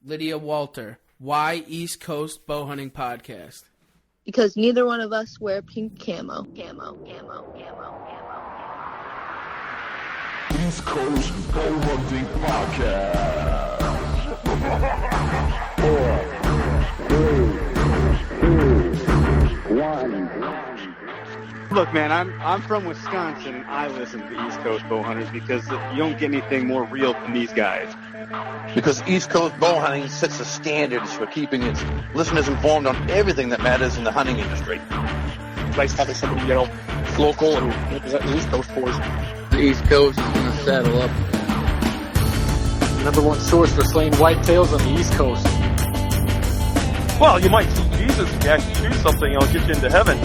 Lydia Walter. Why East Coast Bowhunting Podcast? Because neither one of us wear pink camo. East Coast Bowhunting Podcast. 4, 3, 2, 1. Look, man, I'm from Wisconsin. I listen to the East Coast Bowhunters because you don't get anything more real than these guys. Because East Coast Bowhunting sets the standards for keeping its listeners informed on everything that matters in the hunting industry. It's nice having somebody, local and represent the East Coast boys. The East Coast is going to saddle up. Number one source for slaying whitetails on the East Coast. Well, you might see Jesus if you actually do something, it'll get you into heaven.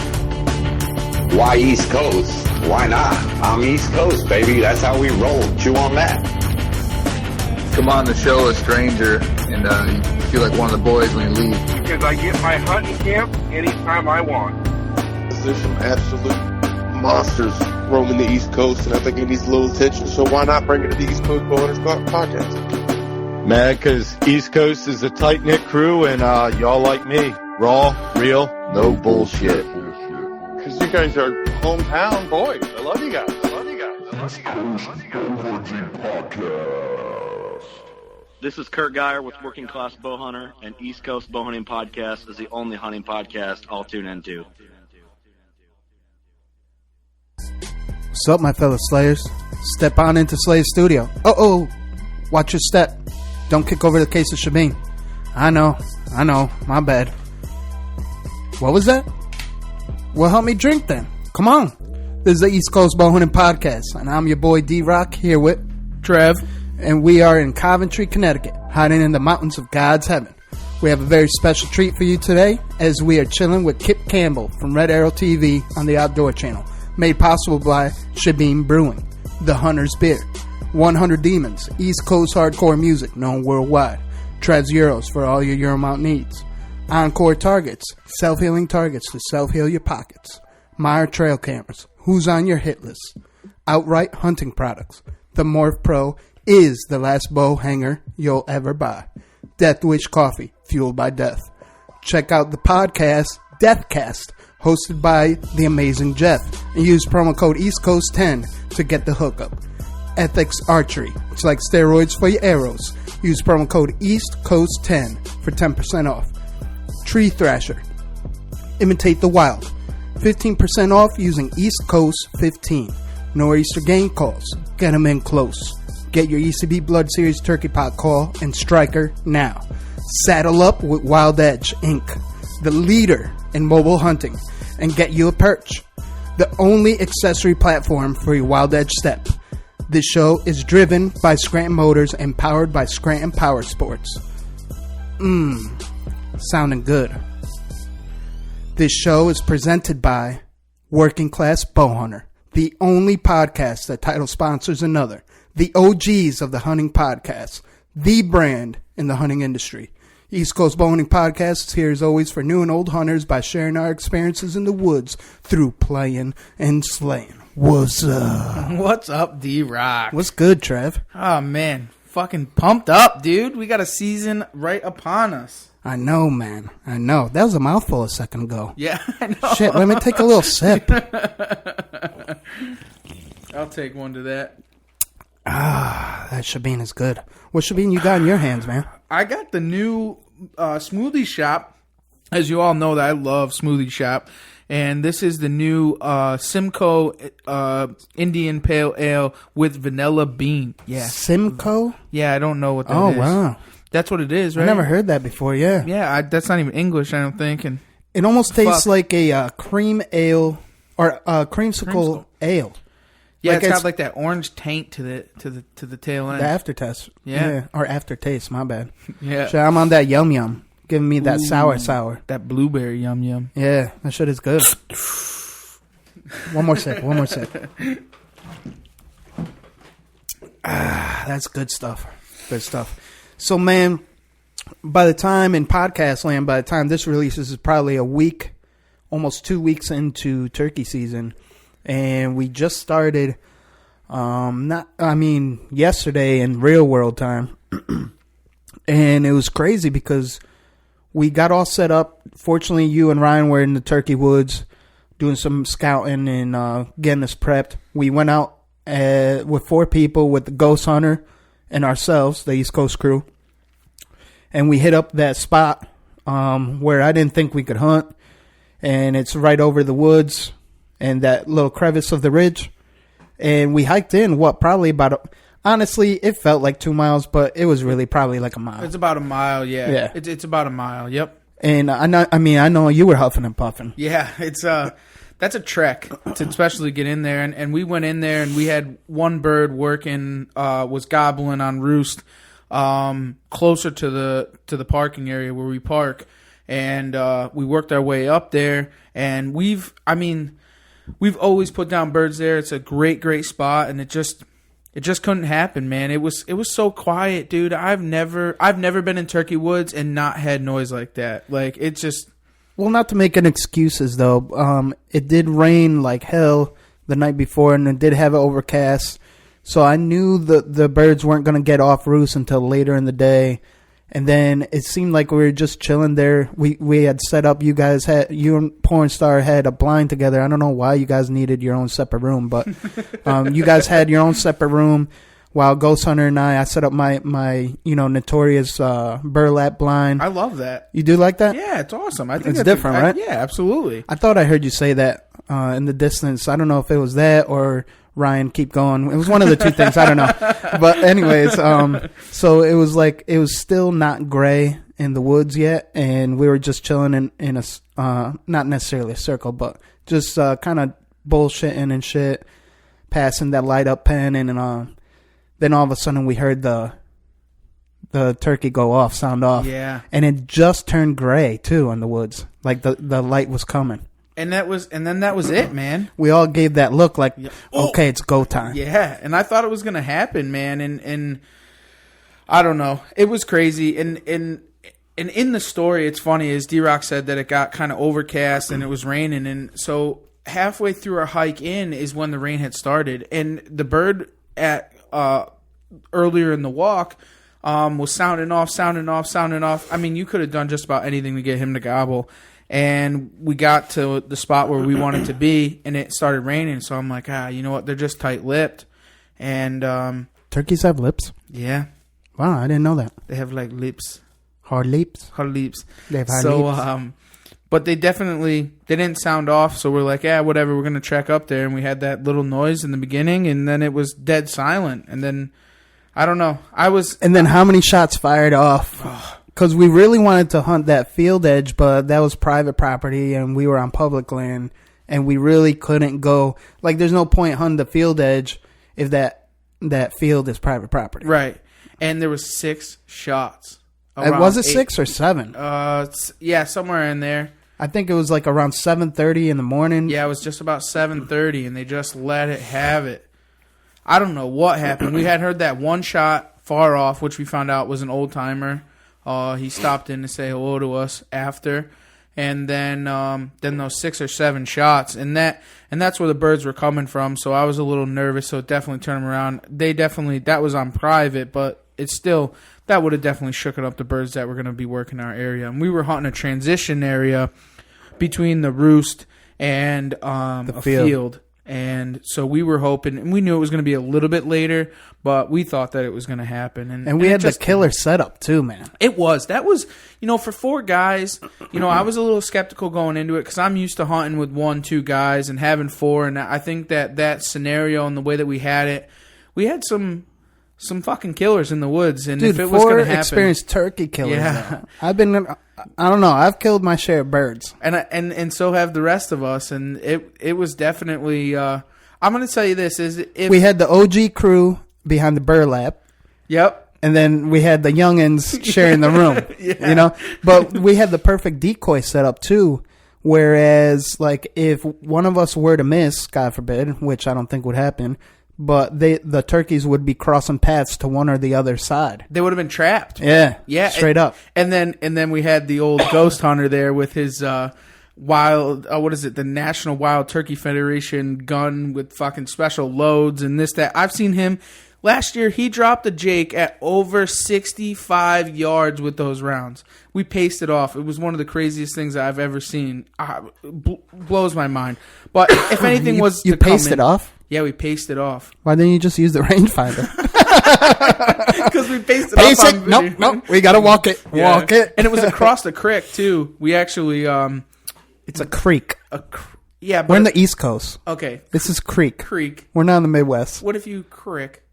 Why East Coast? Why not? I'm East Coast, baby. That's how we roll. Chew on that. Come on the show, a stranger, and you feel like one of the boys when you leave. Because I get my hunting camp anytime I want. There's some absolute monsters roaming the East Coast, and I think it needs a little attention, so why not bring it to the East Coast Bowhunters Podcast? Man, because East Coast is a tight-knit crew, and y'all like me. Raw, real, no bullshit. Because you guys are hometown boys. I love you guys. East Coast Bowhunting Podcast. This is Kurt Geyer with Working Class Bowhunter, and East Coast Bowhunting Podcast is the only hunting podcast I'll tune into. What's up, my fellow Slayers? Step on into Slayer Studio. Oh, watch your step. Don't kick over the case of Shabin. I know, my bad. What was that? Well, help me drink then. Come on. This is the East Coast Bowhunting Podcast, and I'm your boy D-Rock here with Trev. And we are in Coventry, Connecticut, hiding in the mountains of God's heaven. We have a very special treat for you today, as we are chilling with Kip Campbell from Red Arrow TV on the Outdoor Channel, made possible by Shabin Brewing, The Hunter's Beer, 100 Demons, East Coast hardcore music known worldwide, Trev's Euros for all your Euromount needs, Encore Targets, self-healing targets to self-heal your pockets, Meyer Trail Cameras, who's on your hit list, Outright Hunting Products, the Morph Pro is the last bow hanger you'll ever buy, Death Wish Coffee, fueled by death. Check out the podcast, Deathcast, hosted by the amazing Jeff, and use promo code EastCoast10 to get the hookup. Ethics Archery, it's like steroids for your arrows. Use promo code EastCoast10 for 10% off. Tree Thrasher, imitate the wild, 15% off using East Coast 15. Nor'easter game calls, get them in close. Get your ECB Blood Series Turkey Pot call and striker now. Saddle up with Wild Edge Inc., the leader in mobile hunting, and get you a perch, the only accessory platform for your Wild Edge step. This show is driven by Scranton Motors and powered by Scranton Power Sports. Sounding good. This show is presented by Working Class Bowhunter, the only podcast that title sponsors another. The OGs of the hunting podcast, the brand in the hunting industry. East Coast Bowhunting Podcast is here as always for new and old hunters by sharing our experiences in the woods through playing and slaying. What's up? What's up, D-Rock? What's good, Trev? Oh, man. Fucking pumped up, dude. We got a season right upon us. I know, man. I know. That was a mouthful a second ago. Yeah, I know. Shit, let me take a little sip. I'll take one to that. That Shabin is good. What Shabin you got in your hands, man? I got the new smoothie shop. As you all know, that I love smoothie shop. And this is the new Simcoe Indian Pale Ale with vanilla bean. Yeah. Simcoe? Yeah, I don't know what that is. Oh, wow. That's what it is, right? I never heard that before, yeah. Yeah, that's not even English, I don't think. And it almost tastes like a cream ale or a creamsicle ale. Yeah, like it's got like that orange taint to the tail end. The aftertaste. Yeah. Or aftertaste, my bad. Yeah. So I'm on that yum yum. Giving me that sour. That blueberry yum yum. Yeah, that shit is good. One more sip. That's good stuff. Good stuff. So, man, by the time this releases is probably a week, almost 2 weeks into turkey season. And we just started, yesterday in real world time. And it was crazy because we got all set up. Fortunately, you and Ryan were in the turkey woods doing some scouting and getting us prepped. We went out with 4 people, with the ghost hunter and ourselves, the East Coast crew. And we hit up that spot where I didn't think we could hunt. And it's right over the woods and that little crevice of the ridge. And we hiked in, probably about honestly, it felt like 2 miles, but it was really probably like a mile. It's about a mile, yeah. Yeah. It's about a mile, yep. And I know you were huffing and puffing. Yeah, it's that's a trek to especially get in there. And we went in there and we had one bird working, was gobbling on roost closer to the parking area where we park. And we worked our way up there. And we've always put down birds there. It's a great, great spot. And it just couldn't happen, man. It was so quiet, dude. I've never been in turkey woods and not had noise like that. Like, it just... Well, not to make any excuses, though. It did rain like hell the night before, and it did have it overcast. So I knew the birds weren't going to get off roost until later in the day. And then it seemed like we were just chilling there. We had set up, you and Porn Star had a blind together. I don't know why you guys needed your own separate room, but you guys had your own separate room. While Ghost Hunter and I set up my notorious burlap blind. I love that. You do like that? Yeah, it's awesome. I think it's different, right? Yeah, absolutely. I thought I heard you say that in the distance. I don't know if it was that or Ryan, keep going. It was one of the two things. I don't know. But anyways, so it was still not gray in the woods yet, and we were just chilling in a not necessarily a circle, but just kind of bullshitting and shit, passing that light up pen, and then all of a sudden we heard the turkey sound off. Yeah. And it just turned gray too in the woods. Like the light was coming. And then that was it, man. We all gave that look like, okay, it's go time. Yeah. And I thought it was gonna happen, man. And I don't know. It was crazy. And in the story, it's funny, as D-Rock said that it got kind of overcast and it was raining, and so halfway through our hike in is when the rain had started, and the bird at earlier in the walk was sounding off. I mean, you could have done just about anything to get him to gobble. And we got to the spot where we wanted to be, and it started raining. So I'm like, you know what? They're just tight-lipped. And turkeys have lips? Yeah. Wow, I didn't know that. They have like lips. Hard lips? Hard lips. They have hard lips. But they didn't sound off, so we're like, whatever, we're going to trek up there. And we had that little noise in the beginning, and then it was dead silent. And then, I don't know. And then how many shots fired off? Because we really wanted to hunt that field edge, but that was private property, and we were on public land, and we really couldn't go. Like, there's no point hunting the field edge if that field is private property. Right. And there was 6 shots. Was it 6 or 7? Yeah, somewhere in there. I think it was like around 7:30 in the morning. Yeah, it was just about 7:30, and they just let it have it. I don't know what happened. We had heard that one shot far off, which we found out was an old-timer. He stopped in to say hello to us after. And then those 6 or 7 shots. And that's where the birds were coming from, so I was a little nervous, so it definitely turned them around. That was on private, but it's still... That would have definitely shooken up the birds that were going to be working our area. And we were hunting a transition area between the roost and a field. And so we were hoping, and we knew it was going to be a little bit later, but we thought that it was going to happen. And we had the killer setup too, man. It was. That was, for 4 guys, I was a little skeptical going into it because I'm used to hunting with 1, 2 guys and having 4. And I think that scenario and the way that we had some fucking killers in the woods, and dude, if it was going to happen, experienced turkey killers. Yeah, I don't know. I've killed my share of birds, and so have the rest of us. And it was definitely. I'm going to tell you this: we had the OG crew behind the burlap. Yep. And then we had the youngins sharing the room. Yeah. But we had the perfect decoy set up too. Whereas, like, if one of us were to miss, God forbid, which I don't think would happen. But the turkeys would be crossing paths to one or the other side. They would have been trapped. Yeah, straight up. And then we had the old ghost hunter there with his wild, the National Wild Turkey Federation gun with fucking special loads and this, that. I've seen him Last year, he dropped a Jake at over 65 yards with those rounds. We paced it off. It was one of the craziest things I've ever seen. Blows my mind. But if anything was you to come paced in- it off? Yeah, we paced it off. Why didn't you just use the rangefinder? Because we paced it Pace off it. on video. Nope. We got to walk it. Yeah. Walk it. And it was across the creek, too. We actually... it's a creek. Yeah, but... We're in the East Coast. Okay. This is creek. Creek. We're not in the Midwest. What if you crick?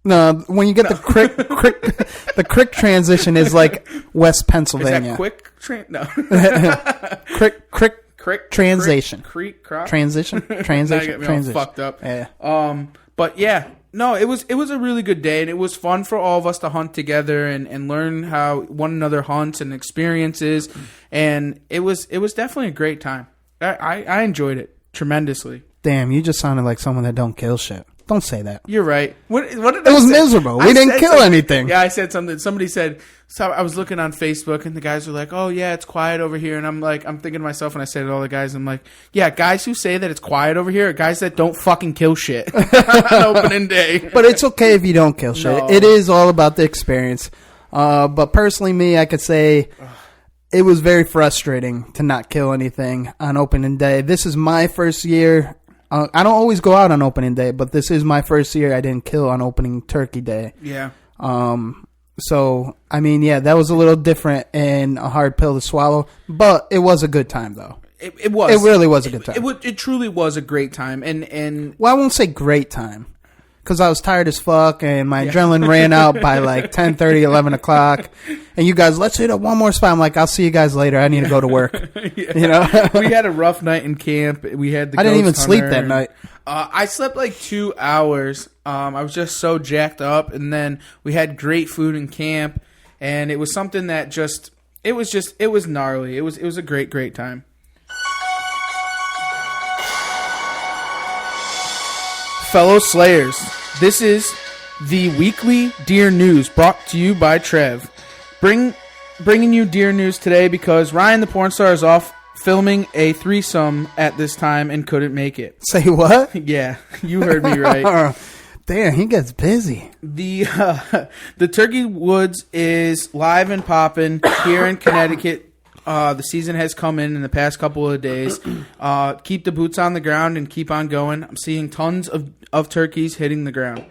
No, when you get the crick, the crick transition is like West Pennsylvania. Is that quick? No. crick transition. Creek. Crop? Transition. Now you get me all Transition. fucked up. Yeah. But yeah, no, it was a really good day, and it was fun for all of us to hunt together and learn how one another hunts and experiences, and it was definitely a great time. I enjoyed it tremendously. Damn, you just sounded like someone that don't kill shit. Don't say that. You're right. What did it I was say? miserable. We didn't kill anything. Yeah, I said something. Somebody said, so I was looking on Facebook and the guys were like, oh yeah, it's quiet over here. And I'm thinking to myself, and I said to all the guys, I'm like, yeah, guys who say that it's quiet over here are guys that don't fucking kill shit on opening day. But it's okay if you don't kill shit. No. It is all about the experience. But personally, me, I could say it was very frustrating to not kill anything on opening day. This is my first year. I don't always go out on opening day, but this is my first year I didn't kill on opening turkey day. Yeah. So, I mean, yeah, that was a little different and a hard pill to swallow, but it was a good time, though. It was. It really was a good time. It truly was a great time. And well, I won't say great time, because I was tired as fuck, and my adrenaline ran out by like 10:30, 11 o'clock. And you guys, let's hit up one more spot. I'm like, I'll see you guys later. I need to go to work. You know, we had a rough night in camp. We had the I didn't even ghost sleep hunter. that night. I slept like 2 hours. I was just so jacked up, and then we had great food in camp, and it was something that it was gnarly. It was a great time. Fellow Slayers, this is the weekly deer news brought to you by Trev. Bringing you deer news today because Ryan the porn star is off filming a threesome at this time and couldn't make it. Say what? Yeah, you heard me right. Damn, he gets busy. The Turkey Woods is live and popping here in Connecticut. The season has come in the past couple of days. Keep the boots on the ground and keep on going. I'm seeing tons of turkeys hitting the ground.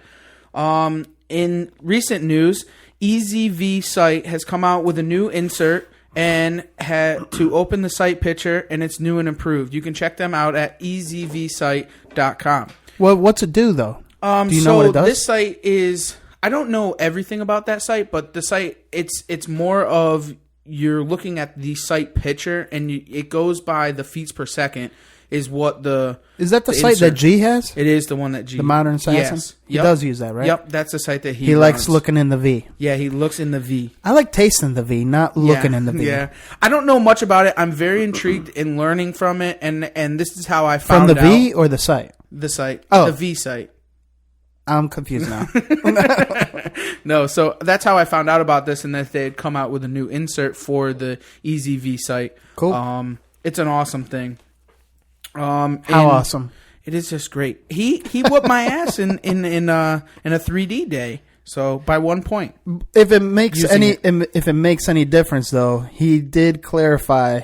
In recent news, EZV site has come out with a new insert and had to open the site picture, and it's new and improved. You can check them out at ezvsite.com. Well, what's it do, though? Do you know what it does? This site is, I don't know everything about that site, but the site, it's more of you're looking at the site picture, and it goes by the feet per second. Is what is that the site insert. that G has? It is the one that G. The Modern Assassin? Yes. He does use that, right? Yep, that's the site that he likes looking in the V. Yeah, he looks in the V. I like tasting the V, not looking in the V. Yeah, I don't know much about it. I'm very intrigued in learning from it, and this is how I found from the out. V or the site? The site. Oh, the V site. I'm confused now. No, so that's how I found out about this, and that they had come out with a new insert for the EZV site. Cool. It's an awesome thing. How awesome! It is just great. He whooped my ass in a 3D day. So by 1 point. If it makes any difference, though, he did clarify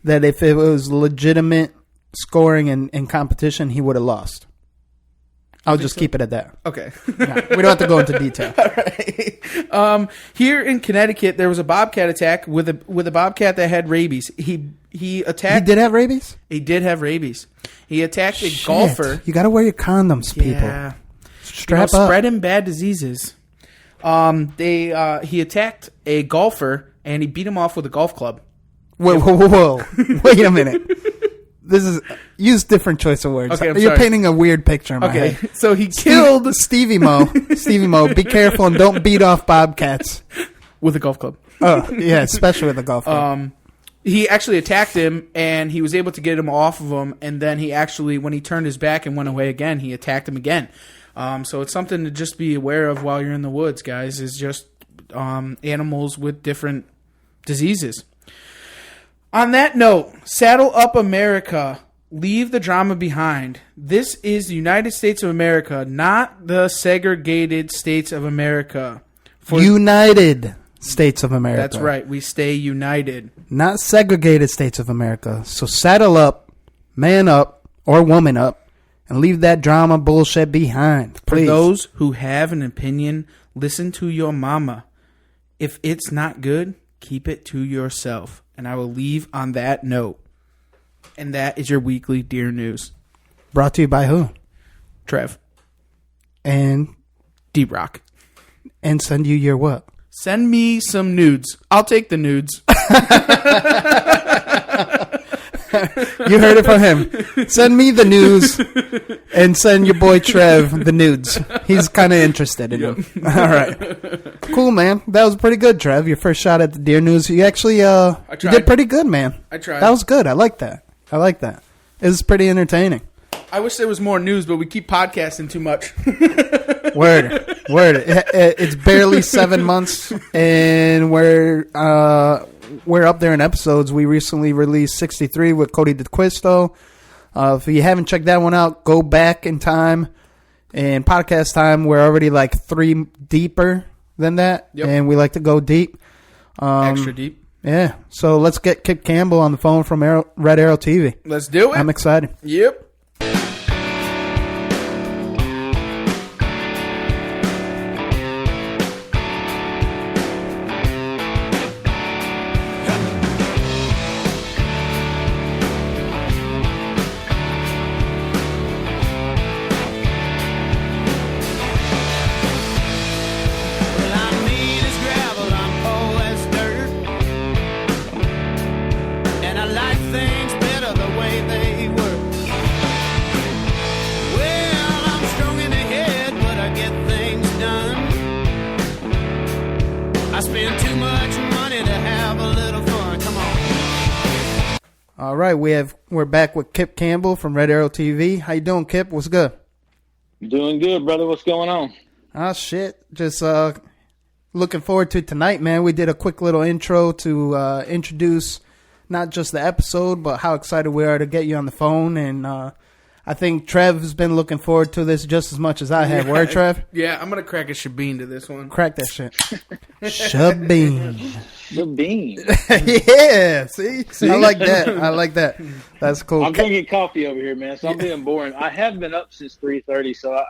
that if it was legitimate scoring in competition, he would have lost. I'll just keep it at that. Okay. No, we don't have to go into detail. All right. Here in Connecticut, there was a bobcat attack with a bobcat that had rabies. He attacked. He did have rabies? He did have rabies. He attacked a golfer. You got to wear your condoms, people. Yeah. Strap up. Spreading bad diseases. He attacked a golfer and he beat him off with a golf club. Whoa. Wait a minute. This is use different choice of words. Okay, I'm You're sorry. painting a weird picture in my head. So he killed Stevie Mo. Stevie Mo, be careful and don't beat off bobcats with a golf club. Oh, yeah, especially with a golf club. He actually attacked him, and he was able to get him off of him. And then he actually, when he turned his back and went away again, he attacked him again. So it's something to just be aware of while you're in the woods, guys. Is just animals with different diseases. On that note, Saddle Up America leave the drama behind. This is the United States of America, not the segregated states of America. United States of America. That's right. We stay united. Not segregated states of America. So saddle up, man up, or woman up, and leave that drama bullshit behind. Please. For those who have an opinion, listen to your mama. If it's not good, keep it to yourself. And I will leave on that note. And that is your weekly Deer News. Brought to you by who? Trev. And D-Rock. And send you your what? Send me some nudes. I'll take the nudes. You heard it from him. Send me the news and send your boy Trev the nudes. He's kind of interested in them. All right. Cool, man. That was pretty good, Trev. Your first shot at the Deer News. You actually you did pretty good, man. I tried. That was good. I like that. It was pretty entertaining. I wish there was more news, but we keep podcasting too much. Word. It's barely 7 months, and we're up there in episodes. We recently released 63 with Cody DeQuisto. If you haven't checked that one out, go back in time. And podcast time, we're already like 3 deeper than that, and we like to go deep. Extra deep. Yeah. So let's get Kip Campbell on the phone from Red Arrow TV. Let's do it. I'm excited. Yep. All right, we're back with Kip Campbell from Red Arrow TV. How you doing, Kip? What's good? Doing good, brother. What's going on? Ah, shit. Just looking forward to tonight, man. We did a quick little intro to introduce not just the episode, but how excited we are to get you on the phone. And I think Trev's been looking forward to this just as much as I have. Where, Trev? Yeah, I'm going to crack a shebeen to this one. Crack that shit. Shebeen. Yeah, see? I like that. That's cool. I'm drinking coffee over here, man, so I'm being boring. I have been up since 3:30, so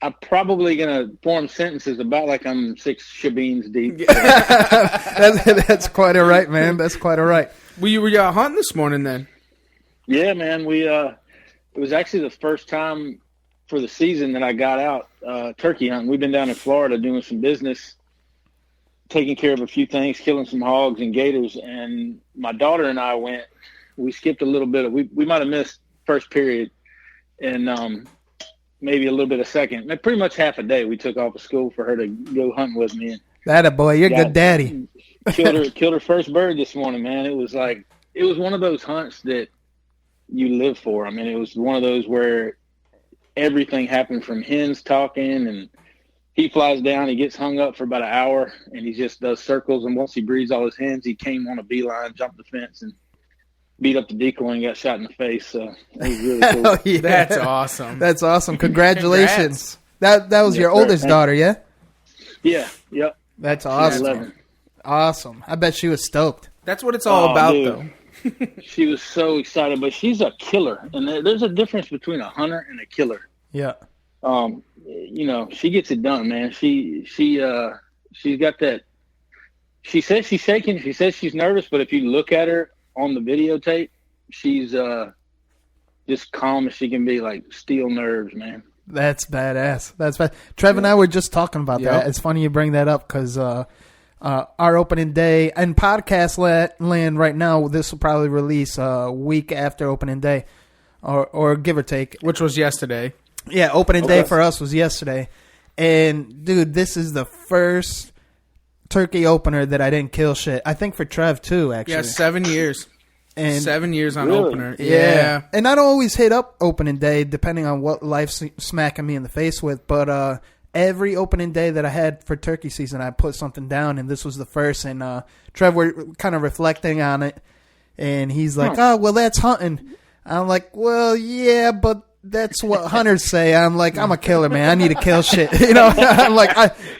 I'm probably going to form sentences about like I'm 6 shebeens deep. That's quite all right, man. That's quite all right. Well, you were out hunting this morning then? Yeah, man. It was actually the first time for the season that I got out turkey hunting. We've been down in Florida doing some business, taking care of a few things, killing some hogs and gators. And my daughter and I we skipped a little bit. We might have missed first period and maybe a little bit of second. Pretty much half a day we took off of school for her to go hunting with me. And that a boy, you're a good daddy. Killed her first bird this morning, man. It was one of those hunts that you live for. I mean, it was one of those where everything happened from hens talking, and he flies down, he gets hung up for about an hour, and he just does circles. And once he breeds all his hens, he came on a beeline, jumped the fence, and beat up the decoy and got shot in the face. So it was really cool. Hell yeah. That's awesome. That's awesome. Congratulations. That was your oldest daughter, yeah? Yeah. Yep. That's awesome. 11. Awesome. I bet she was stoked. That's what it's all about, dude. though. She was so excited, but she's a killer, and there's a difference between a hunter and a killer. Yeah. She gets it done, man. She's got that. She says she's shaking. She says she's nervous, but if you look at her on the videotape, she's just calm as she can be, like steel nerves, man. That's badass. That's bad. Trev and I were just talking about that. It's funny you bring that up because our opening day and podcast land right now, this will probably release a week after opening day or give or take. Which was yesterday. Yeah, opening day for us was yesterday. And, dude, this is the first turkey opener that I didn't kill shit. I think for Trev, too, actually. Yeah, 7 years. And 7 years on really? opener. Yeah. And I don't always hit up opening day, depending on what life's smacking me in the face with. But every opening day that I had for turkey season, I put something down, and this was the first. And Trev, we're kind of reflecting on it. And he's like, oh, well, that's hunting. I'm like, well, yeah, but that's what hunters say. I'm like, I'm a killer, man. I need to kill shit. I'm like,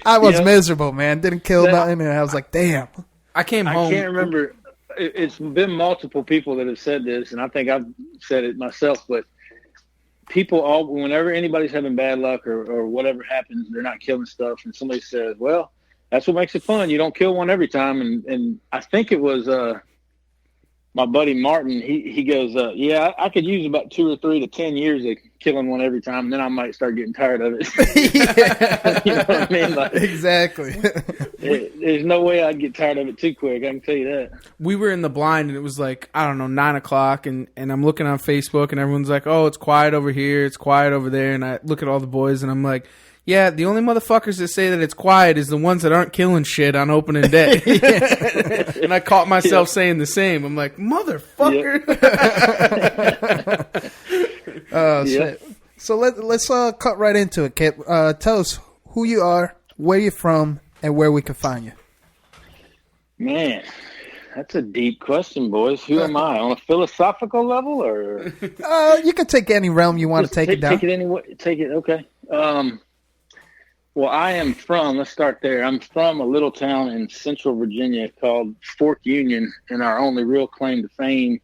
I was miserable, man. Didn't kill nothing. And I was like, damn. I came home. I can't remember. It's been multiple people that have said this, and I think I've said it myself, but people whenever anybody's having bad luck or whatever happens, they're not killing stuff, and somebody says, well, that's what makes it fun. You don't kill one every time. And I think it was my buddy Martin. He goes, yeah, I could use about 2 or 3 to 10 years of killing one every time, and then I might start getting tired of it. You know what I mean? Like, exactly. There's no way I'd get tired of it too quick. I can tell you that. We were in the blind, and it was like, I don't know, 9 o'clock, and I'm looking on Facebook, and everyone's like, oh, it's quiet over here, it's quiet over there, and I look at all the boys, and I'm like, yeah, the only motherfuckers that say that it's quiet is the ones that aren't killing shit on opening day. And I caught myself saying the same. I'm like, motherfucker. Oh, shit. So let's cut right into it, Kip. Tell us who you are, where you're from, and where we can find you. Man, that's a deep question, boys. Who am I? On a philosophical level, or you can take any realm you want to take it down. Take it anyway. Take it. Okay. Well, I am from. Let's start there. I'm from a little town in Central Virginia called Fork Union, and our only real claim to fame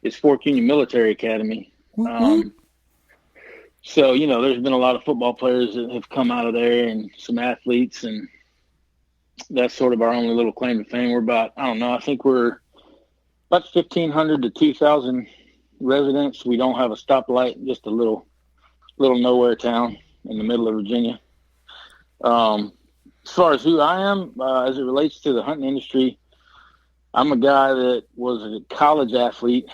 is Fork Union Military Academy. So, there's been a lot of football players that have come out of there and some athletes, and that's sort of our only little claim to fame. We're about, I think we're about 1,500 to 2,000 residents. We don't have a stoplight, just a little nowhere town in the middle of Virginia. As far as who I am, as it relates to the hunting industry, I'm a guy that was a college athlete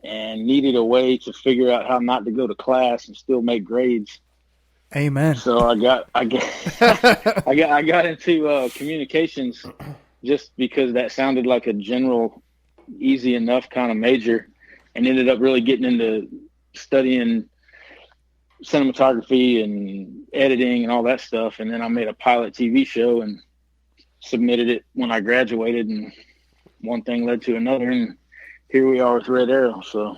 and needed a way to figure out how not to go to class and still make grades. Amen. So I got into communications just because that sounded like a general, easy enough kind of major, and ended up really getting into studying cinematography and editing and all that stuff. And then I made a pilot TV show and submitted it when I graduated, and one thing led to another, and here we are with Red Arrow. So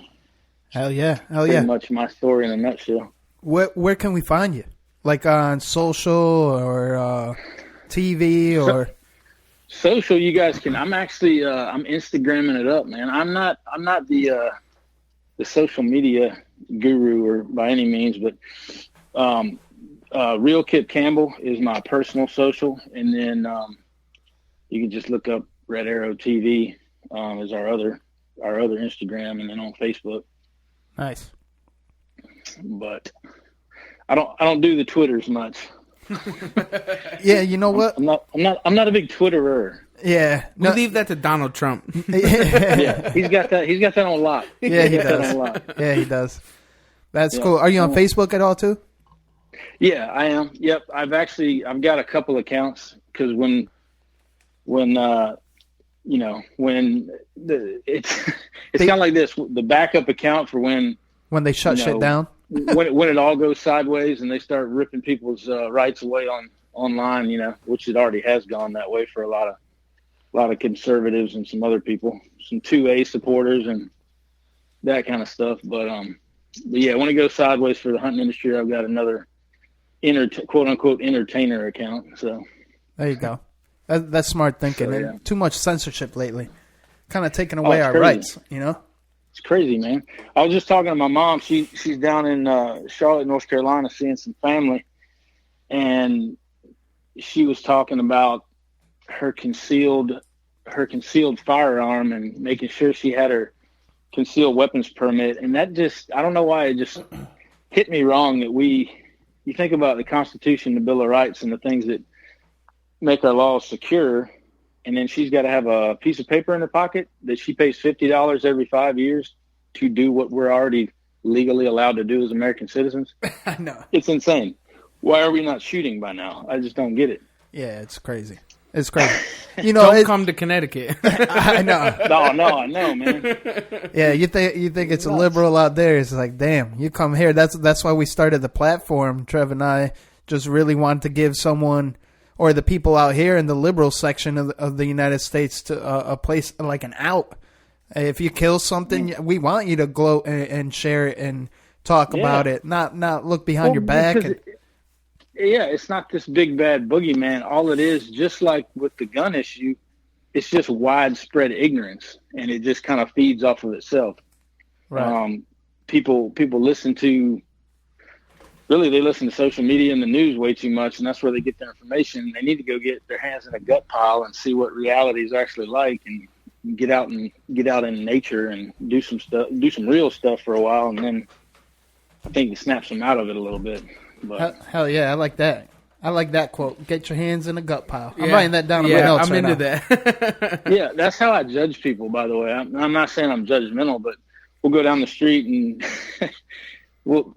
hell yeah. Pretty much my story in a nutshell. Where can we find you? Like on social or TV or social? You guys can. I'm actually I'm Instagramming it up, man. I'm not the social media guru or by any means, but Real Kip Campbell is my personal social, and then you can just look up Red Arrow TV as our other Instagram, and then on Facebook. Nice. But I don't do the Twitters much. Yeah, you know what? I'm not a big Twitterer. Yeah, we leave that to Donald Trump. Yeah, he's got that on lock. Yeah, he does. Yeah, he does. That's cool. Are you on Facebook at all too? Yeah, I am. Yep, I've got a couple accounts because when it's kind of like this, the backup account for when they shut shit down, when it all goes sideways and they start ripping people's rights away online, which it already has gone that way for a lot of conservatives and some other people, some 2A supporters and that kind of stuff. But yeah, when it goes sideways for the hunting industry, I've got another quote unquote entertainer account. So there you go. That's smart thinking. So, yeah. Too much censorship lately, kind of taking away our rights. It's crazy, man. I was just talking to my mom. She's down in Charlotte, North Carolina, seeing some family, and she was talking about her concealed firearm and making sure she had her concealed weapons permit. And that I don't know why it just hit me wrong that you think about the Constitution, the Bill of Rights, and the things that make our laws secure, and then she's got to have a piece of paper in her pocket that she pays $50 every 5 years to do what we're already legally allowed to do as American citizens. I know. It's insane. Why are we not shooting by now? I just don't get it. Yeah, it's crazy. It's crazy. Don't come to Connecticut. I know. No, I know, man. Yeah, you think it's a liberal out there. It's like, damn, you come here. That's why we started the platform. Trev and I just really wanted to give someone, or the people out here in the liberal section of the United States, to a place like an out. If you kill something, we want you to gloat and share it and talk about it, not look behind your back. It's not this big bad boogeyman. All it is, just like with the gun issue, it's just widespread ignorance, and it just kind of feeds off of itself. Right. People listen to social media and the news way too much, and that's where they get their information. They need to go get their hands in a gut pile and see what reality is actually like, and get out in nature and do some real stuff for a while, and then I think it snaps them out of it a little bit. But hell yeah, I like that. I like that quote. Get your hands in a gut pile. I'm writing that down in my notes. I'm into that. Yeah, that's how I judge people, by the way. I'm not saying I'm judgmental, but we'll go down the street and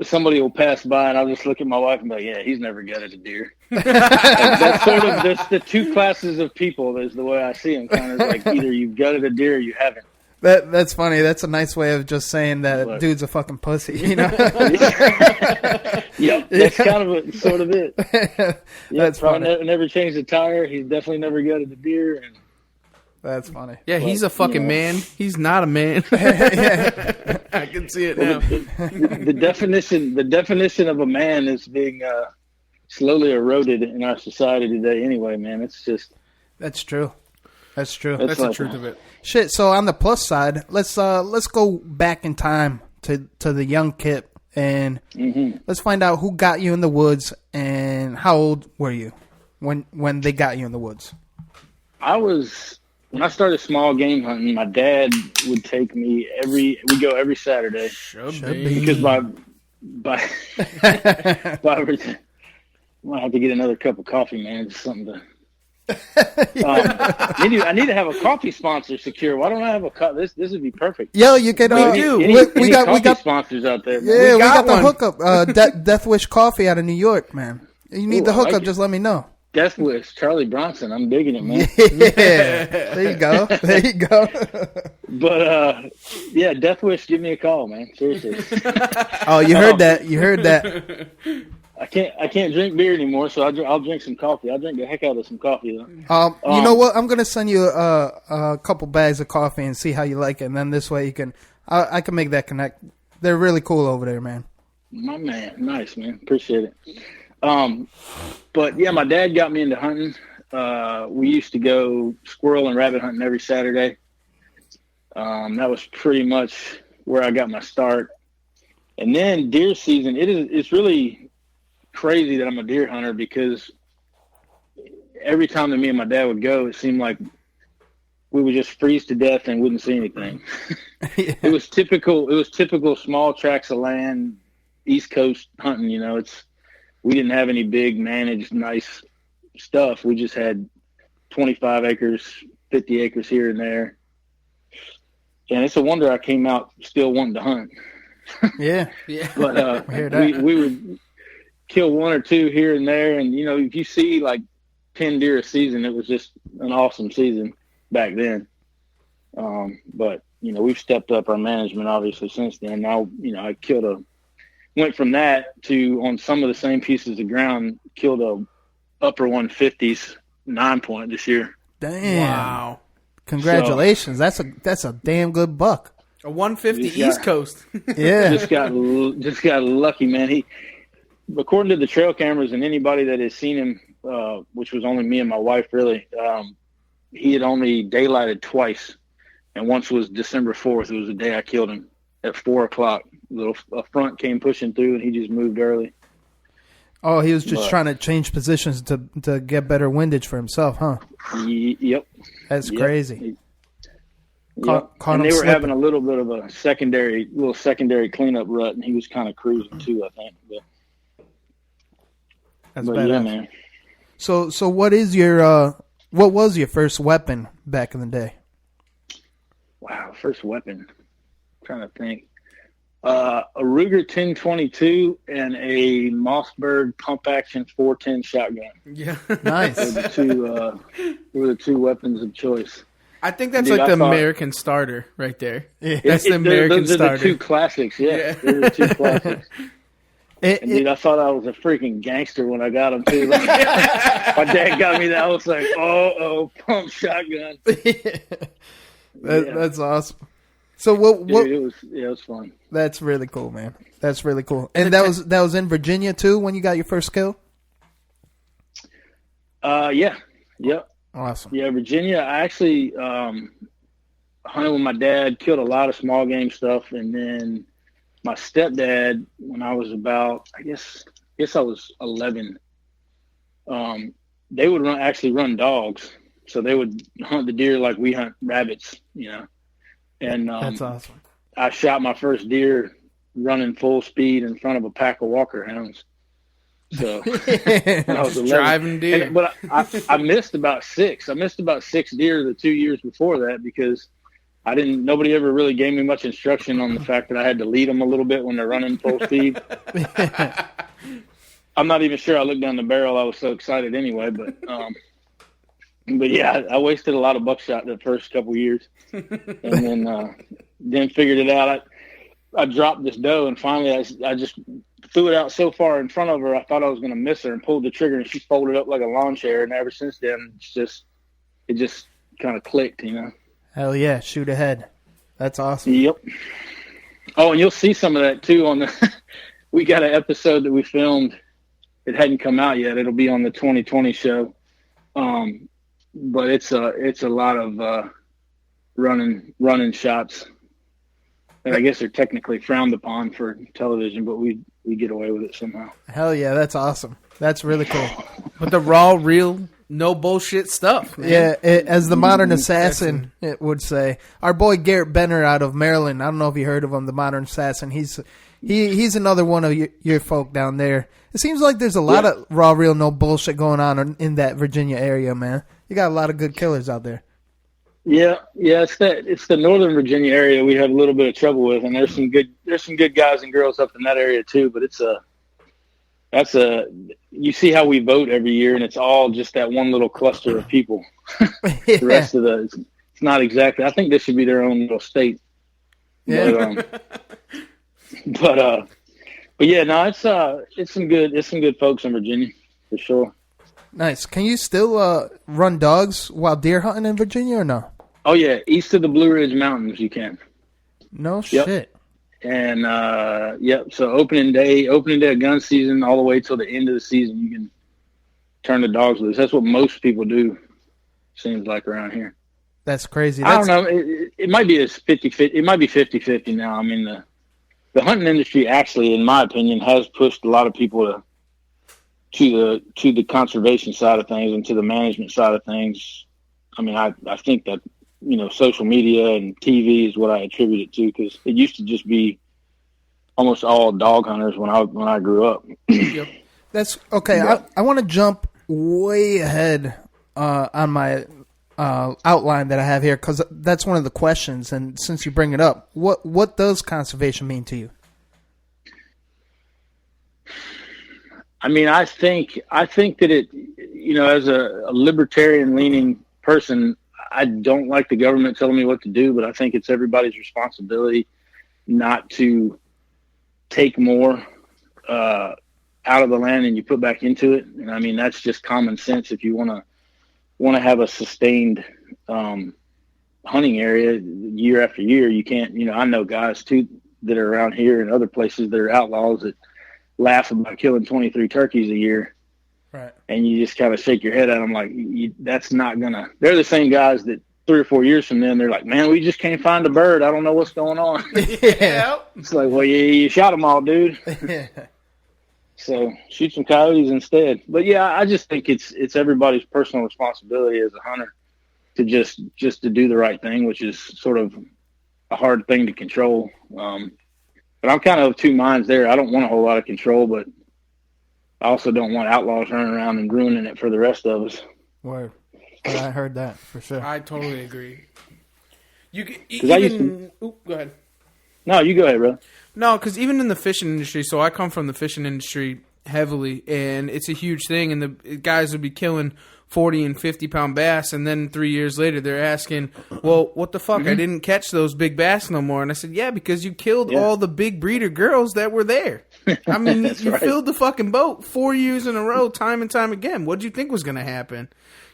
somebody will pass by, and I'll just look at my wife and be like, yeah, he's never gutted a deer. That's sort of the two classes of people is the way I see them. Kind of like either you've gutted a deer or you haven't. That's funny. That's a nice way of just saying that dude's a fucking pussy, you know? Yep, that's kind of sort of it. That's funny. Never changed a tire. He's definitely never gutted a deer. And that's funny. Yeah, he's a fucking man. He's not a man. I can see it now. The definition of a man is being slowly eroded in our society today. Anyway, man, it's just that's true. That's true. That's the truth of it. Shit. So on the plus side, let's go back in time to the young Kip, and let's find out who got you in the woods and how old were you when they got you in the woods. When I started small game hunting, my dad would take me we go every Saturday. Should be. Because by I might have to get another cup of coffee, man. It's something to. I need to have a coffee sponsor secure. Why don't I have a cup? This would be perfect. Yo, you can. We got sponsors out there. Man. Yeah, we got the hookup. Death Wish Coffee out of New York, man. You need the hookup? Just let me know. Death Wish, Charlie Bronson. I'm digging it, man. Yeah, there you go. There you go. But yeah, Death Wish, give me a call, man. Seriously. Oh, you heard that? You heard that? I can't drink beer anymore, so I'll drink some coffee. I'll drink the heck out of some coffee, though. You know what? I'm gonna send you a couple bags of coffee and see how you like it, and then this way you can I can make that connect. They're really cool over there, man. My man, nice man, appreciate it. But yeah, my dad got me into hunting. We used to go squirrel and rabbit hunting every Saturday. That was pretty much where I got my start. And then deer season, it's really crazy that I'm a deer hunter because every time that me and my dad would go, it seemed like we would just freeze to death and wouldn't see anything. Yeah. It was typical small tracts of land, East Coast hunting. You know, we didn't have any big managed nice stuff. We just had 25 acres, 50 acres here and there. And it's a wonder I came out still wanting to hunt. Yeah. But we would kill one or two here and there. And, you know, if you see like 10 deer a season, it was just an awesome season back then. But, you know, we've stepped up our management obviously since then. Now, you know, I went from that to on some of the same pieces of ground, killed a upper 150s 9-point this year. Damn. Wow. Congratulations. That's a damn good buck. A 150 East Coast. Yeah. Just got lucky, man. According to the trail cameras and anybody that has seen him, which was only me and my wife really, he had only daylighted twice. And once was December 4th. It was the day I killed him at 4:00. A front came pushing through and he just moved early. Oh, he was just trying to change positions to get better windage for himself, huh? Yep. That's crazy. Yep. And they were having a little bit of a secondary cleanup rut, and he was kind of cruising too, I think. That's but badass. Yeah, man. So what was your first weapon back in the day? Wow, first weapon. I'm trying to think. A Ruger 1022 and a Mossberg pump action 410 shotgun. Yeah, nice. Were the two weapons of choice. I think that's like the American starter right there. Yeah. That's the American starter. Those are the two classics. Yeah. They're the two classics. Dude, I thought I was a freaking gangster when I got them too. Like, my dad got me that. I was like, pump shotgun. That's awesome. So what? Dude, it was fun. That's really cool, man. That's really cool. And that was in Virginia too when you got your first kill. Yeah, yep. Awesome. Yeah, Virginia. I actually hunted with my dad, killed a lot of small game stuff, and then my stepdad, when I was about, I guess I was 11. They would run dogs, so they would hunt the deer like we hunt rabbits, you know. And that's awesome. I shot my first deer running full speed in front of a pack of Walker hounds. So I was 11. Driving deer. But I missed about 6. I missed about 6 deer the 2 years before that because nobody ever really gave me much instruction on the fact that I had to lead them a little bit when they're running full speed. I'm not even sure I looked down the barrel. I was so excited anyway, but yeah, I wasted a lot of buckshot the first couple of years, and then figured it out. I dropped this doe, and finally I just threw it out so far in front of her, I thought I was going to miss her, and pulled the trigger, and she folded up like a lawn chair. And ever since then, it just kind of clicked, you know. Hell yeah, shoot ahead. That's awesome. Yep. Oh, and you'll see some of that too on the. We got an episode that we filmed. It hadn't come out yet. It'll be on the 2020 show. But it's a lot of running shots. And I guess they're technically frowned upon for television, but we get away with it somehow. Hell yeah, that's awesome. That's really cool. But the raw, real, no bullshit stuff, man. Yeah, as the modern assassin, it would say. Our boy Garrett Benner out of Maryland, I don't know if you heard of him, the modern assassin. He's another one of your folk down there. It seems like there's a lot of raw, real, no bullshit going on in that Virginia area, man. You got a lot of good killers out there. Yeah, it's the Northern Virginia area we have a little bit of trouble with, and there's some good guys and girls up in that area too. But you see how we vote every year, and it's all just that one little cluster of people. The rest of it's not exactly. I think this should be their own little state. Yeah. But yeah, no, it's some good folks in Virginia for sure. Nice. Can you still run dogs while deer hunting in Virginia or no? Oh yeah, east of the Blue Ridge Mountains you can. No shit. And so opening day of gun season all the way till the end of the season you can turn the dogs loose. That's what most people do, seems like, around here. That's crazy. I don't know. It might be 50-50. It might be 50-50 now. I mean, the hunting industry actually, in my opinion, has pushed a lot of people to the conservation side of things and to the management side of things. I mean, I think that, you know, social media and TV is what I attribute it to, because it used to just be almost all dog hunters when I grew up. Yep. That's okay. Yeah. I want to jump way ahead on my outline that I have here, because that's one of the questions. And since you bring it up, what does conservation mean to you? I mean, I think that it, you know, as a libertarian leaning person, I don't like the government telling me what to do, but I think it's everybody's responsibility not to take more out of the land than you put back into it. And I mean, that's just common sense. If you want to have a sustained hunting area year after year, you can't, you know, I know guys too that are around here and other places that are outlaws that laugh about killing 23 turkeys a year. Right. And you just kind of shake your head at them like, that's not gonna. They're the same guys that 3 or 4 years from then they're like, man, we just can't find a bird. I don't know what's going on. Yeah. It's like, well, you shot them all, dude. So shoot some coyotes instead. But yeah, I just think it's everybody's personal responsibility as a hunter to just to do the right thing, which is sort of a hard thing to control. But I'm kind of two minds there. I don't want a whole lot of control, but I also don't want outlaws running around and ruining it for the rest of us. Word. I heard that for sure. I totally agree. You go ahead. No, you go ahead, bro. No, because even in the fishing industry, so I come from the fishing industry, heavily, and it's a huge thing. And the guys would be killing 40 and 50-pound bass, and then 3 years later they're asking, well, what the fuck? I didn't catch those big bass no more. And I said, yeah, because you killed all the big breeder girls that were there. I mean, you filled the fucking boat 4 years in a row, time and time again. What did you think was going to happen?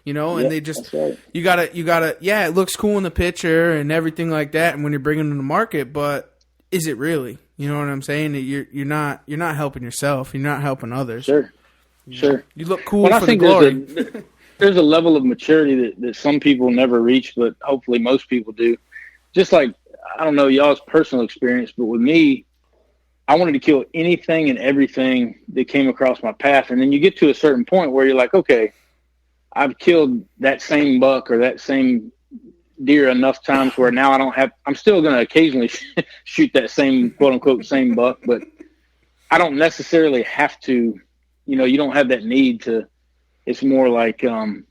You know, and they just, you gotta, yeah, it looks cool in the picture and everything like that, and when you're bringing them to market, but is it really? You know what I'm saying? You're not helping yourself. You're not helping others. Sure. You look cool for the glory. There's a level of maturity that some people never reach, but hopefully most people do. Just like, I don't know y'all's personal experience, but with me, I wanted to kill anything and everything that came across my path. And then you get to a certain point where you're like, okay, I've killed that same buck or that same deer enough times where now I'm still going to occasionally shoot that same quote unquote same buck, but I don't necessarily have to, you don't have that need to. It's more like you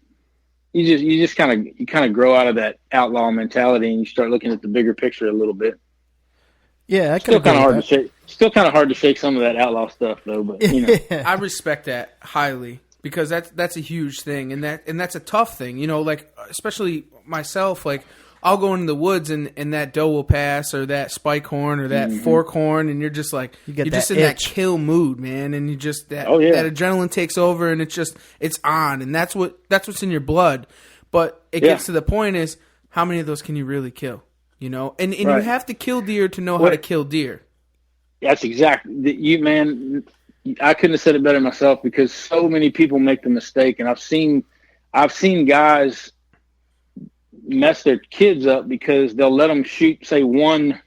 just kind of grow out of that outlaw mentality and you start looking at the bigger picture a little bit. Yeah, still kind of hard to shake. Still kind of hard to shake some of that outlaw stuff though. But I respect that highly because that's a huge thing and that's a tough thing. Like especially myself, like I'll go into the woods and that doe will pass or that spike horn or that fork horn and you're just like you're just in that kill mood, man, and you just that adrenaline takes over and it's on and that's what's in your blood. But it gets to the point is how many of those can you really kill? And you have to kill deer to know how to kill deer. That's exactly you, man. I couldn't have said it better myself because so many people make the mistake, and I've seen guys mess their kids up because they'll let them shoot, say, one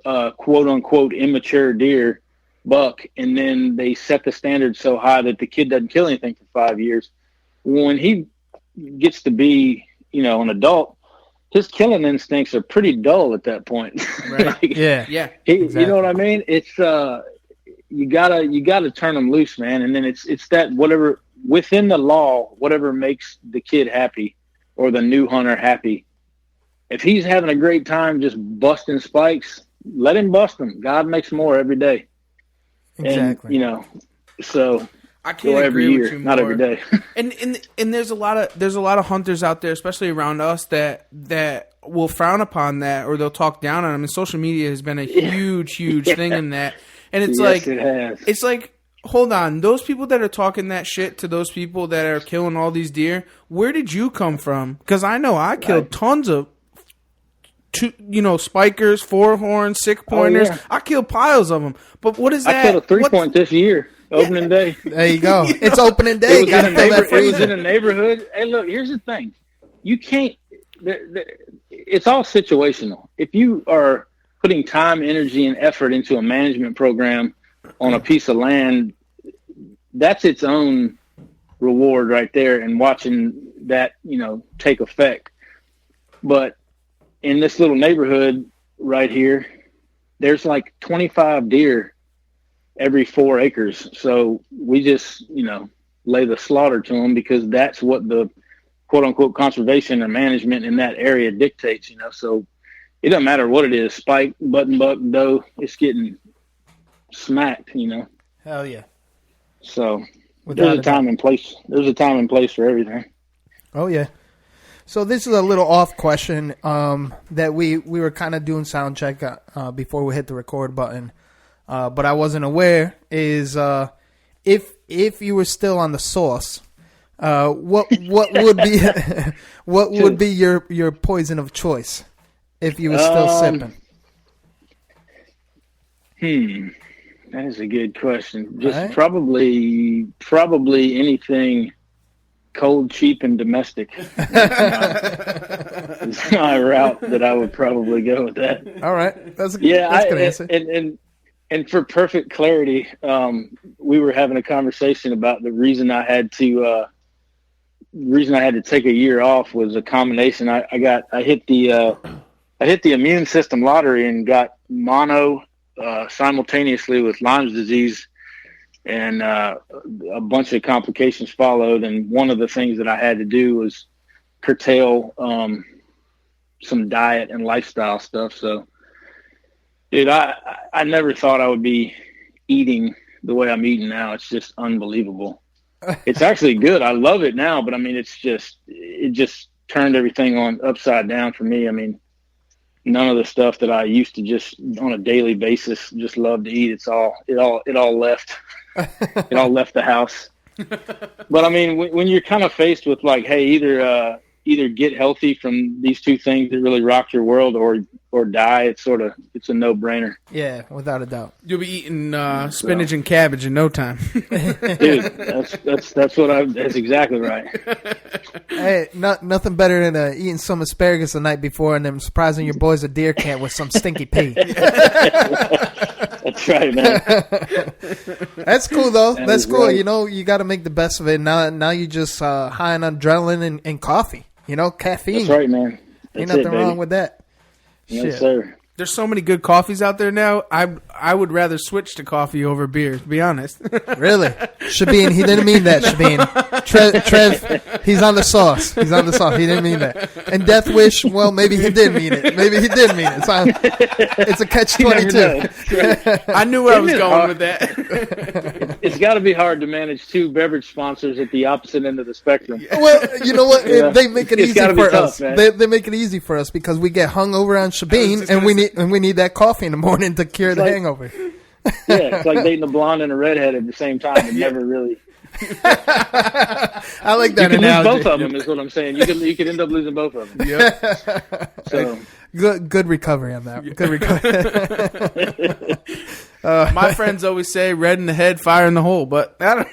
quote unquote immature deer buck, and then they set the standard so high that the kid doesn't kill anything for 5 years. When he gets to be, an adult, his killing instincts are pretty dull at that point. Right. Yeah. Exactly. You know what I mean? It's you gotta turn them loose, man. And then it's that whatever within the law, whatever makes the kid happy or the new hunter happy. If he's having a great time just busting spikes, let him bust them. God makes more every day. Exactly. And, so I can't agree every with year, you not more. every day. and there's a lot of hunters out there, especially around us, that will frown upon that or they'll talk down on them. And social media has been a huge thing in that. And it's it's like, hold on, those people that are talking that shit to those people that are killing all these deer, where did you come from? Because I know I killed tons of spikers, four horns, 6-pointers. I killed piles of them. But what is that? I killed a 3-point this year. Opening day. There you go. It's opening day. It was in a neighborhood. Hey, look, here's the thing. You can't it's all situational. If you are putting time, energy, and effort into a management program on a piece of land, that's its own reward right there, and watching that, take effect. But in this little neighborhood right here, there's like 25 deer every 4 acres. So we just, lay the slaughter to them because that's what the quote unquote conservation and management in that area dictates, so it doesn't matter what it is, spike, button buck, doe, it's getting smacked, Hell yeah. So there's a time and place. There's a time and place for everything. Oh yeah. So this is a little off question that we were kind of doing sound check before we hit the record button, but I wasn't aware is if you were still on the sauce, what would be what would be your poison of choice if you were still sipping? That is a good question. Just probably anything cold, cheap, and domestic. It's my route that I would probably go with that. All right, that's a good answer. And for perfect clarity, we were having a conversation about the reason I had to take a year off was a combination. I hit the immune system lottery and got mono simultaneously with Lyme's disease, and a bunch of complications followed. And one of the things that I had to do was curtail some diet and lifestyle stuff. So, dude, I never thought I would be eating the way I'm eating now. It's just unbelievable. It's actually good. I love it now, but I mean, it just turned everything on upside down for me. I mean, none of the stuff that I used to just on a daily basis just love to eat. It all left. It all left the house. But I mean, when you're kind of faced with like, hey, either get healthy from these two things that really rock your world, or die, it's a no-brainer. Yeah, without a doubt. You'll be eating spinach and cabbage in no time. Dude, that's exactly right. Hey, nothing better than eating some asparagus the night before and then surprising your boys at deer camp with some stinky pea. That's right, man. That's cool, though. That's cool. Right. You know, you got to make the best of it. Now you just high on adrenaline and coffee. You know, caffeine. That's right, man. Ain't nothing wrong with that. Yes, Shit. sir. There's so many good coffees out there now. I would rather switch to coffee over beer, to be honest. Really? Shabine, he didn't mean that, Shabine. Trev, he's on the sauce. He didn't mean that. And Death Wish, well, maybe he did mean it. It's a catch-22. I knew where I was going with that. It's got to be hard to manage two beverage sponsors at the opposite end of the spectrum. Well, you know what? Yeah. They make it It's easy gotta be for tough, us. man. They make it easy for us because we get hungover on Shabine, and we need that coffee in the morning to cure the hangover. Yeah, it's like dating a blonde and a redhead at the same time and never really. I like that you can analogy. lose both of them, is what I'm saying. You could end up losing both of them. Yep. So good recovery on that. Good recovery. My friends always say red in the head, fire in the hole, but I don't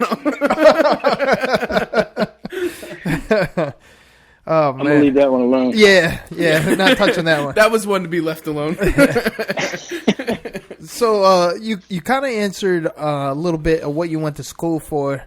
know. Oh, I'm going to leave that one alone. Yeah, we're not touching that one. That was one to be left alone. So you kind of answered a little bit of what you went to school for.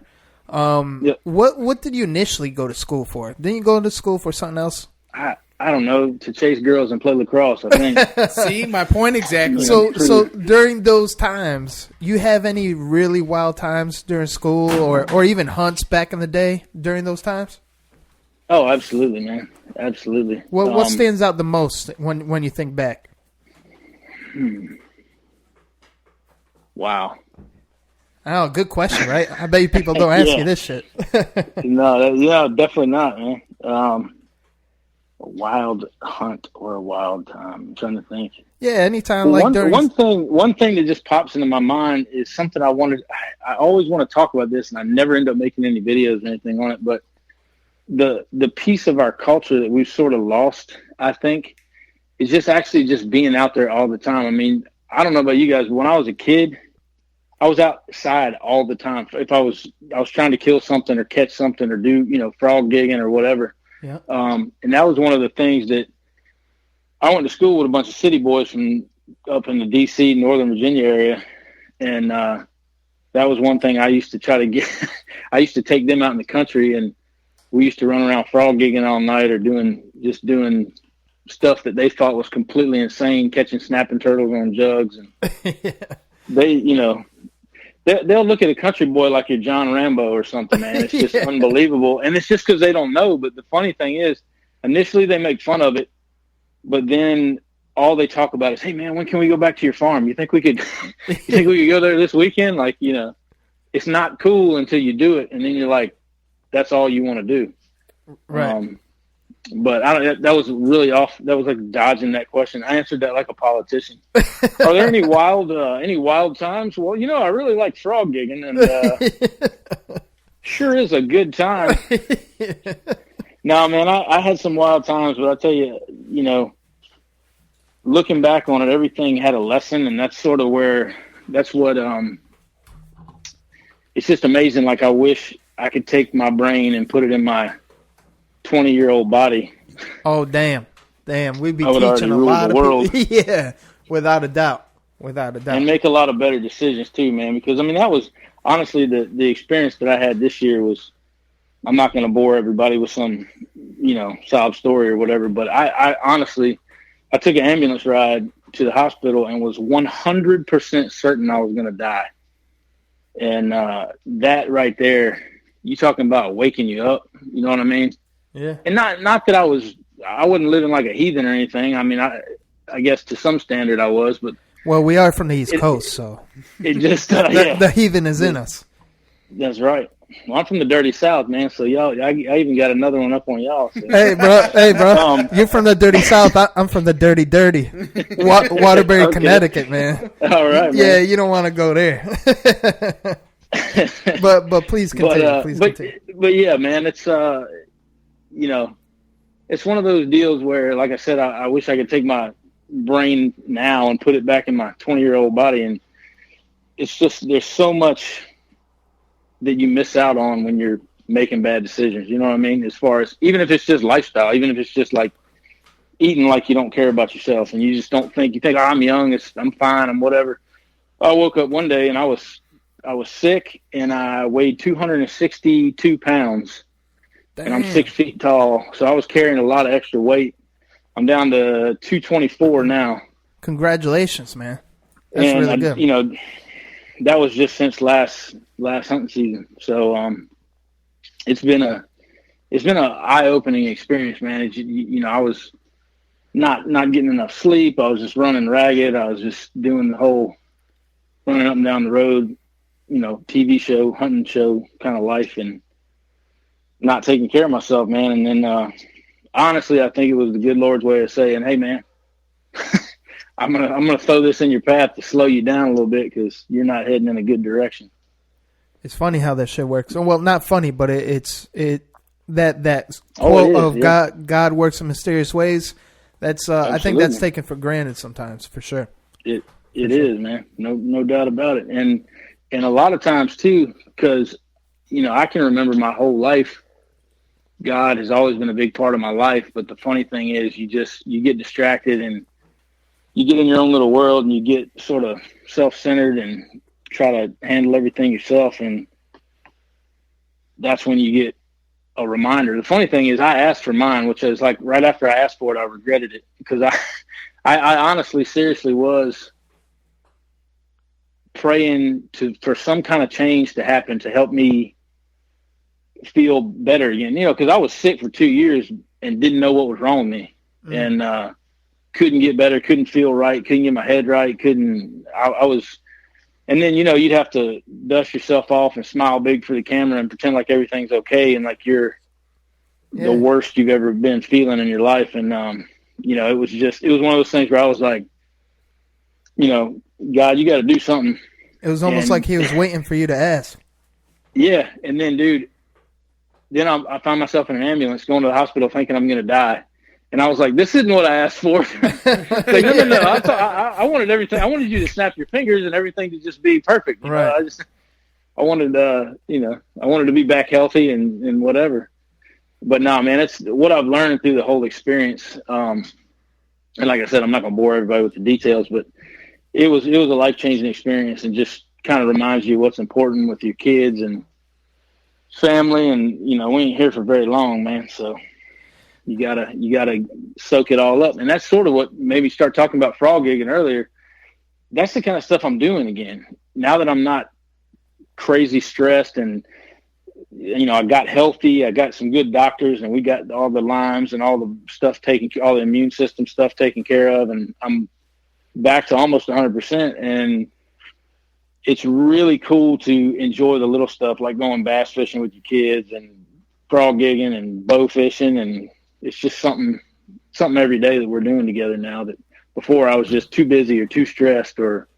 Yep. What did you initially go to school for? Didn't you go to school for something else? I don't know, to chase girls and play lacrosse, I think. See, my point exactly. So during those times, you have any really wild times during school or even hunts back in the day during those times? Oh, absolutely, man. Absolutely. What stands out the most when you think back? Wow. Oh, good question, right? I bet you people don't ask you this shit. No, definitely not, man. A wild hunt or a wild time. I'm trying to think. Yeah, anytime like during one thing that just pops into my mind is something I always want to talk about this, and I never end up making any videos or anything on it, but the piece of our culture that we've sort of lost, I think, is just being out there all the time. I mean, I don't know about you guys, but when I was a kid, I was outside all the time. If I was trying to kill something or catch something or do, frog gigging or whatever. Yeah. And that was one of the things that I went to school with a bunch of city boys from up in the DC, Northern Virginia area. And that was one thing I used to try to get. I used to take them out in the country, and we used to run around frog gigging all night or doing stuff that they thought was completely insane, catching snapping turtles on jugs. And they'll look at a country boy like you're John Rambo or something, man. It's just unbelievable. And it's just because they don't know. But the funny thing is, initially they make fun of it, but then all they talk about is, hey, man, when can we go back to your farm? You think we could go there this weekend? Like, it's not cool until you do it. And then you're like, that's all you want to do. Right. But that was really off. That was like dodging that question. I answered that like a politician. Are there any wild times? Well, I really like frog gigging, and sure is a good time. No, man, I had some wild times, but I tell you, looking back on it, everything had a lesson, and that's sort of that's what. It's just amazing. Like, I wish I could take my brain and put it in my 20-year-old body. Oh, damn. We'd be I would teaching a rule lot the of world. people. Yeah, without a doubt. And make a lot of better decisions too, man. Because, I mean, that was honestly the experience that I had this year was, I'm not going to bore everybody with some, sob story or whatever, but I honestly, I took an ambulance ride to the hospital and was 100% certain I was going to die. And that right there, you talking about waking you up, you know what I mean? Yeah. And not that I wasn't living like a heathen or anything. I mean, I guess to some standard I was, but Well, we are from the East Coast, so it just the heathen is in us. That's right. Well, I'm from the dirty South, man. So y'all, I even got another one up on y'all. So. Hey, bro. You're from the dirty South. I'm from the dirty. Waterbury, okay. Connecticut, man. All right, man. Yeah, you don't want to go there. but please continue. But yeah, man, it's it's one of those deals where, like I said, I wish I could take my brain now and put it back in my 20-year-old body, and it's just there's so much that you miss out on when you're making bad decisions. You know what I mean? As far as, even if it's just lifestyle, even if it's just like eating like you don't care about yourself and you just don't think, you think, oh, I'm young, I'm fine, I'm whatever. I woke up one day and I was sick and I weighed 262 pounds. Damn. And I'm 6 feet tall. So I was carrying a lot of extra weight. I'm down to 224 now. Congratulations, man. That's really good. That was just since last hunting season. So it's been an eye-opening experience, man. I was not getting enough sleep. I was just running ragged. I was just doing the whole running up and down the road, TV show, hunting show kind of life, and not taking care of myself, man. And then honestly, I think it was the good Lord's way of saying, hey, man, I'm gonna throw this in your path to slow you down a little bit because you're not heading in a good direction. It's funny how that shit works. Well, not funny, but that quote of yeah. God works in mysterious ways. That's I think that's taken for granted sometimes, for sure. It is, man. No doubt about it. And a lot of times too, because I can remember my whole life. God has always been a big part of my life, but the funny thing is, you get distracted and you get in your own little world and you get sort of self-centered and try to handle everything yourself. And that's when you get a reminder. The funny thing is I asked for mine, which is like right after I asked for it, I regretted it because I honestly, seriously was praying for some kind of change to happen to help me feel better again, because I was sick for 2 years and didn't know what was wrong with me. And, couldn't get better, couldn't feel right, couldn't get my head right, I was, and then, you'd have to dust yourself off and smile big for the camera and pretend like everything's okay and like you're the worst you've ever been feeling in your life. And, it was one of those things where I was like, God, you got to do something. It was almost like he was waiting for you to ask. Yeah. And then, dude, I found myself in an ambulance going to the hospital thinking I'm going to die. And I was like, this isn't what I asked for. Like, no. I wanted everything. I wanted you to snap your fingers and everything to just be perfect. Right. I wanted, I wanted to be back healthy and whatever. But no, man, it's what I've learned through the whole experience. And like I said, I'm not going to bore everybody with the details, but it was a life-changing experience and just kind of reminds you what's important with your kids and family. And, we ain't here for very long, man. So you gotta soak it all up. And that's sort of what made me start talking about frog gigging earlier. That's the kind of stuff I'm doing again. Now that I'm not crazy stressed and, I got healthy, I got some good doctors and we got all the limes and all the stuff all the immune system stuff taken care of. And I'm back to almost 100%. And it's really cool to enjoy the little stuff like going bass fishing with your kids and frog gigging and bow fishing. And it's just something every day that we're doing together now that before I was just too busy or too stressed or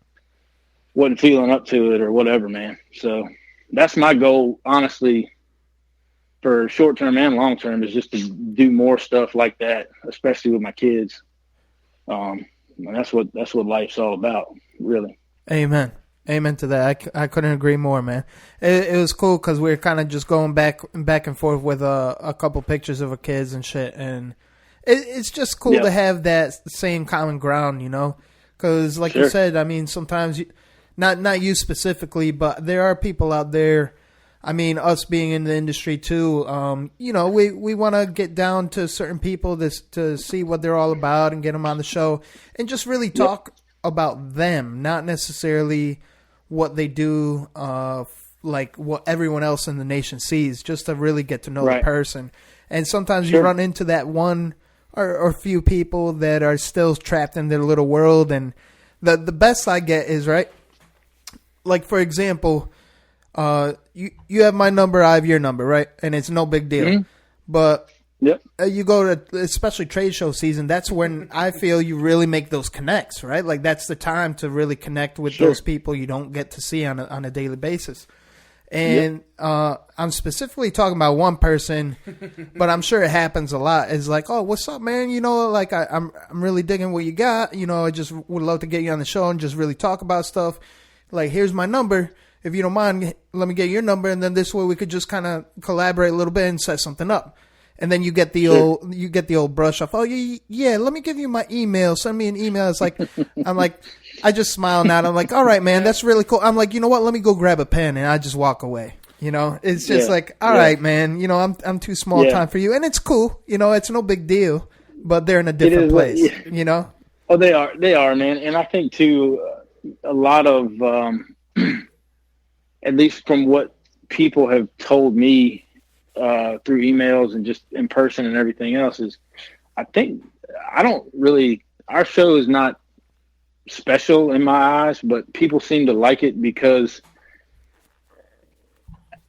wasn't feeling up to it or whatever, man. So that's my goal, honestly, for short term and long term, is just to do more stuff like that, especially with my kids. And that's what life's all about, really. Amen to that. I couldn't agree more, man. It was cool because we were kind of just going back and forth with a couple pictures of our kids and shit, and it's just cool to have that same common ground, because like you said, I mean, sometimes not you specifically, but there are people out there. I mean, us being in the industry too, we want to get down to certain people to see what they're all about and get them on the show and just really talk about them, not necessarily what they do, like what everyone else in the nation sees, just to really get to know the person. And sometimes you run into that one or few people that are still trapped in their little world, and The best I get is, right, like, for example, you have my number, I have your number, right? And it's no big deal. Mm-hmm. But Yep. you go to, especially trade show season, that's when I feel you really make those connects, right? Like, that's the time to really connect with those people you don't get to see on a daily basis. And I'm specifically talking about one person, but I'm sure it happens a lot. It's like, oh, what's up, man? You know, like, I'm really digging what you got. You know, I just would love to get you on the show and just really talk about stuff. Like, here's my number. If you don't mind, let me get your number, and then this way we could just kind of collaborate a little bit and set something up. And then you get the old brush off. Oh, yeah, let me give you my email. Send me an email. It's like, I just smile now. I'm like, all right, man, that's really cool. I'm like, you know what? Let me go grab a pen, and I just walk away. You know, it's just like, all right, man, you know, I'm too small time for you, and it's cool. You know, it's no big deal, but they're in a different place. You know? Oh, they are, man. And I think too, a lot of, at least from what people have told me, through emails and just in person and everything else, is our show is not special in my eyes, but people seem to like it because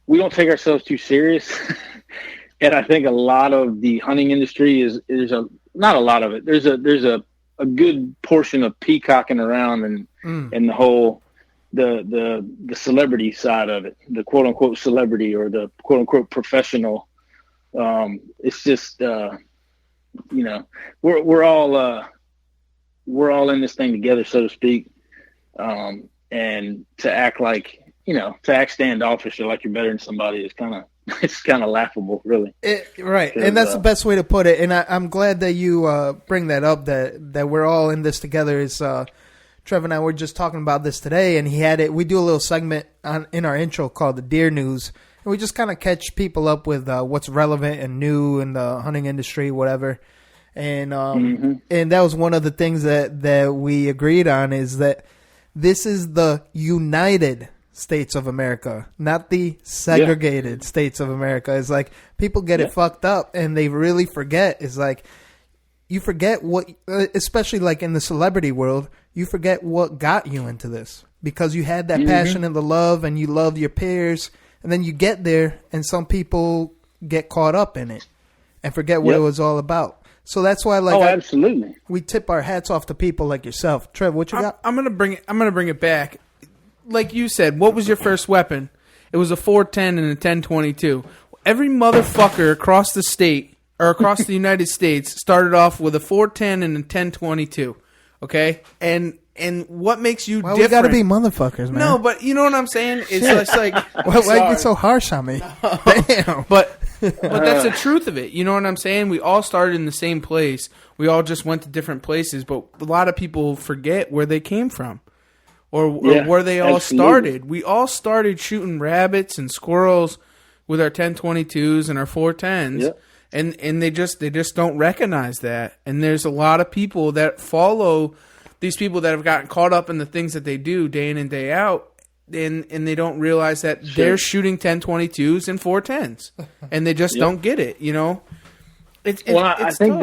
we don't take ourselves too serious. And I think a lot of the hunting industry not a lot of it. There's a good portion of peacocking around and the whole, the celebrity side of it, the quote unquote celebrity or the quote unquote professional. It's just, you know, we're all in this thing together, so to speak. And to act standoffish or like you're better than somebody is it's kind of laughable, really. Right. And that's the best way to put it. And I'm glad that you, bring that up, that we're all in this together. Is, Trevor and I were just talking about this today, and he had it. We do a little segment in our intro called the Deer News, and we just kind of catch people up with what's relevant and new in the hunting industry, whatever. And and that was one of the things that we agreed on, is that this is the United States of America, not the segregated states of America. It's like people get it fucked up, and they really forget. It's like you forget what, especially like in the celebrity world, you forget what got you into this because you had that passion and the love, and you loved your peers, and then you get there, and some people get caught up in it and forget what it was all about. So that's why, like, absolutely, we tip our hats off to people like yourself. Trev, what you got? I'm gonna bring it back. Like you said, what was your first weapon? It was a 410 and a 1022. Every motherfucker across the state or across the United States started off with a 410 and a 1022. Okay, and what makes you different? We got to be motherfuckers, man. No, but you know what I'm saying? It's just like why you get so harsh on me? Damn. But that's the truth of it. You know what I'm saying? We all started in the same place. We all just went to different places, but a lot of people forget where they came from or where they all started. We all started shooting rabbits and squirrels with our 1022s and our 410s. Yep. And they just don't recognize that. And there's a lot of people that follow these people that have gotten caught up in the things that they do day in and day out, and they don't realize that they're shooting 1022s and 410s, and they just don't get it. You know, I think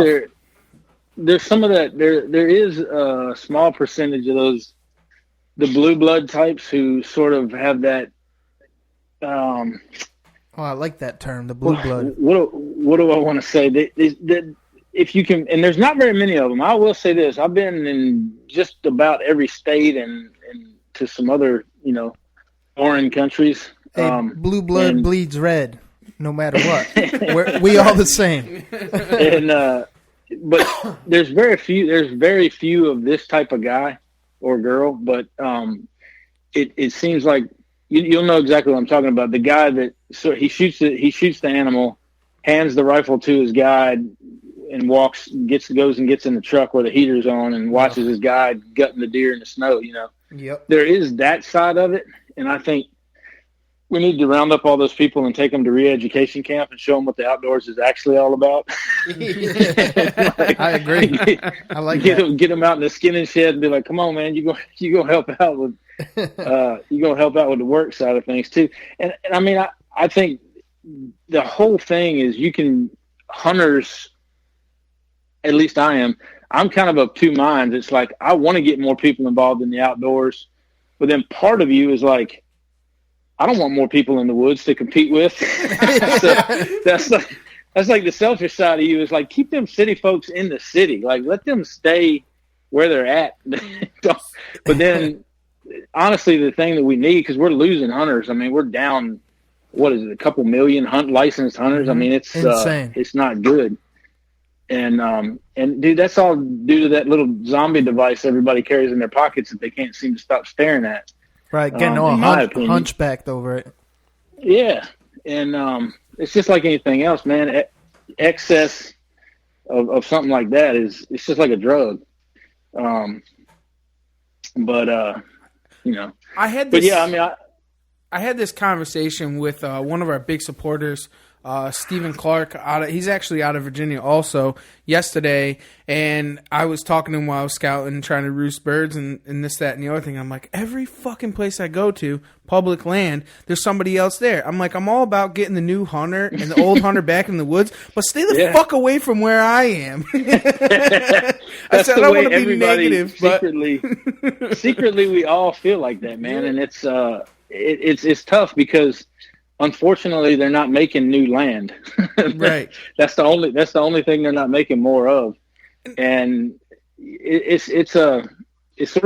there's some of that. There is a small percentage of those, the blue blood types who sort of have that. Oh, I like that term, the blue blood. What do I want to say? If you can, and there's not very many of them. I will say this: I've been in just about every state and to some other, foreign countries. Hey, blue blood bleeds red, no matter what. we all the same. And but there's very few of this type of guy or girl. But it seems like you'll know exactly what I'm talking about. The guy that he shoots the animal, hands the rifle to his guide, and goes and gets in the truck where the heater's on and watches his guide gutting the deer in the snow. Yep. There is that side of it, and I think we need to round up all those people and take them to re-education camp and show them what the outdoors is actually all about. I agree. I like get them out in the skinning shed and be like, "Come on, man, you go help out with the work side of things too." And I mean, I think the whole thing is hunters. At least I am. I'm kind of two minds. It's like I want to get more people involved in the outdoors, but then part of you is like, I don't want more people in the woods to compete with. So that's like the selfish side of you is like, keep them city folks in the city. Like, let them stay where they're at. But then, honestly, the thing that we need, because we're losing hunters. I mean, we're down, what is it, a couple million licensed hunters? I mean, it's insane. It's not good. And dude, that's all due to that little zombie device everybody carries in their pockets that they can't seem to stop staring at. Right, getting all hunchbacked over it. Yeah, and it's just like anything else, man. Excess of something like that it's just like a drug. I had this conversation with one of our big supporters, Stephen Clark. He's actually out of Virginia also yesterday, and I was talking to him while I was scouting, trying to roost birds and this, that, and the other thing. I'm like, every fucking place I go to, public land, there's somebody else there. I'm like, I'm all about getting the new hunter and the old hunter back in the woods, but stay the fuck away from where I am. I said I don't want to be negative, but secretly we all feel like that, man, and it's tough because unfortunately they're not making new land. Right. That's the only thing they're not making more of, and it's sort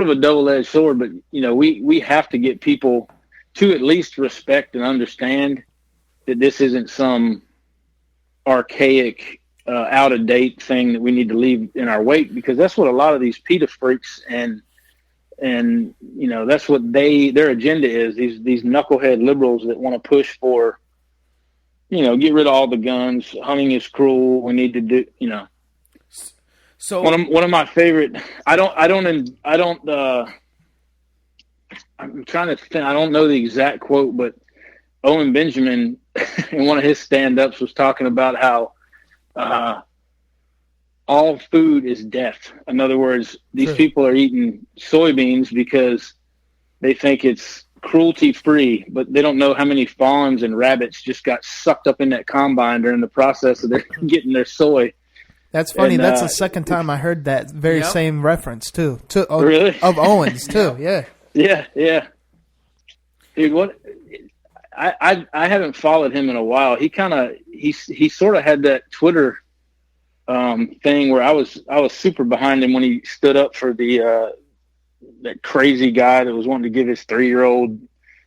of a double-edged sword. But we have to get people to at least respect and understand that this isn't some archaic, out of date thing that we need to leave in our wake, because that's what a lot of these PETA freaks and that's what their agenda is. These knucklehead liberals that want to push for, get rid of all the guns. Hunting is cruel. We need to do, So one of my favorite. I'm trying to think. I don't know the exact quote, but Owen Benjamin in one of his stand-ups was talking about how all food is death. In other words, these people are eating soybeans because they think it's cruelty-free, but they don't know how many fawns and rabbits just got sucked up in that combine during the process of their getting their soy. That's funny. That's the second time I heard that very same reference too. Really? Of Owens too. Yeah. Yeah. Dude, what? I haven't followed him in a while. He sort of had that Twitter thing where I was super behind him when he stood up for that crazy guy that was wanting to give his 3-year-old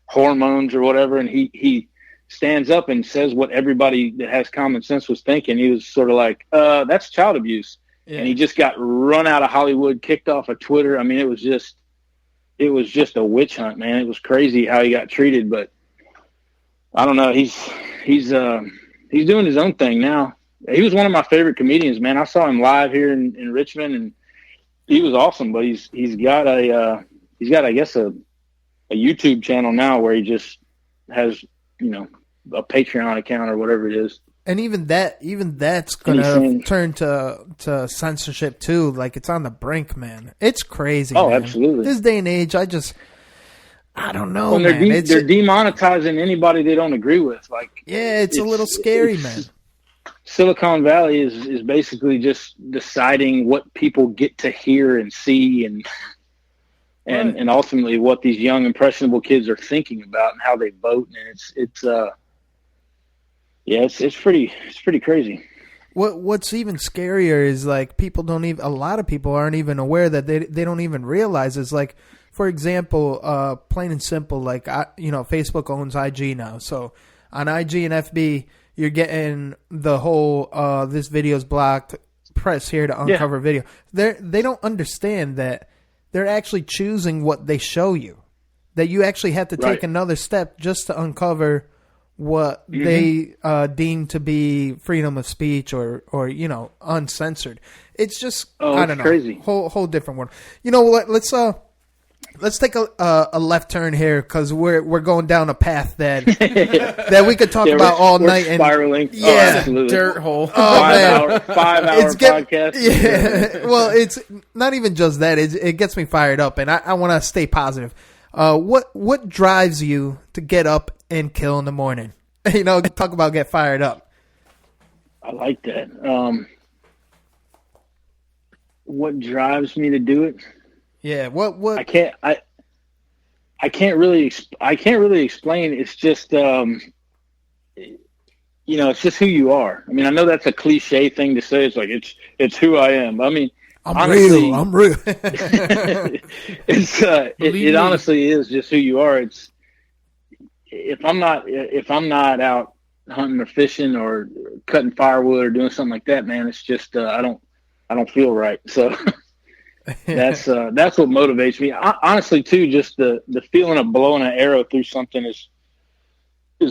hormones or whatever, and he stands up and says what everybody that has common sense was thinking. He was sort of like, that's child abuse. Yeah. And he just got run out of Hollywood, kicked off of Twitter. I mean, it was just a witch hunt, man. It was crazy how he got treated, but I don't know. He's doing his own thing now. He was one of my favorite comedians, man. I saw him live here in Richmond, and he was awesome. But he's got I guess a YouTube channel now where he just has a Patreon account or whatever it is. And even that's gonna turn to censorship too. Like, it's on the brink, man. It's crazy. Oh, man. Absolutely. This day and age, I don't know. When man. They're demonetizing anybody they don't agree with. Like, it's a little scary, man. Silicon Valley is basically just deciding what people get to hear and see, and ultimately what these young impressionable kids are thinking about and how they vote. And it's pretty crazy. What's even scarier is like a lot of people aren't even aware that they don't even realize is like, for example, plain and simple, like Facebook owns IG now, so on IG and FB you're getting the whole this video's blocked, press here to uncover video. They don't understand that they're actually choosing what they show you, that you actually have to take another step just to uncover what they deem to be freedom of speech or uncensored. It's just I don't know, crazy. Whole different world. Let's take a left turn here because we're going down a path that we could talk about all night. And spiraling. Dirt hole. Oh, 5 hour podcast. Yeah. Well, it's not even just that. It gets me fired up, and I want to stay positive. What drives you to get up and kill in the morning? Talk about get fired up. I like that. what drives me to do it? Yeah. What? I can't really explain. It's just it's just who you are. I mean, I know that's a cliche thing to say. It's like it's who I am. I mean, honestly, I'm real. It honestly is just who you are. It's if I'm not out hunting or fishing or cutting firewood or doing something like that, man, it's just I don't feel right. So that's what motivates me. Honestly, too, just the feeling of blowing an arrow through something is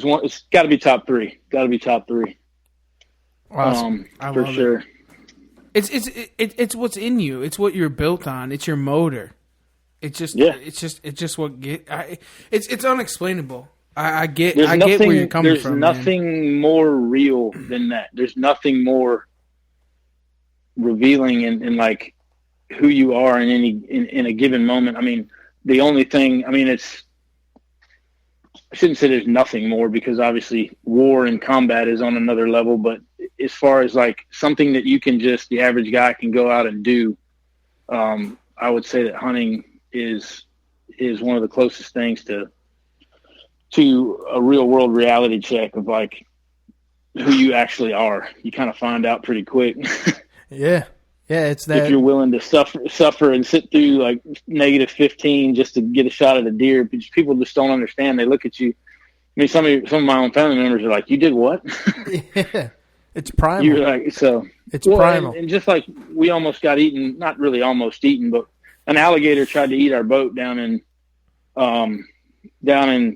one. It's got to be top three. Got to be top three. Awesome. For sure. It's what's in you. It's what you're built on. It's your motor. It's just what it's unexplainable. I get where you're coming from. There's nothing more real than that. There's nothing more revealing in like who you are in a given moment. I mean, the only thing. I mean, I shouldn't say there's nothing more because obviously war and combat is on another level. But as far as like something that you can the average guy can go out and do, I would say that hunting is one of the closest things to a real world reality check of like who you actually are. You kind of find out pretty quick. Yeah. Yeah. It's that if you're willing to suffer and sit through like -15 just to get a shot at a deer, because people just don't understand. They look at you. I mean, some of my own family members are like, "You did what?" Yeah. It's primal. You're like, so it's primal. And just like we almost got eaten, not really almost eaten, but an alligator tried to eat our boat down in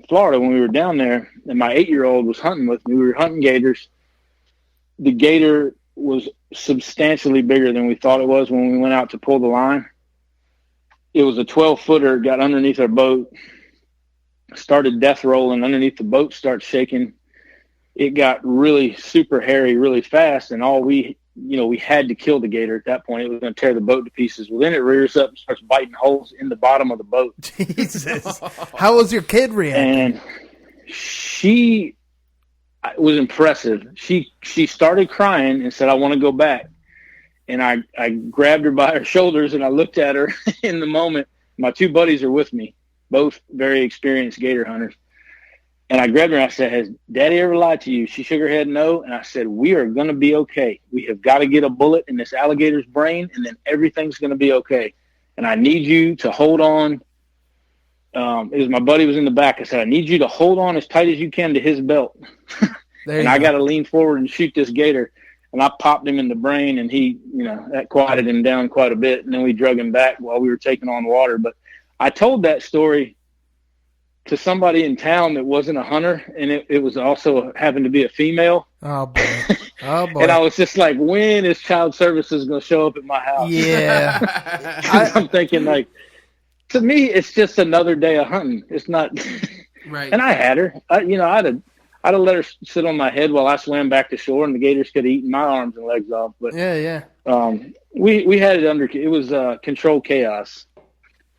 Florida when we were down there, and my 8-year-old was hunting with me. We were hunting gators. The gator was substantially bigger than we thought it was when we went out to pull the line. It was a 12-footer, got underneath our boat, started death rolling underneath the boat, starts shaking. It got really super hairy really fast, and we had to kill the gator at that point. It was going to tear the boat to pieces. Well, then it rears up and starts biting holes in the bottom of the boat. Jesus. How was your kid reacting? And she was impressive. She started crying and said, "I want to go back." And I grabbed her by her shoulders and I looked at her in the moment. My 2 buddies are with me, both very experienced gator hunters. And I grabbed her and I said, "Has Daddy ever lied to you?" She shook her head no. And I said, "We are going to be okay. We have got to get a bullet in this alligator's brain and then everything's going to be okay. And I need you to hold on." It was my buddy was in the back. I said, "I need you to hold on as tight as you can to his belt." And I got to lean forward and shoot this gator. And I popped him in the brain, and he, that quieted him down quite a bit. And then we drug him back while we were taking on water. But I told that story to somebody in town that wasn't a hunter, and it was also happened to be a female. Oh, boy. Oh, boy. And I was just like, when is child services going to show up at my house? Yeah. I'm thinking, like, to me, it's just another day of hunting. It's not right. And I had her. I'd have let her sit on my head while I swam back to shore, and the gators could have eaten my arms and legs off. But yeah. We had it under. It was controlled chaos.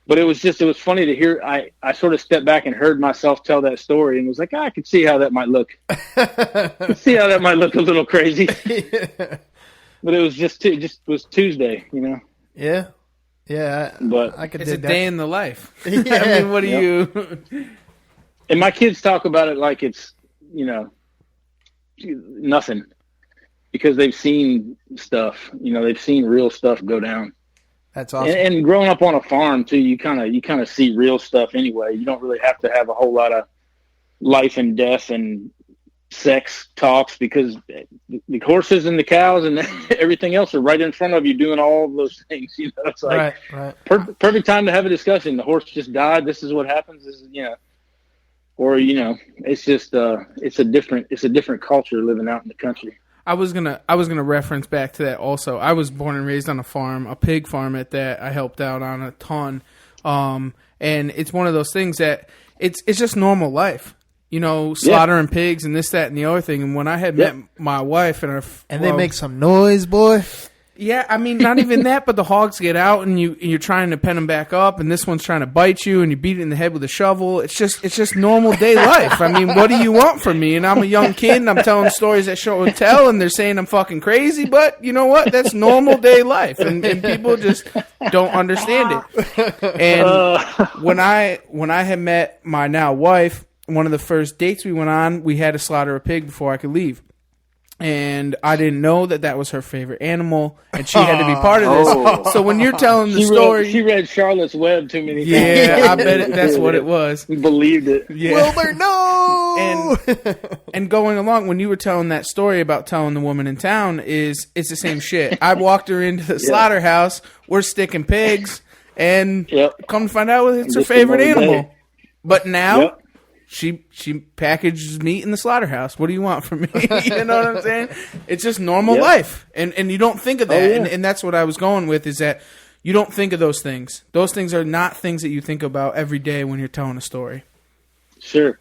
But it was funny to hear. I sort of stepped back and heard myself tell that story and was like, I could see how that might look. I could see how that might look a little crazy. Yeah. But it was was Tuesday, Yeah. Yeah. But it's a day in the life. Yeah. I mean, what do you? And my kids talk about it like it's, nothing, because they've seen stuff. They've seen real stuff go down. That's awesome. And growing up on a farm too, you kind of see real stuff anyway. You don't really have to have a whole lot of life and death and sex talks, because the horses and the cows and everything else are right in front of you doing all of those things. It's like right. Perfect time to have a discussion. The horse just died. This is what happens. This is, or it's just it's a different culture living out in the country. I was gonna reference back to that also. I was born and raised on a farm, a pig farm at that. I helped out on a ton, and it's one of those things that it's just normal life. Slaughtering pigs and this, that, and the other thing. And when I had met my wife and they make some noise, boy. Yeah, I mean, not even that, but the hogs get out and you're trying to pen them back up, and this one's trying to bite you, and you beat it in the head with a shovel. It's just normal day life. I mean, what do you want from me? And I'm a young kid, and I'm telling stories at show and tell, and they're saying I'm fucking crazy, but you know what? That's normal day life, and people just don't understand it. And when I had met my now wife, one of the first dates we went on, we had to slaughter a pig before I could leave. And I didn't know that was her favorite animal, and she had to be part of this. So when you're telling the story, she read Charlotte's Web too many times. Yeah, I bet that's what it was. We believed it. Yeah. Wilbur, no. And going along, when you were telling that story about telling the woman in town, it's the same shit. I walked her into the slaughterhouse. We're sticking pigs, and come to find out it's her favorite animal. But now. She packages meat in the slaughterhouse. What do you want from me? You know what I'm saying? It's just normal life. And you don't think of that. And that's what I was going with, is that you don't think of those things. Those things are not things that you think about every day when you're telling a story. Sure.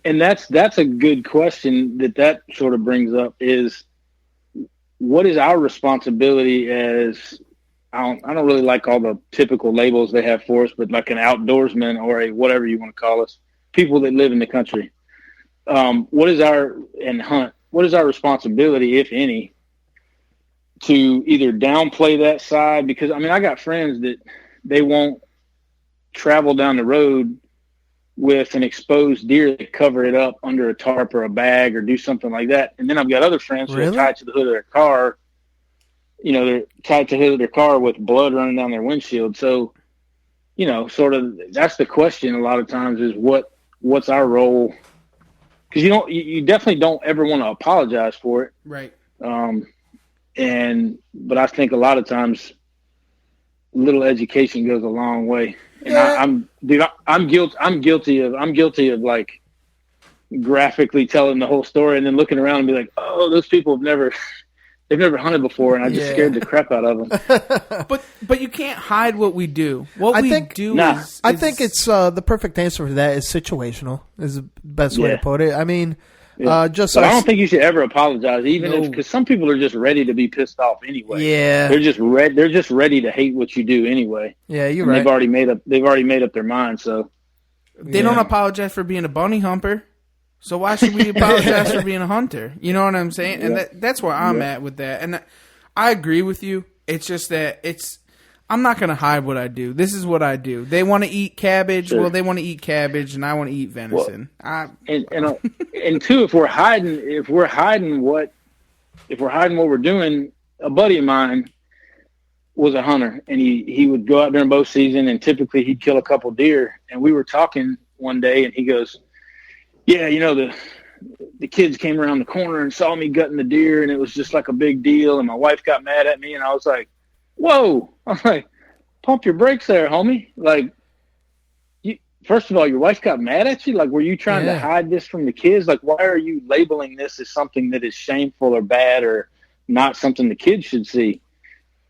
And that's a good question that sort of brings up, is what is our responsibility as, I don't really like all the typical labels they have for us, but like an outdoorsman or a whatever you want to call us, people that live in the country. What is our responsibility, if any, to either downplay that side? Because I mean, I got friends that they won't travel down the road with an exposed deer, they cover it up under a tarp or a bag or do something like that. And then I've got other friends who are tied to the hood of their car. You know, they're tied to the hood of their car with blood running down their windshield. So, you know, sort of that's the question a lot of times, is what's our role? Because you definitely don't ever want to apologize for it, right? But I think a lot of times, little education goes a long way. And I'm guilty of like graphically telling the whole story and then looking around and be like, oh, those people they've never hunted before, and I just scared the crap out of them. But you can't hide what we do. I think it's the perfect answer for that is situational. Is the best way to put it. I mean, I don't think you should ever apologize, because some people are just ready to be pissed off anyway. Yeah, they're just ready to hate what you do anyway. Yeah, you're right. They've already made up their mind. So they don't apologize for being a bunny humper. So why should we apologize for being a hunter? You know what I'm saying? And that's where I'm at with that. And I agree with you. It's just that I'm not going to hide what I do. This is what I do. They want to eat cabbage. Sure. Well, they want to eat cabbage, and I want to eat venison. Well, and two, if we're hiding what we're doing, a buddy of mine was a hunter, and he would go out during bow season, and typically he'd kill a couple deer. And we were talking one day, and he goes, yeah, you know, the kids came around the corner and saw me gutting the deer, and it was just like a big deal. And my wife got mad at me, and I was like, whoa. I'm like, pump your brakes there, homie. Like, first of all, your wife got mad at you? Like, were you trying to hide this from the kids? Like, why are you labeling this as something that is shameful or bad or not something the kids should see?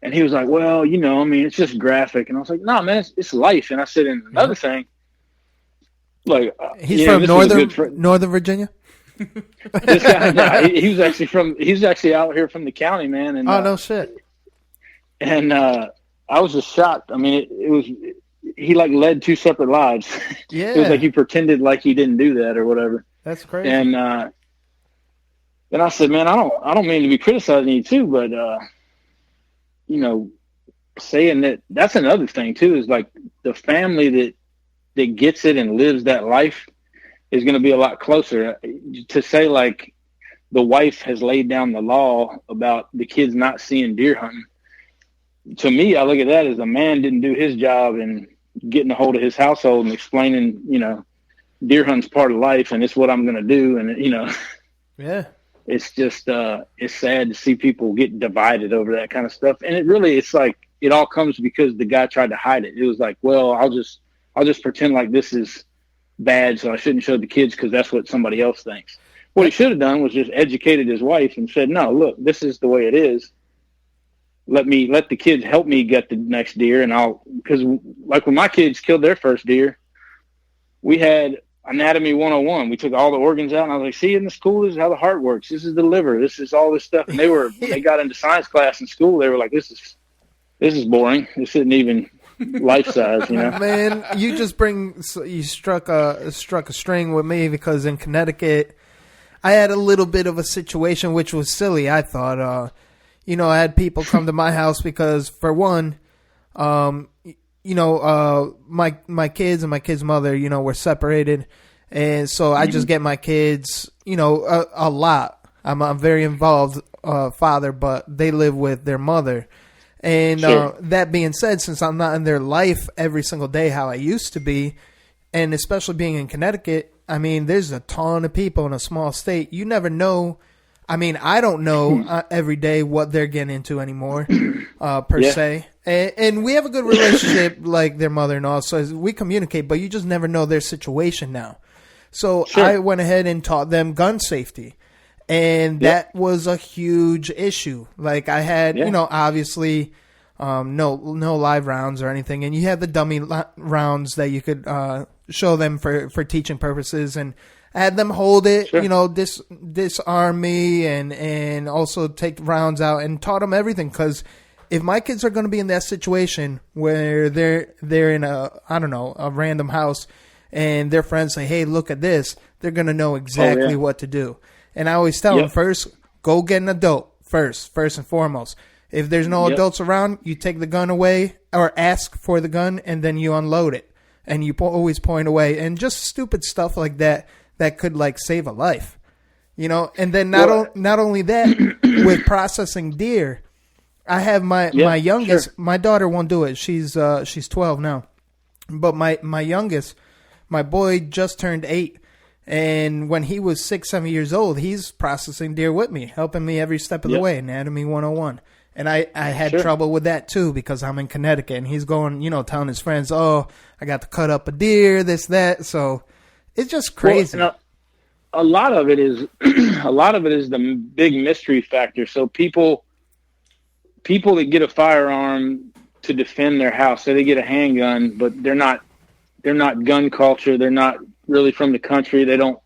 And he was like, well, you know, I mean, it's just graphic. And I was like, no, man, it's life. And I said, and another thing, like, he's from Northern Virginia. This guy, he's actually out here from the county, man. And no shit. And I was just shocked. I mean, he like led two separate lives. Yeah, it was like he pretended like he didn't do that or whatever. That's crazy. And then I said, man, I don't mean to be criticizing you too, but you know, saying that's another thing too, is like the family that gets it and lives that life is going to be a lot closer. To say like the wife has laid down the law about the kids not seeing deer hunting, to me, I look at that as a man didn't do his job in getting a hold of his household and explaining, you know, deer hunting's part of life and it's what I'm going to do. And, you know, it's just, it's sad to see people get divided over that kind of stuff. And it's like, it all comes because the guy tried to hide it. It was like, well, I'll just pretend like this is bad, so I shouldn't show the kids because that's what somebody else thinks. What he should have done was just educated his wife and said, no, look, this is the way it is. Let the kids help me get the next deer. And because like when my kids killed their first deer, I Anatomy 101. We took all the organs out, and I was like, see, in the school, this is how the heart works. This is the liver. This is all this stuff. And when they got into science class in school, they were like, this is boring. This isn't even life size, Man, you struck a string with me, because in Connecticut, I had a little bit of a situation which was silly. I thought, I had people come to my house because, for one, my kids and my kids' mother, were separated, and so I just get my kids, a lot. I'm a very involved father, but they live with their mother. And that being said, since I'm not in their life every single day how I used to be, and especially being in Connecticut, I mean, there's a ton of people in a small state. You never know. I mean, I don't know every day what they're getting into anymore, per se. And we have a good relationship, like their mother-in-law, so we communicate, but you just never know their situation now. So I went ahead and taught them gun safety. And that was a huge issue. Like, I had, obviously, no live rounds or anything. And you had the dummy rounds that you could show them for teaching purposes. And I had them hold it, disarm me, and also take rounds out, and taught them everything. Because if my kids are going to be in that situation where they're in a random house, and their friends say, hey, look at this, they're going to know exactly what to do. And I always tell them, first, go get an adult first and foremost. If there's no adults around, you take the gun away or ask for the gun, and then you unload it. And you always point away. And just stupid stuff like that could, like, save a life. And then not only that, with processing deer, I have my youngest, my daughter won't do it. She's 12 now. But my youngest, my boy just turned 8. And when he was 6, 7 years old, he's processing deer with me, helping me every step of the way, Anatomy 101. And I had trouble with that, too, because I'm in Connecticut. And he's going, telling his friends, oh, I got to cut up a deer, this, that. So it's just crazy. Well, a lot of it is the big mystery factor. So people that get a firearm to defend their house, so they get a handgun, but they're not gun culture. They're not really from the country. They don't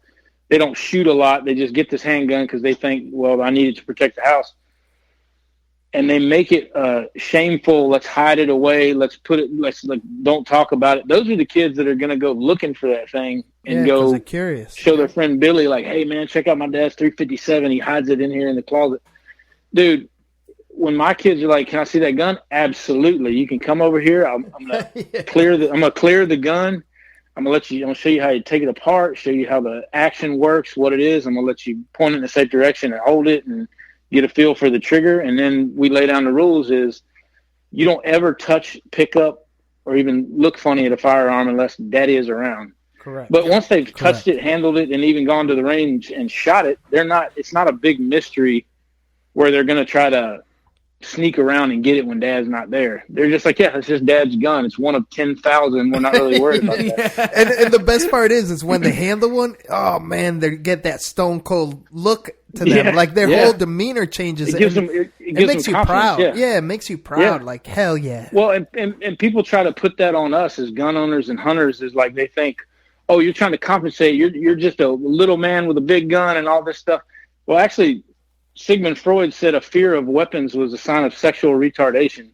shoot a lot. They just get this handgun because they think, well, I need it to protect the house. And they make it shameful. Let's hide it away. Let's don't talk about it. Those are the kids that are going to go looking for that thing and go curious. Show their friend Billy, like, hey man, check out my dad's 357. He hides it in here in the closet. Dude, when my kids are like, can I see that gun? Absolutely. You can come over here. I'm gonna clear the gun. I'm gonna show you how you take it apart, show you how the action works, what it is. I'm gonna let you point it in the safe direction and hold it and get a feel for the trigger. And then we lay down the rules is you don't ever touch, pick up, or even look funny at a firearm unless daddy is around. Correct. But once they've touched it, handled it, and even gone to the range and shot it, it's not a big mystery where they're gonna try to sneak around and get it when dad's not there. They're just like, it's just dad's gun. It's one of 10,000. We're not really worried about that. And the best part is when they handle one, oh man, they get that stone cold look to them. Like their whole demeanor changes. It makes you proud. Yeah, it makes you proud. Like, hell yeah. Well, and people try to put that on us as gun owners and hunters, is like they think, oh, you're trying to compensate. You're just a little man with a big gun and all this stuff. Well, actually, Sigmund Freud said a fear of weapons was a sign of sexual retardation.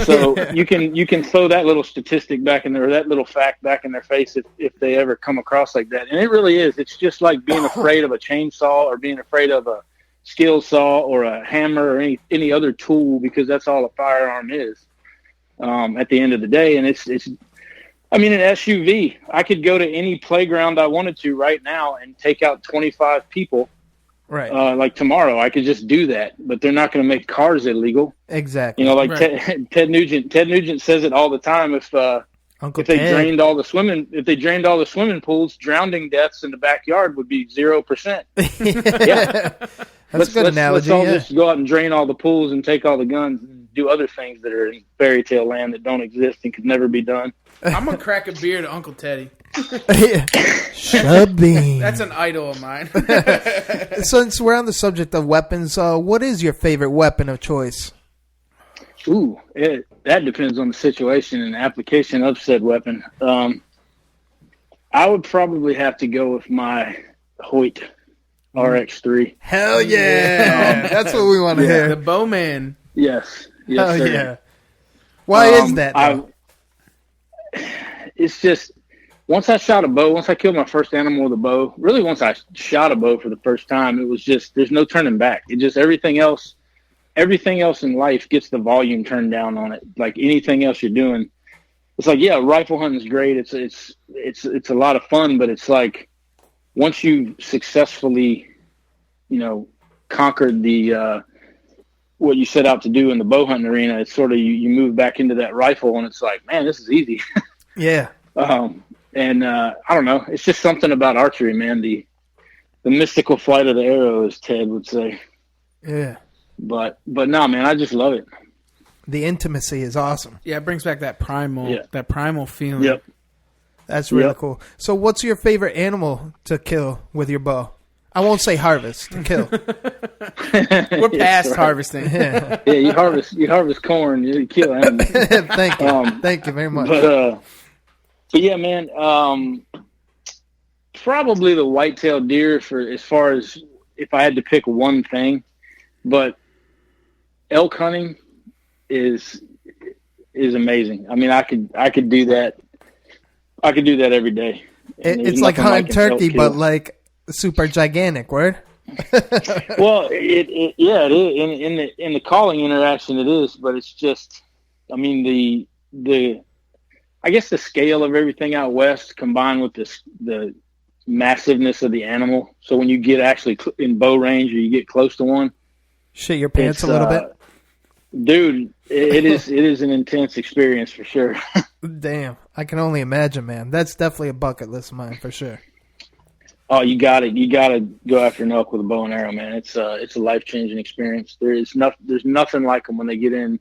So you can throw that little statistic back in there, or that little fact back in their face if they ever come across like that. And it really is. It's just like being afraid of a chainsaw or being afraid of a skill saw or a hammer or any other tool, because that's all a firearm is at the end of the day. And it's I mean, an SUV, I could go to any playground I wanted to right now and take out 25 people. Right. Like tomorrow, I could just do that, but they're not going to make cars illegal. Exactly. Like Ted Nugent says it all the time. If they drained all the swimming pools, drowning deaths in the backyard would be 0%. Yeah, that's a good analogy. Let's all just go out and drain all the pools and take all the guns and do other things that are in fairy tale land that don't exist and could never be done. I'm gonna crack a beer to Uncle Teddy. Shoving. That's an idol of mine. Since we're on the subject of weapons, what is your favorite weapon of choice? Ooh, that depends on the situation and application of said weapon. I would probably have to go with my Hoyt RX3. Hell yeah! That's what we want to hear. The Bowman. Yes. Hell Sir. yeah! Why is that? It's just once I shot a bow, once I killed my first animal with a bow, really once I shot a bow for the first time, it was just there's no turning back. It just everything else in life gets the volume turned down on it. Like anything else you're doing, it's like rifle hunting is great. It's a lot of fun, but it's like once you successfully, conquered the what you set out to do in the bow hunting arena, it's sort of you move back into that rifle, and it's like, man, this is easy. Yeah. And I don't know. It's just something about archery, man. The mystical flight of the arrow, as Ted would say. Yeah. But no, man, I just love it. The intimacy is awesome. Yeah, it brings back that primal feeling. Yep. That's really cool. So what's your favorite animal to kill with your bow? I won't say harvest, to kill. We're past harvesting. Yeah, you harvest corn, you kill animals. Thank you. Thank you very much. But yeah, man, probably the white-tailed deer for as far as if I had to pick one thing. But elk hunting is amazing. I mean, I could do that. I could do that every day. It's like hunting turkey, but like super gigantic. Word. Well, it is in the calling interaction. It is, but it's just, I mean, the I guess the scale of everything out west combined with the massiveness of the animal. So when you get actually in bow range or you get close to one, shit your pants a little bit. Dude, it is an intense experience for sure. Damn, I can only imagine, man. That's definitely a bucket list of mine for sure. Oh, you got it. You got to go after an elk with a bow and arrow, man. It's a life-changing experience. There's nothing like them when they get in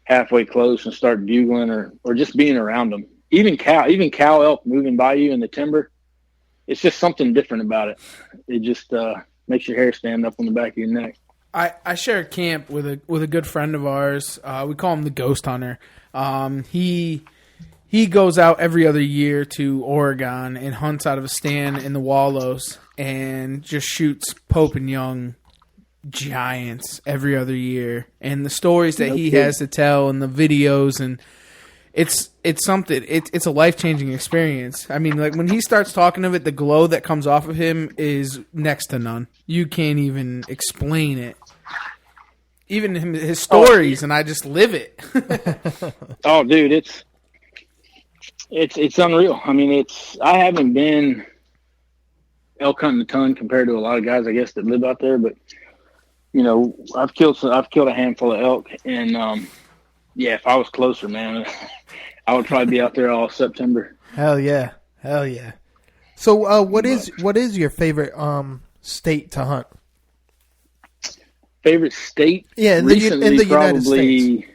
halfway close and start bugling or just being around them. Even cow elk moving by you in the timber. It's just something different about it. It just makes your hair stand up on the back of your neck. I share a camp with a good friend of ours. We call him the Ghost Hunter. He goes out every other year to Oregon and hunts out of a stand in the Wallows and just shoots Pope and Young giants every other year. And the stories that he has to tell and the videos, and it's something. It's a life-changing experience. I mean, like when he starts talking of it, the glow that comes off of him is next to none. You can't even explain it. Even his stories, and I just live it. Oh, dude, it's unreal. I mean, I haven't been elk hunting a ton compared to a lot of guys, I guess, that live out there. But I've killed a handful of elk, and if I was closer, man, I would probably be out there all September. Hell yeah. So, what is your favorite state to hunt? Favorite state? Yeah, in the United States.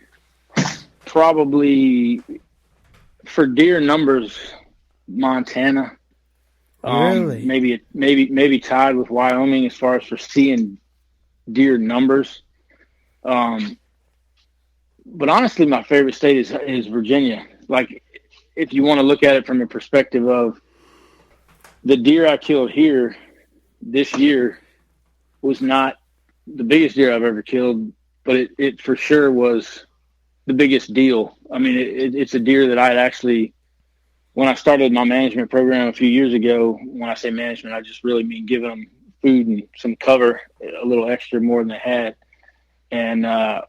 Probably for deer numbers, Montana. Really? Maybe tied with Wyoming as far as for seeing deer numbers. But honestly, my favorite state is Virginia. Like, if you want to look at it from a perspective of the deer I killed here this year was not the biggest deer I've ever killed, but it for sure was the biggest deal. I mean, it's a deer that I had actually, when I started my management program a few years ago, when I say management, I just really mean giving them food and some cover, a little extra more than they had. And I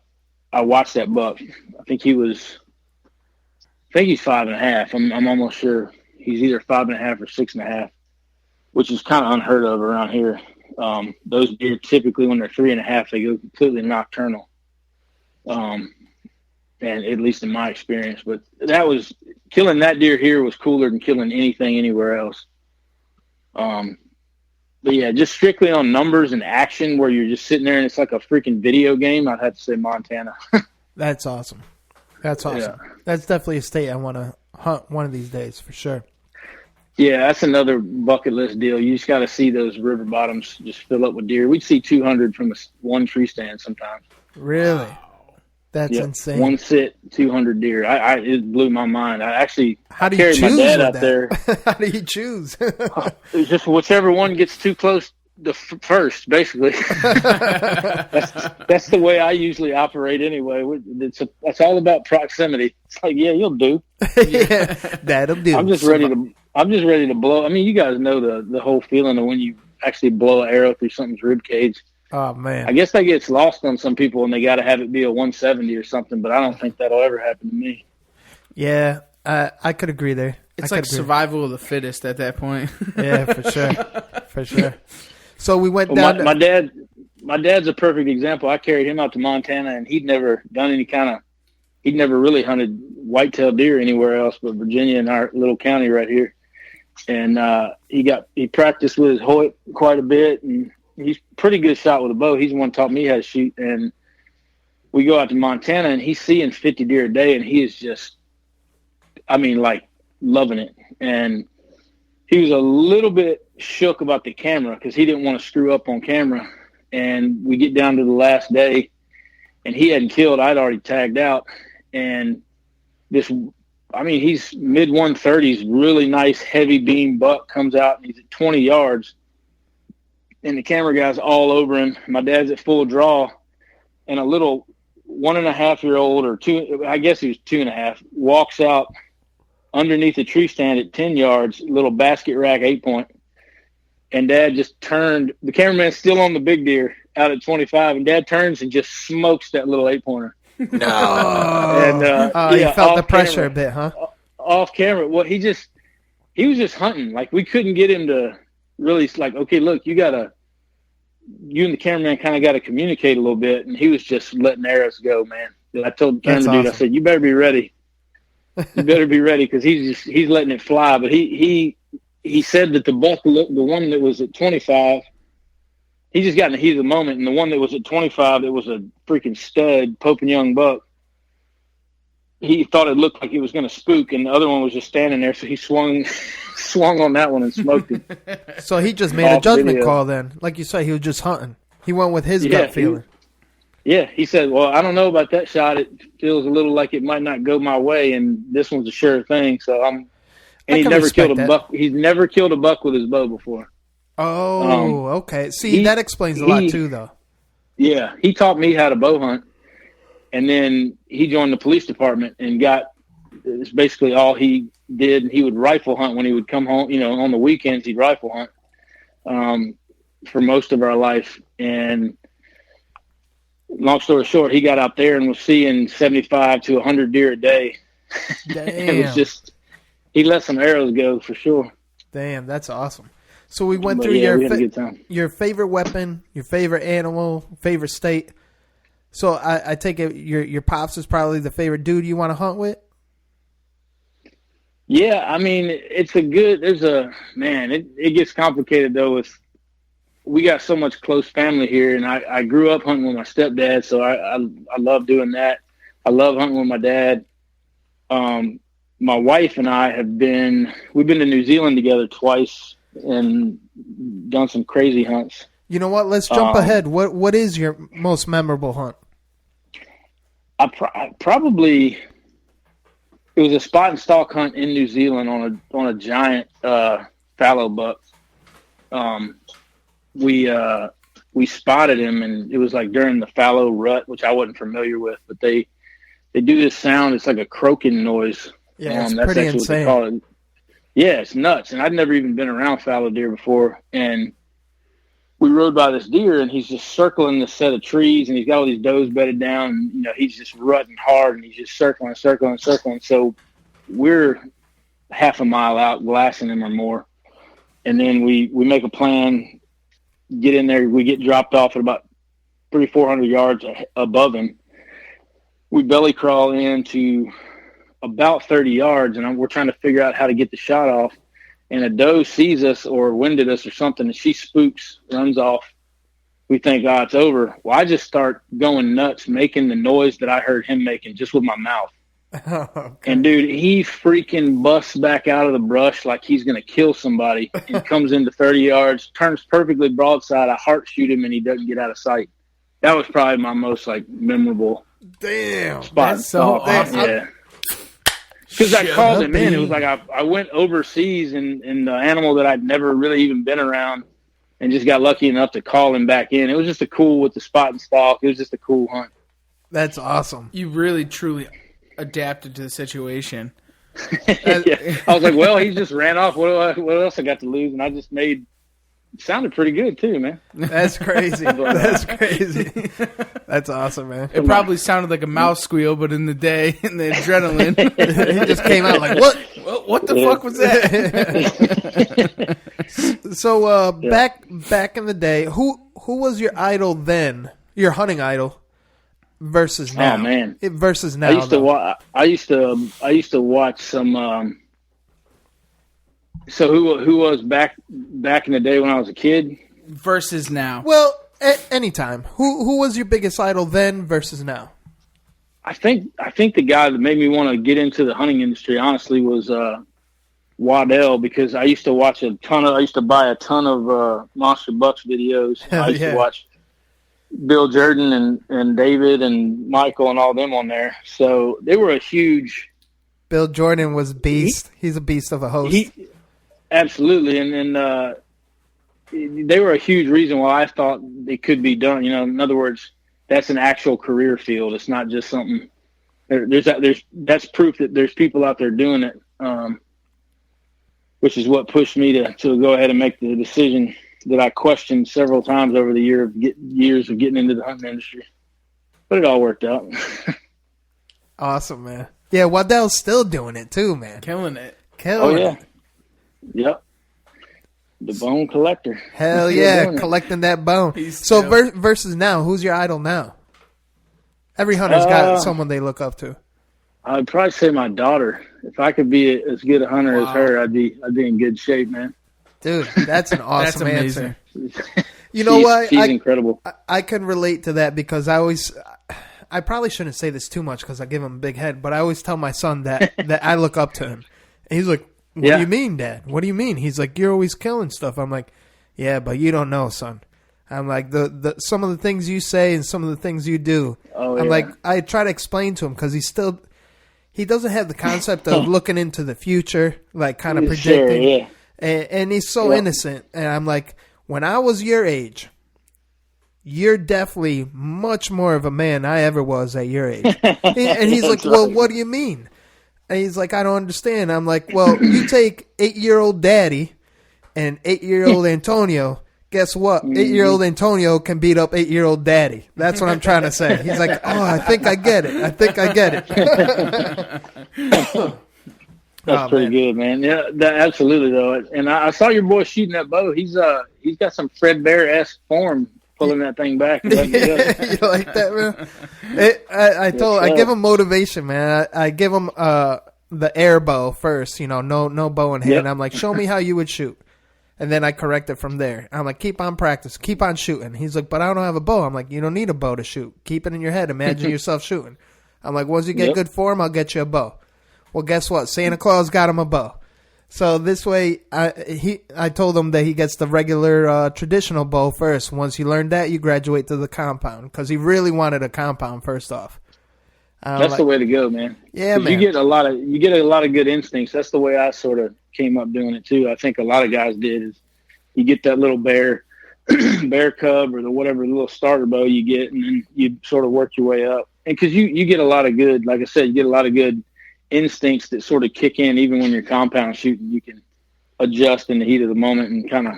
watched that buck. I think he's 5.5. I'm almost sure he's either 5.5 or 6.5, which is kind of unheard of around here. Those deer typically, when they're 3.5, they go completely nocturnal. And at least in my experience, but killing that deer here was cooler than killing anything anywhere else. But yeah, just strictly on numbers and action where you're just sitting there and it's like a freaking video game, I'd have to say Montana. That's awesome. Yeah. That's definitely a state I want to hunt one of these days for sure. Yeah, that's another bucket list deal. You just got to see those river bottoms just fill up with deer. We'd see 200 from one tree stand sometimes. Really? That's Yep. insane. One sit, 200 deer. It blew my mind. I actually How do you carried my choose dad with out that? there. How do you choose? It's just whichever one gets too close first, basically. That's the way I usually operate anyway. It's all about proximity. It's like, yeah, you'll do. Yeah, that'll do. I'm just ready to blow. I mean, you guys know the whole feeling of when you actually blow an arrow through something's rib cage. Oh man, I guess that gets lost on some people, and they got to have it be a 170 or something. But I don't think that'll ever happen to me. Yeah, I could agree there. It's like survival of the fittest at that point. Yeah, for sure. So we went Well, down. my dad's a perfect example. I carried him out to Montana, and he'd never done he'd never really hunted whitetail deer anywhere else but Virginia and our little county right here. And he practiced with his Hoyt quite a bit, and he's pretty good shot with a bow. He's the one who taught me how to shoot. And we go out to Montana, and he's seeing 50 deer a day, and he is just, like loving it. And he was a little bit shook about the camera because he didn't want to screw up on camera. And we get down to the last day, and he hadn't killed. I'd already tagged out. And he's mid 130s, really nice heavy beam buck comes out, and he's at 20 yards. And the camera guy's all over him. My dad's at full draw, and a little 1.5-year-old or two, I guess he was 2.5, walks out underneath a tree stand at 10 yards, little basket rack 8-point. And Dad just turned. The cameraman's still on the big deer out at 25, and Dad turns and just smokes that little 8-pointer. No. And you felt the pressure a bit, huh? Off camera. Well, he was just hunting. Like, we couldn't get him to really, like, okay, look, you and the cameraman kind of got to communicate a little bit. And he was just letting arrows go, man. I told the camera dude, I said, you better be ready. You better be ready, because he's letting it fly. But he said that the buck, the one that was at 25, he just got in the heat of the moment, and the one that was at 25, it was a freaking stud, Pope and Young buck. He thought it looked like he was going to spook, and the other one was just standing there, so he swung on that one and smoked it. So he just made a judgment call then. Like you said, he was just hunting. He went with his gut feeling. He said, well, I don't know about that shot. It feels a little like it might not go my way, and this one's a sure thing, so I'm – and he's never killed a buck. He's never killed a buck with his bow before. Oh, okay. See, that explains a lot too, though. Yeah, he taught me how to bow hunt, and then he joined the police department and it's basically all he did. He would rifle hunt when he would come home. On the weekends he'd rifle hunt for most of our life. And long story short, he got out there and was seeing 75 to 100 deer a day. Damn. It was just, he let some arrows go for sure. Damn, that's awesome. So we went through we had a good time. your favorite weapon, your favorite animal, favorite state. So I take it your pops is probably the favorite dude you want to hunt with? Yeah, it gets complicated though we got so much close family here, and I grew up hunting with my stepdad, so I love doing that. I love hunting with my dad. My wife and I we've been to New Zealand together twice and done some crazy hunts. You know what? Let's jump ahead. What is your most memorable hunt? Probably it was a spot and stalk hunt in New Zealand on a giant fallow buck. We spotted him, and it was like during the fallow rut, which I wasn't familiar with, but they do this sound. It's like a croaking noise. Yeah, it's that's pretty actually insane. what they call it. Yeah, it's nuts. And I'd never even been around fallow deer before. And we rode by this deer, and he's just circling this set of trees, and he's got all these does bedded down. And, he's just rutting hard, and he's just circling. So we're half a mile out, glassing him or more. And then we make a plan, get in there. We get dropped off at about 300-400 yards above him. We belly crawl into about 30 yards, and we're trying to figure out how to get the shot off. And a doe sees us or winded us or something, and she spooks, runs off. We think, it's over. Well, I just start going nuts, making the noise that I heard him making just with my mouth. Okay. And, dude, he freaking busts back out of the brush like he's going to kill somebody and comes into 30 yards, turns perfectly broadside. I heart shoot him, and he doesn't get out of sight. That was probably my most, memorable Damn. spot That's so stalk. awesome. Yeah. Because I Shut called up, him in. It was baby. like I went overseas and the animal that I'd never really even been around and just got lucky enough to call him back in. It was just a cool with the spot and stalk. It was just a cool hunt. That's awesome. You really, truly adapted to the situation. Yeah. I was like, well, he just ran off. What else I got to lose? And I just made it sounded pretty good too, man. That's crazy. That's crazy. That's awesome, man. It probably sounded like a mouse squeal, but in the day, in the adrenaline, He just came out like, what? What the fuck was that? So back in the day, who was your idol then? Your hunting idol versus now? Oh man, versus now. I used to watch some. So who was back in the day when I was a kid versus now? Well, anytime. Who was your biggest idol then versus now? I think the guy that made me want to get into the hunting industry, honestly, was Waddell, because I used to watch I used to buy a ton of Monster Bucks videos. I used to watch Bill Jordan and David and Michael and all them on there. So they were a huge. Bill Jordan was beast. He's a beast of a host. Absolutely, and they were a huge reason why I thought it could be done. You know, in other words, that's an actual career field. It's not just something. That's proof that there's people out there doing it, which is what pushed me to go ahead and make the decision that I questioned several times over the years of getting into the hunting industry. But it all worked out. Awesome, man. Yeah, Waddell's still doing it too, man. Killing it. It. Yep. The bone collector. Hell yeah, collecting that bone. So versus now, who's your idol now? Every hunter's got someone they look up to. I'd probably say my daughter. If I could be as good a hunter as her, I'd be in good shape, man. Dude, that's an awesome answer. You know she's, what? She's incredible. I can relate to that because I probably shouldn't say this too much because I give him a big head, but I always tell my son that I look up to him. And he's like, what do you mean, Dad? What do you mean? He's like, you're always killing stuff. I'm like, yeah, but you don't know, son. I'm like, the some of the things you say and some of the things you do. I'm like, I try to explain to him because he doesn't have the concept of looking into the future, like kind of predicting. Sure, and he's so innocent. And I'm like, when I was your age, you're definitely much more of a man I ever was at your age. And he's like, well, what do you mean? And he's like, I don't understand. I'm like, well, you take 8-year-old daddy and 8-year-old Antonio. Guess what? 8-year-old Antonio can beat up 8-year-old daddy. That's what I'm trying to say. He's like, oh, I think I get it. That's pretty good, man. Yeah, absolutely though. And I saw your boy shooting that bow. He's got some Fred Bear-esque form pulling that thing back. And you like that, man? I give him motivation, man. I give him the air bow first. You know, no bow in hand. Yep. I'm like, show me how you would shoot. And then I correct it from there. I'm like, keep on practice. Keep on shooting. He's like, but I don't have a bow. I'm like, you don't need a bow to shoot. Keep it in your head. Imagine yourself shooting. I'm like, once you get good form, I'll get you a bow. Well, guess what? Santa Claus got him a bow. So this way, I told him that he gets the regular traditional bow first. Once you learn that, you graduate to the compound. Because he really wanted a compound first off. That's the way to go, man. Yeah, man. You get a lot of good instincts. That's the way I sort of came up doing it too. I think a lot of guys did. Is you get that little bear cub or the whatever little starter bow you get, and then you sort of work your way up. And because you get a lot of good, like I said, you get a lot of good instincts that sort of kick in even when you're compound shooting. You can adjust in the heat of the moment and kind of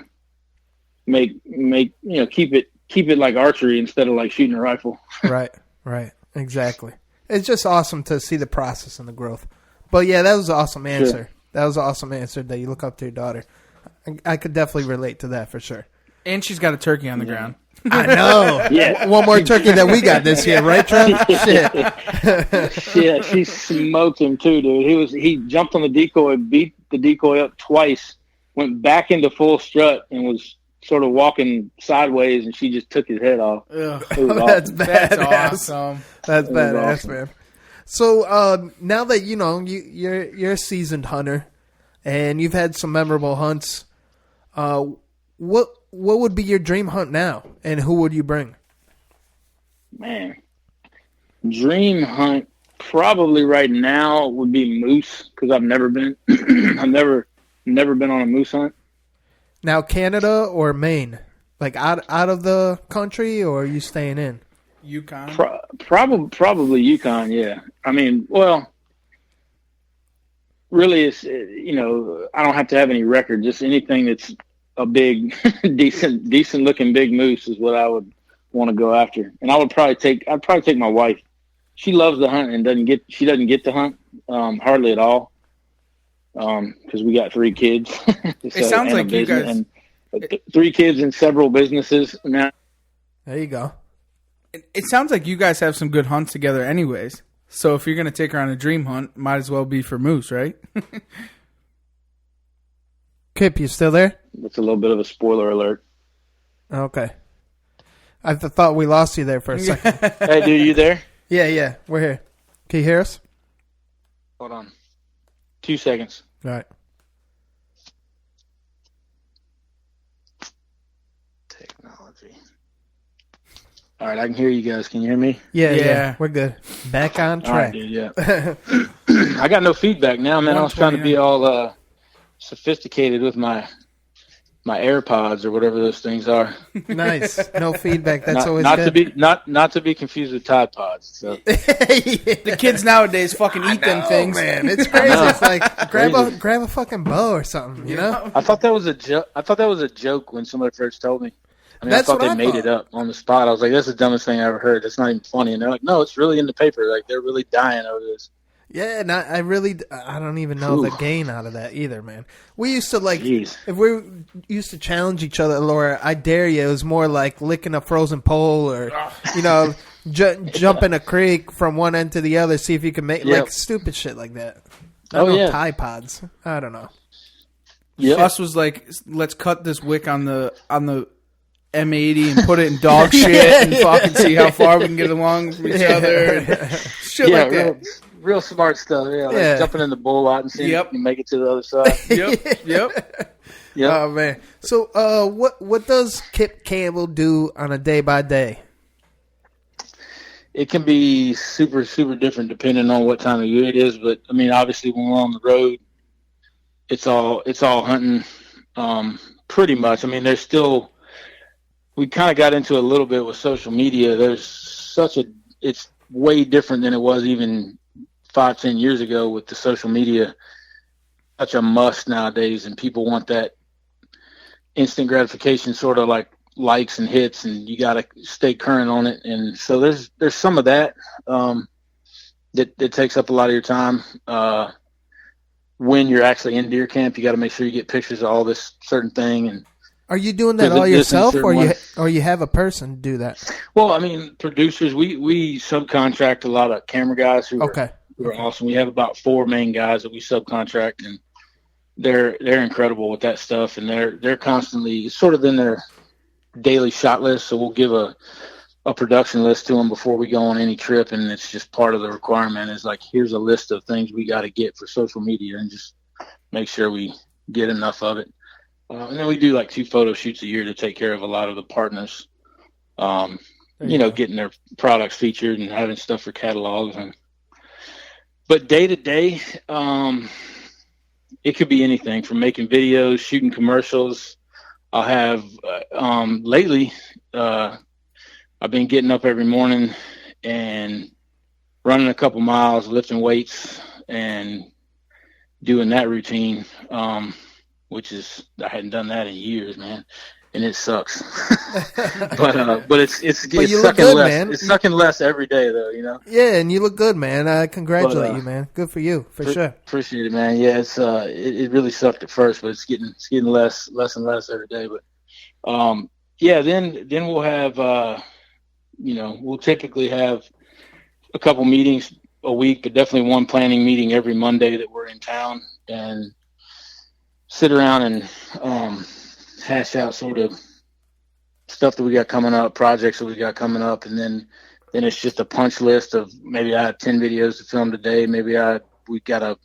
make keep it like archery instead of like shooting a rifle. Right, exactly. It's just awesome to see the process and the growth. But yeah, that was an awesome answer. Sure. That was an awesome answer that you look up to your daughter. I could definitely relate to that for sure. And she's got a turkey on the ground. I know. Yeah. One more turkey that we got this year, right, Trev? Shit. Yeah, she smoked him too, dude. He jumped on the decoy, beat the decoy up twice, went back into full strut, and was sort of walking sideways, and she just took his head off. That's badass. That's awesome. That's badass, awesome. man. So now that you know you're a seasoned hunter, and you've had some memorable hunts, what would be your dream hunt now, and who would you bring? Man, Dream hunt probably right now would be moose because I've never been. I've never been on a moose hunt. Now, Canada or Maine? Like out of the country, or are you staying in? Yukon? Probably Yukon, yeah. I mean, well, really, it's, I don't have to have any record. Just anything that's a big, decent looking big moose is what I would want to go after. And I'd probably take my wife. She loves to hunt and doesn't get to hunt hardly at all. Because we got 3 kids. It sounds like you guys... And 3 kids and several businesses now. There you go. It sounds like you guys have some good hunts together anyways. So if you're going to take her on a dream hunt, might as well be for moose, right? Kip, you still there? That's a little bit of a spoiler alert. Okay. I thought we lost you there for a second. Hey, dude, you there? Yeah, we're here. Can you hear us? Hold on. 2 seconds. All right. Technology. All right, I can hear you guys. Can you hear me? Yeah. We're good. Back on track. All right, dude, yeah. I got no feedback now, man. I was trying to be all sophisticated with my AirPods or whatever those things are. Nice. No feedback. That's not, always not good. to be not to be confused with Tide Pods. So. The kids nowadays fucking eat them things. Man, it's crazy. It's like grab a fucking bow or something, you know? I thought that was a joke. I thought that was a joke when somebody first told me. I mean, That's I thought what they I made thought. it up on the spot. I was like, that's the dumbest thing I ever heard. That's not even funny. And they're like, no, it's really in the paper. Like, they're really dying over this. Yeah, and I don't even know the gain out of that either, man. We used to Jeez. if we used to challenge each other, Laura, I dare you. It was more like licking a frozen pole or, jump in a creek from one end to the other, see if you can make, like, stupid shit like that. Tide Pods. I don't know. Yeah. Us was like, let's cut this wick on the M80 and put it in dog shit and fucking see how far we can get along from each other. And shit like that. Real smart stuff. Yeah, like jumping in the bull lot and seeing if you can make it to the other side. Yep. Oh man. So, what does Kip Campbell do on a day by day? It can be super, super different depending on what time of year it is. But I mean, obviously, when we're on the road, it's all hunting. Pretty much. I mean, there's still. We kind of got into a little bit with social media. It's way different than it was even 5-10 years ago with the social media. Such a must nowadays, and people want that instant gratification, sort of like likes and hits, and you got to stay current on it. And so there's some of that that takes up a lot of your time. When you're actually in deer camp, you got to make sure you get pictures of all this certain thing. And are you doing that all yourself, or you have a person do that? Well, I mean, producers, we subcontract a lot of camera guys who are awesome. We have about 4 main guys that we subcontract, and they're incredible with that stuff, and they're constantly sort of in their daily shot list. So we'll give a production list to them before we go on any trip, and it's just part of the requirement is like, here's a list of things we got to get for social media, and just make sure we get enough of it. And then we do like 2 photo shoots a year to take care of a lot of the partners, getting their products featured and having stuff for catalogs. But day to day, it could be anything from making videos, shooting commercials. I'll have, lately, I've been getting up every morning and running a couple miles, lifting weights and doing that routine. Which is, I hadn't done that in years, man, and it sucks. but it's sucking less. Man. It's sucking less every day, though, you know. Yeah, and you look good, man. I congratulate you, man. Good for you, for sure. Appreciate it, man. Yeah, it's it really sucked at first, but it's getting less and less every day. But then we'll have we'll typically have a couple meetings a week, but definitely one planning meeting every Monday that we're in town, and sit around and hash out sort of stuff that we got coming up, projects that we got coming up, and then it's just a punch list of maybe I have 10 videos to film today. Maybe we got a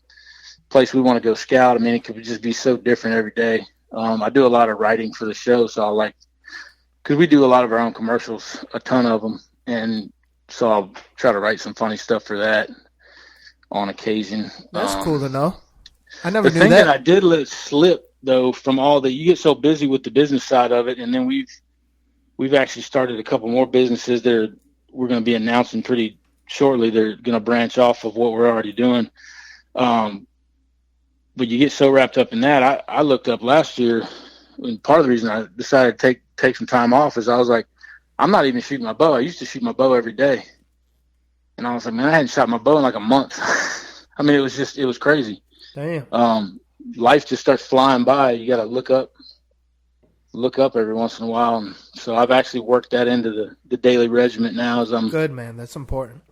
place we want to go scout. I mean, it could just be so different every day. I do a lot of writing for the show, so because we do a lot of our own commercials, a ton of them, and so I'll try to write some funny stuff for that on occasion. That's cool to know. I never the knew thing that. I did let slip though, from all that, you get so busy with the business side of it, and then we've actually started a couple more businesses that we're going to be announcing pretty shortly. They're going to branch off of what we're already doing. But you get so wrapped up in that. I looked up last year, and part of the reason I decided to take some time off is I was like, I'm not even shooting my bow. I used to shoot my bow every day. And I was like, man, I hadn't shot my bow in like a month. I mean, it was crazy. Damn. Life just starts flying by. You got to look up every once in a while. And so I've actually worked that into the daily regiment now as I'm good, man. That's important.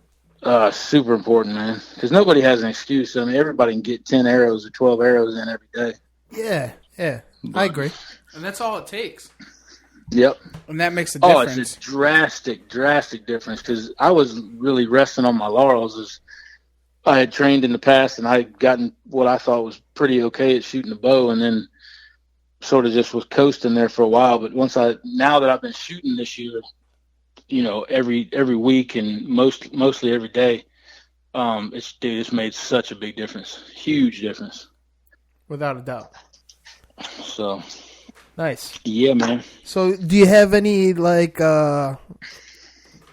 Super important, man. Because nobody has an excuse. I mean, everybody can get 10 arrows or 12 arrows in every day. Yeah. I agree. And that's all it takes. Yep. And that makes a difference. It's a drastic difference, because I was really resting on my laurels as I had trained in the past, and I had gotten what I thought was pretty okay at shooting the bow, and then sort of just was coasting there for a while. But now that I've been shooting this year, every week and mostly every day, it's made such a big difference. Huge difference. Without a doubt. So nice. Yeah, man. So do you have any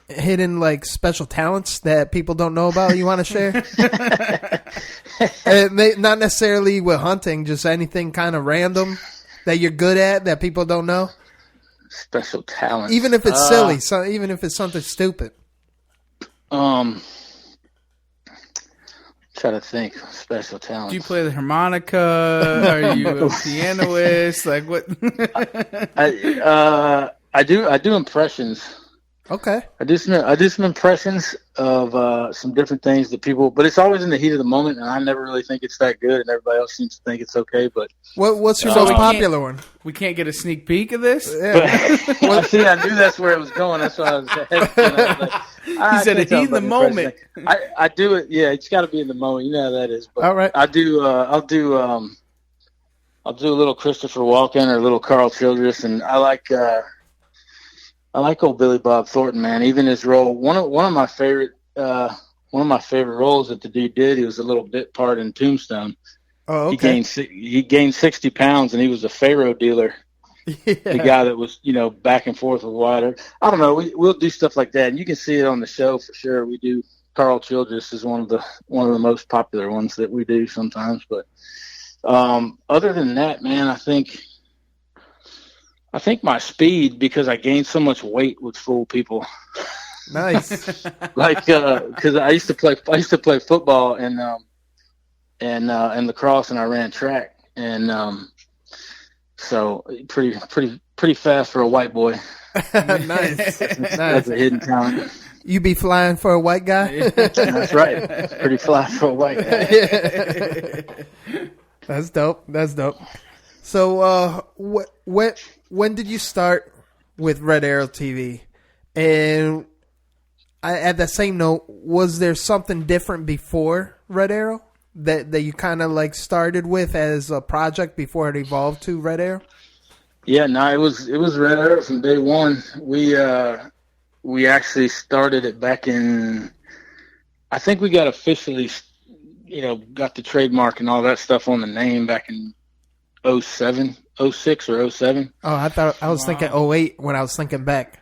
hidden special talents that people don't know about you want to share? Not necessarily with hunting, just anything kind of random that you're good at that people don't know? Special talents. Even if it's silly, even if it's something stupid. Try to think. Special talents. Do you play the harmonica? Are you a pianist? Like what? I do impressions. Okay. I do some impressions of some different things that people, but it's always in the heat of the moment, and I never really think it's that good, and everybody else seems to think it's okay. But what's your most popular one? We can't get a sneak peek of this. Yeah. Well, see, I knew that's where it was going. That's why I was hesitant. He said the heat in the moment. I do it. Yeah, it's got to be in the moment. You know how that is. But all right. I'll do a little Christopher Walken or a little Carl Childress, and I like old Billy Bob Thornton, man. Even his role, one of my favorite roles that the dude did. He was a little bit part in Tombstone. Oh, okay. He gained 60 pounds, and he was a Faro dealer. Yeah. The guy that was, back and forth with Wilder. I don't know. We'll do stuff like that, and you can see it on the show for sure. We do. Carl Childress is one of the most popular ones that we do sometimes. But other than that, man, I think my speed, because I gained so much weight, would fool people. Nice. Because I used to play football and lacrosse, and I ran track, and so pretty fast for a white boy. Nice. That's a hidden talent. You be flying for a white guy? That's right. Pretty fly for a white guy. Yeah. That's dope. So, when did you start with Red Arrow TV? And at that same note, was there something different before Red Arrow that you kind of started with as a project before it evolved to Red Arrow? Yeah, no, it was Red Arrow from day one. We actually started it back in, I think we got officially, got the trademark and all that stuff on the name back in 06 or 07. Oh, I was thinking 08 when I was thinking back.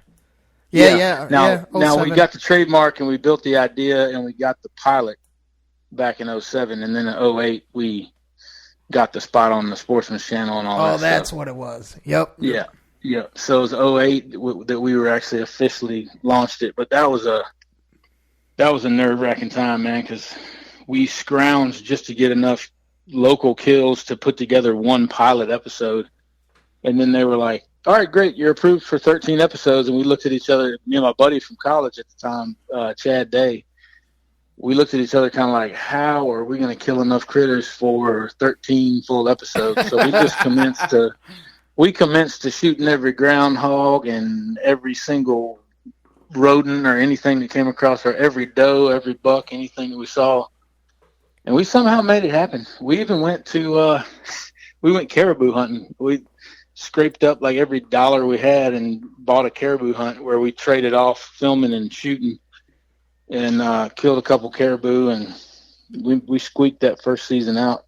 Yeah. Now 07. we got the trademark and we built the idea and we got the pilot back in 07, and then in 08 we got the spot on the Sportsman's Channel and all that. Oh, that's stuff. what it was. Yep. Yeah. So it was 08 that we were actually officially launched it, but that was a nerve-wracking time, man, because we scrounged just to get enough local kills to put together one pilot episode, and then they were like, all right, great, you're approved for 13 episodes. And we looked at each other, me and my buddy from college at the time, Chad Day, we looked at each other kind of like, how are we going to kill enough critters for 13 full episodes? So we just commenced to shooting every groundhog and every single rodent or anything that came across, or every doe, every buck, anything that we saw. And we somehow made it happen. We even went caribou hunting. We scraped up every dollar we had and bought a caribou hunt where we traded off filming and shooting and killed a couple caribou, and we squeaked that first season out.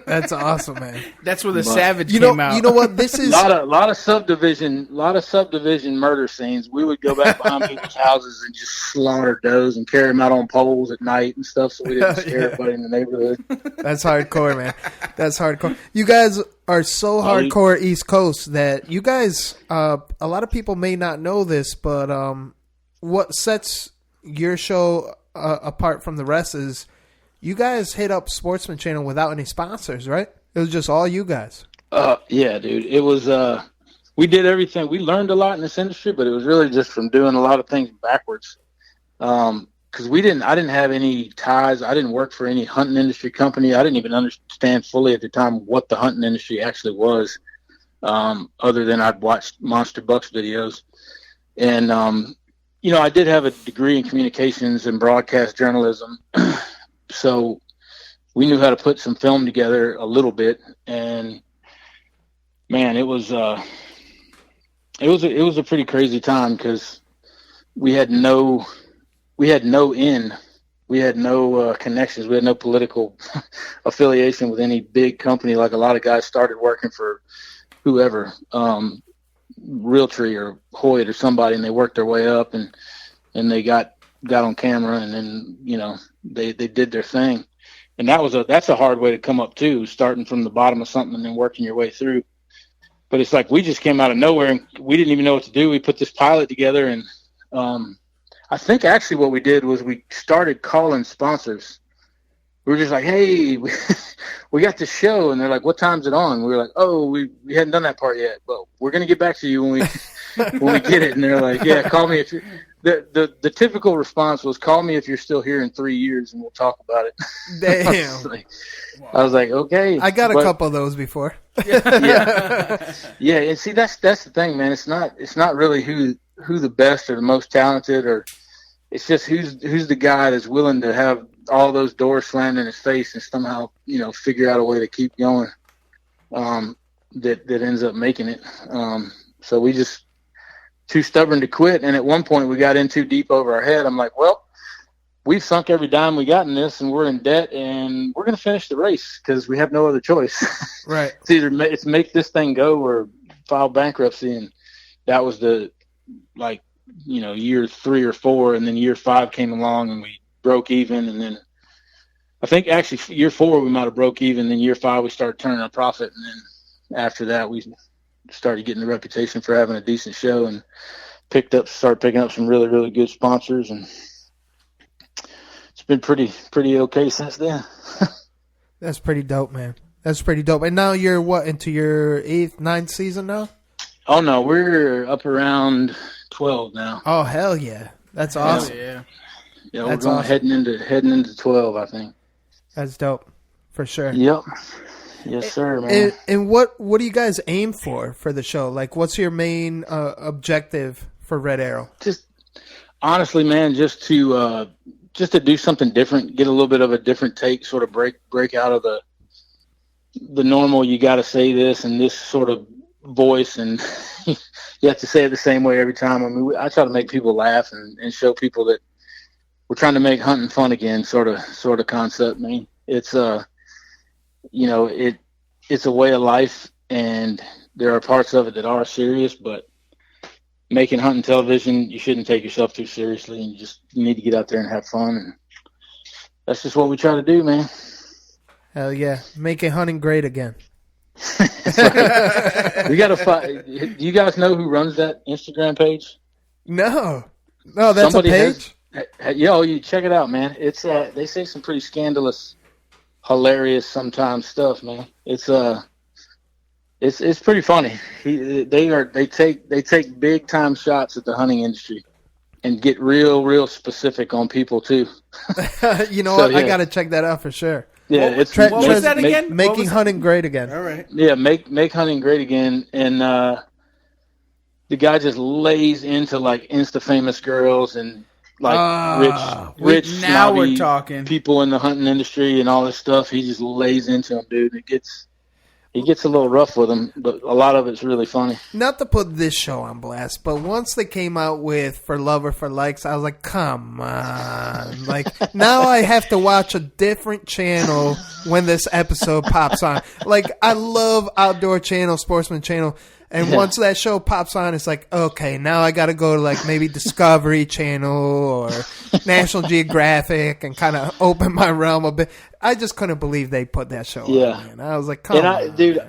That's awesome, man. That's where the Savage you know, came out. You know what? This is a lot of subdivision murder scenes. We would go back behind people's houses and just slaughter does and carry them out on poles at night and stuff, so we didn't scare everybody in the neighborhood. That's hardcore, man. That's hardcore. You guys are so hardcore East Coast that you guys, a lot of people may not know this, but what sets your show apart from the rest is you guys hit up Sportsman Channel without any sponsors, right? It was just all you guys. Yeah, dude. It was, we did everything. We learned a lot in this industry, but it was really just from doing a lot of things backwards. Cause I didn't have any ties. I didn't work for any hunting industry company. I didn't even understand fully at the time what the hunting industry actually was. Other than I'd watched Monster Bucks videos. And, I did have a degree in communications and broadcast journalism. So we knew how to put some film together a little bit, and man, it was a pretty crazy time because we had no connections. We had no political affiliation with any big company. Like a lot of guys started working for whoever, Realtree or Hoyt or somebody, and they worked their way up and they got on camera, and then, they did their thing. And that's a hard way to come up too, starting from the bottom of something and then working your way through. But it's like we just came out of nowhere and we didn't even know what to do. We put this pilot together, and I think actually what we did was we started calling sponsors. We were just like, hey, we got this show, and they're like, what time's it on? We were like, oh, we hadn't done that part yet, but we're gonna get back to you when we get it. And they're like, yeah, call me if you're. The typical response was, call me if you're still here in 3 years and we'll talk about it. Damn. I was like, okay. I got a couple of those before. Yeah. Yeah. And see, that's the thing, man. It's not really who the best or the most talented, or it's just who's the guy that's willing to have all those doors slammed in his face and somehow, figure out a way to keep going. That ends up making it. So we just, too stubborn to quit, and at one point we got in too deep over our head. I'm like, well, we've sunk every dime we got in this, and we're in debt, and we're going to finish the race because we have no other choice. Right. It's either make this thing go or file bankruptcy, and that was the year 3 or 4, and then year 5 came along and we broke even, and then I think actually year 4 we might have broke even, then year 5 we started turning a profit, and then after that we started getting the reputation for having a decent show and started picking up some really, really good sponsors, and it's been pretty okay since then. That's pretty dope, man. That's pretty dope. And now you're into your 8th, 9th season now? Oh no, we're up around 12 now. Oh hell yeah. That's awesome. Yeah, we're going heading into 12, I think. That's dope. For sure. Yep. Yes, sir, man. And what do you guys aim for the show? Like, what's your main objective for Red Arrow? Just honestly, man, just to do something different, get a little bit of a different take, sort of break out of the normal. You got to say this and this sort of voice, and you have to say it the same way every time. I mean, I try to make people laugh and show people that we're trying to make hunting fun again, sort of concept. I mean, it's it's a way of life, and there are parts of it that are serious, but making hunting television, you shouldn't take yourself too seriously, and you need to get out there and have fun, and that's just what we try to do, man. Hell yeah. Making hunting great again. Right. We got to find. Do you guys know who runs that Instagram page? No, that's somebody a page? You check it out, man. It's they say some pretty scandalous, hilarious sometimes stuff, man. It's pretty funny. They take big time shots at the hunting industry and get real specific on people too. You know what? Yeah. I got to check that out for sure. Yeah, what was that again? Making hunting great again. All right. Yeah, make hunting great again, and the guy just lays into like insta famous girls and like rich now we're snobby talking people in the hunting industry and all this stuff. He just lays into them, dude. It gets he gets a little rough with them, but a lot of it's really funny. Not to put this show on blast, but once they came out with For Love or For Likes, I was like, come on. Like, now I have to watch a different channel when this episode pops on. Like, I love Outdoor Channel, Sportsman Channel, and once that show pops on, it's like, okay, now I got to go to, like, maybe Discovery Channel or National Geographic and kind of open my realm a bit. I just couldn't believe they put that show on, man. I was like, come on. Dude,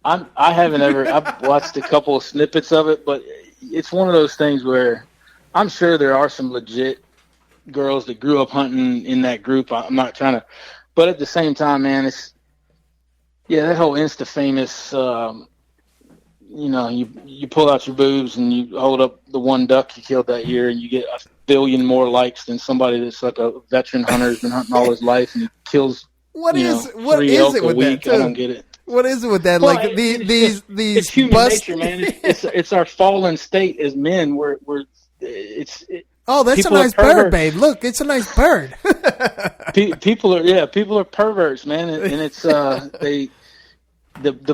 I haven't ever, I've watched a couple of snippets of it, but it's one of those things where I'm sure there are some legit girls that grew up hunting in that group. I'm not trying to, but at the same time, man, that whole Insta famous, you pull out your boobs and you hold up the one duck you killed that year and you get a billion more likes than somebody that's like a veteran hunter who's been hunting all his life and he kills what is it with week. that? I don't get it. What is it with that? Well, like these it's human nature, man. It's our fallen state as men. Oh, that's a nice bird, babe. Look, it's a nice bird. people are perverts, man, and it's the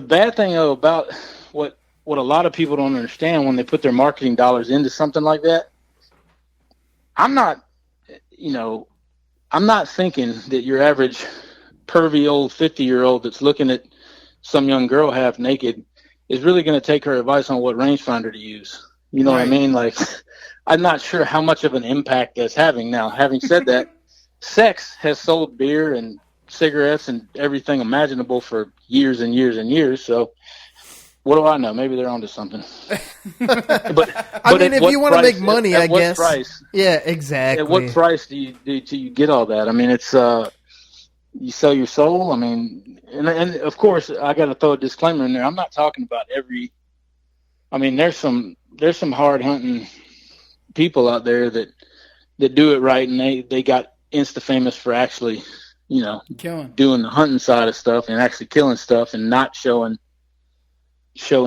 bad thing about what a lot of people don't understand when they put their marketing dollars into something like that. I'm not thinking that your average pervy old 50-year-old that's looking at some young girl half naked is really going to take her advice on what rangefinder to use. You know what I mean? Like, I'm not sure how much of an impact that's having. Now, having said that, sex has sold beer and cigarettes and everything imaginable for years and years and years. So, what do I know? Maybe they're onto something. But I mean, if you want to make money, I guess. What price? Yeah, exactly. At what price do you get all that? I mean, it's you sell your soul. I mean, and of course, I got to throw a disclaimer in there. I'm not talking about every. I mean, there's some hard hunting people out there that do it right, and they got Insta famous for actually, doing the hunting side of stuff and actually killing stuff and not showing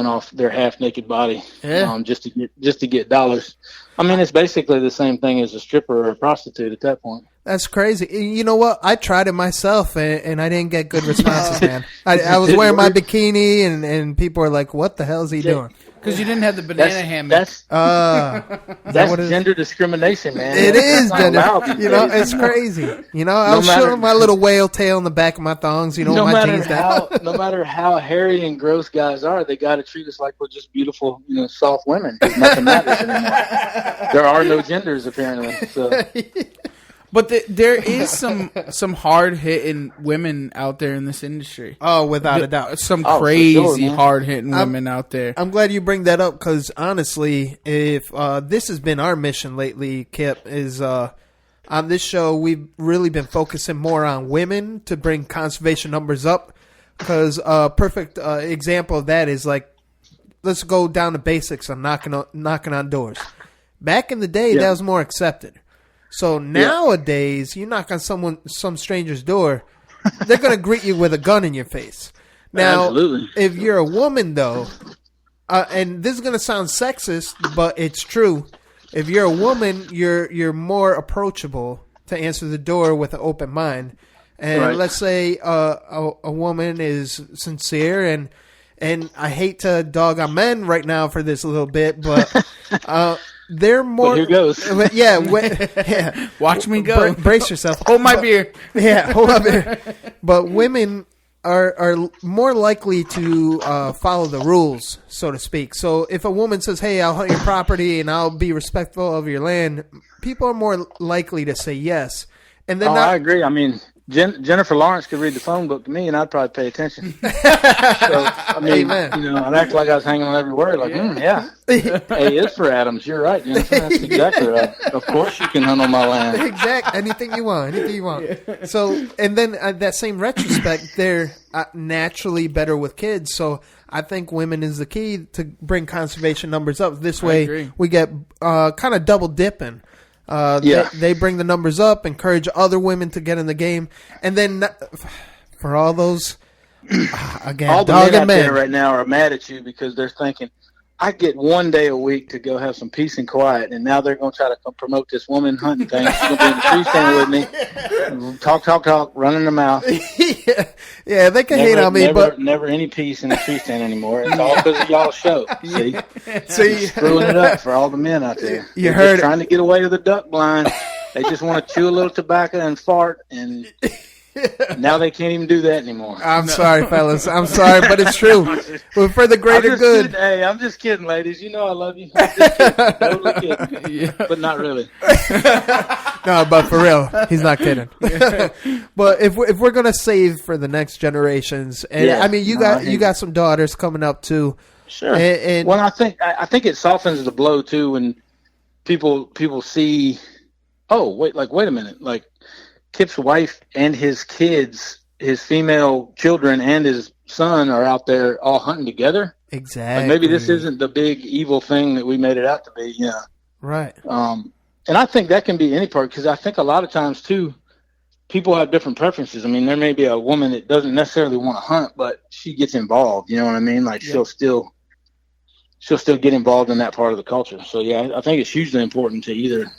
off their half naked body, just to get dollars. I mean, it's basically the same thing as a stripper or a prostitute at that point. That's crazy. You know what? I tried it myself, and I didn't get good responses, man. I was wearing my bikini, and people were like, "What the hell is he doing?" Because you didn't have the banana hammock. That's gender discrimination, man. It is gender. It's crazy. I was showing my little whale tail in the back of my thongs. My jeans down. No matter how hairy and gross guys are, they got to treat us like we're just beautiful, soft women. Nothing matters anymore. There are no genders apparently. So. But there is some hard hitting women out there in this industry. Oh, without a doubt, some crazy hard hitting women out there. I'm glad you bring that up because honestly, if this has been our mission lately, Kip, is on this show we've really been focusing more on women to bring conservation numbers up. Because a perfect example of that is like, let's go down to basics on knocking on doors. Back in the day, that was more accepted. So nowadays, you knock on some stranger's door, they're going to greet you with a gun in your face. Now, if you're a woman, though, and this is going to sound sexist, but it's true. If you're a woman, you're more approachable to answer the door with an open mind. And let's say a woman is sincere, and I hate to dog on men right now for this a little bit, but they're more. Well, here goes. Yeah. Watch me go. Brace yourself. Hold my beer. Yeah, hold my beer. But women are more likely to follow the rules, so to speak. So if a woman says, "Hey, I'll hunt your property and I'll be respectful of your land," people are more likely to say yes. And then I agree. I mean, Jennifer Lawrence could read the phone book to me, and I'd probably pay attention. So, I mean, I'd act like I was hanging on every word. Like, yeah. Hey, it's for Adams. You're right, Jennifer. That's exactly right. Of course you can hunt on my land. Exactly. Anything you want. Yeah. So, and then that same retrospect, they're naturally better with kids. So I think women is the key to bring conservation numbers up. This way we get kind of double dipping. They bring the numbers up, encourage other women to get in the game, and then for all those again, all the men out there right now are mad at you because they're thinking, I get 1 day a week to go have some peace and quiet, and now they're going to try to come promote this woman hunting thing. She's going to be in the tree stand with me, talk, running her mouth. Yeah, they can hate on me, but never any peace in the tree stand anymore. It's all because of y'all's show. See, See, screwing it up for all the men out there. You They're heard just it. trying to get away with the duck blind. They just want to chew a little tobacco and fart, and now they can't even do that anymore. I'm sorry, fellas. I'm sorry, but it's true. But for the greater good. Hey, I'm just kidding, ladies. You know I love you. I'm just kidding. Totally kidding. But not really. No, but for real, he's not kidding. But if we're gonna save for the next generations, and Yeah. I mean, you got some daughters coming up too. Sure. And Well, I think it softens the blow too when people see, oh wait a minute, like Kip's wife and his kids, his female children and his son are out there all hunting together. exactly. Like maybe this isn't the big evil thing that we made it out to be. Yeah. right. And I think that can be any part, because I think a lot of times too, people have different preferences. I mean, there may be a woman that doesn't necessarily want to hunt, but she gets involved. You know what I mean? Like she'll still get involved in that part of the culture. So yeah, I think it's hugely important to either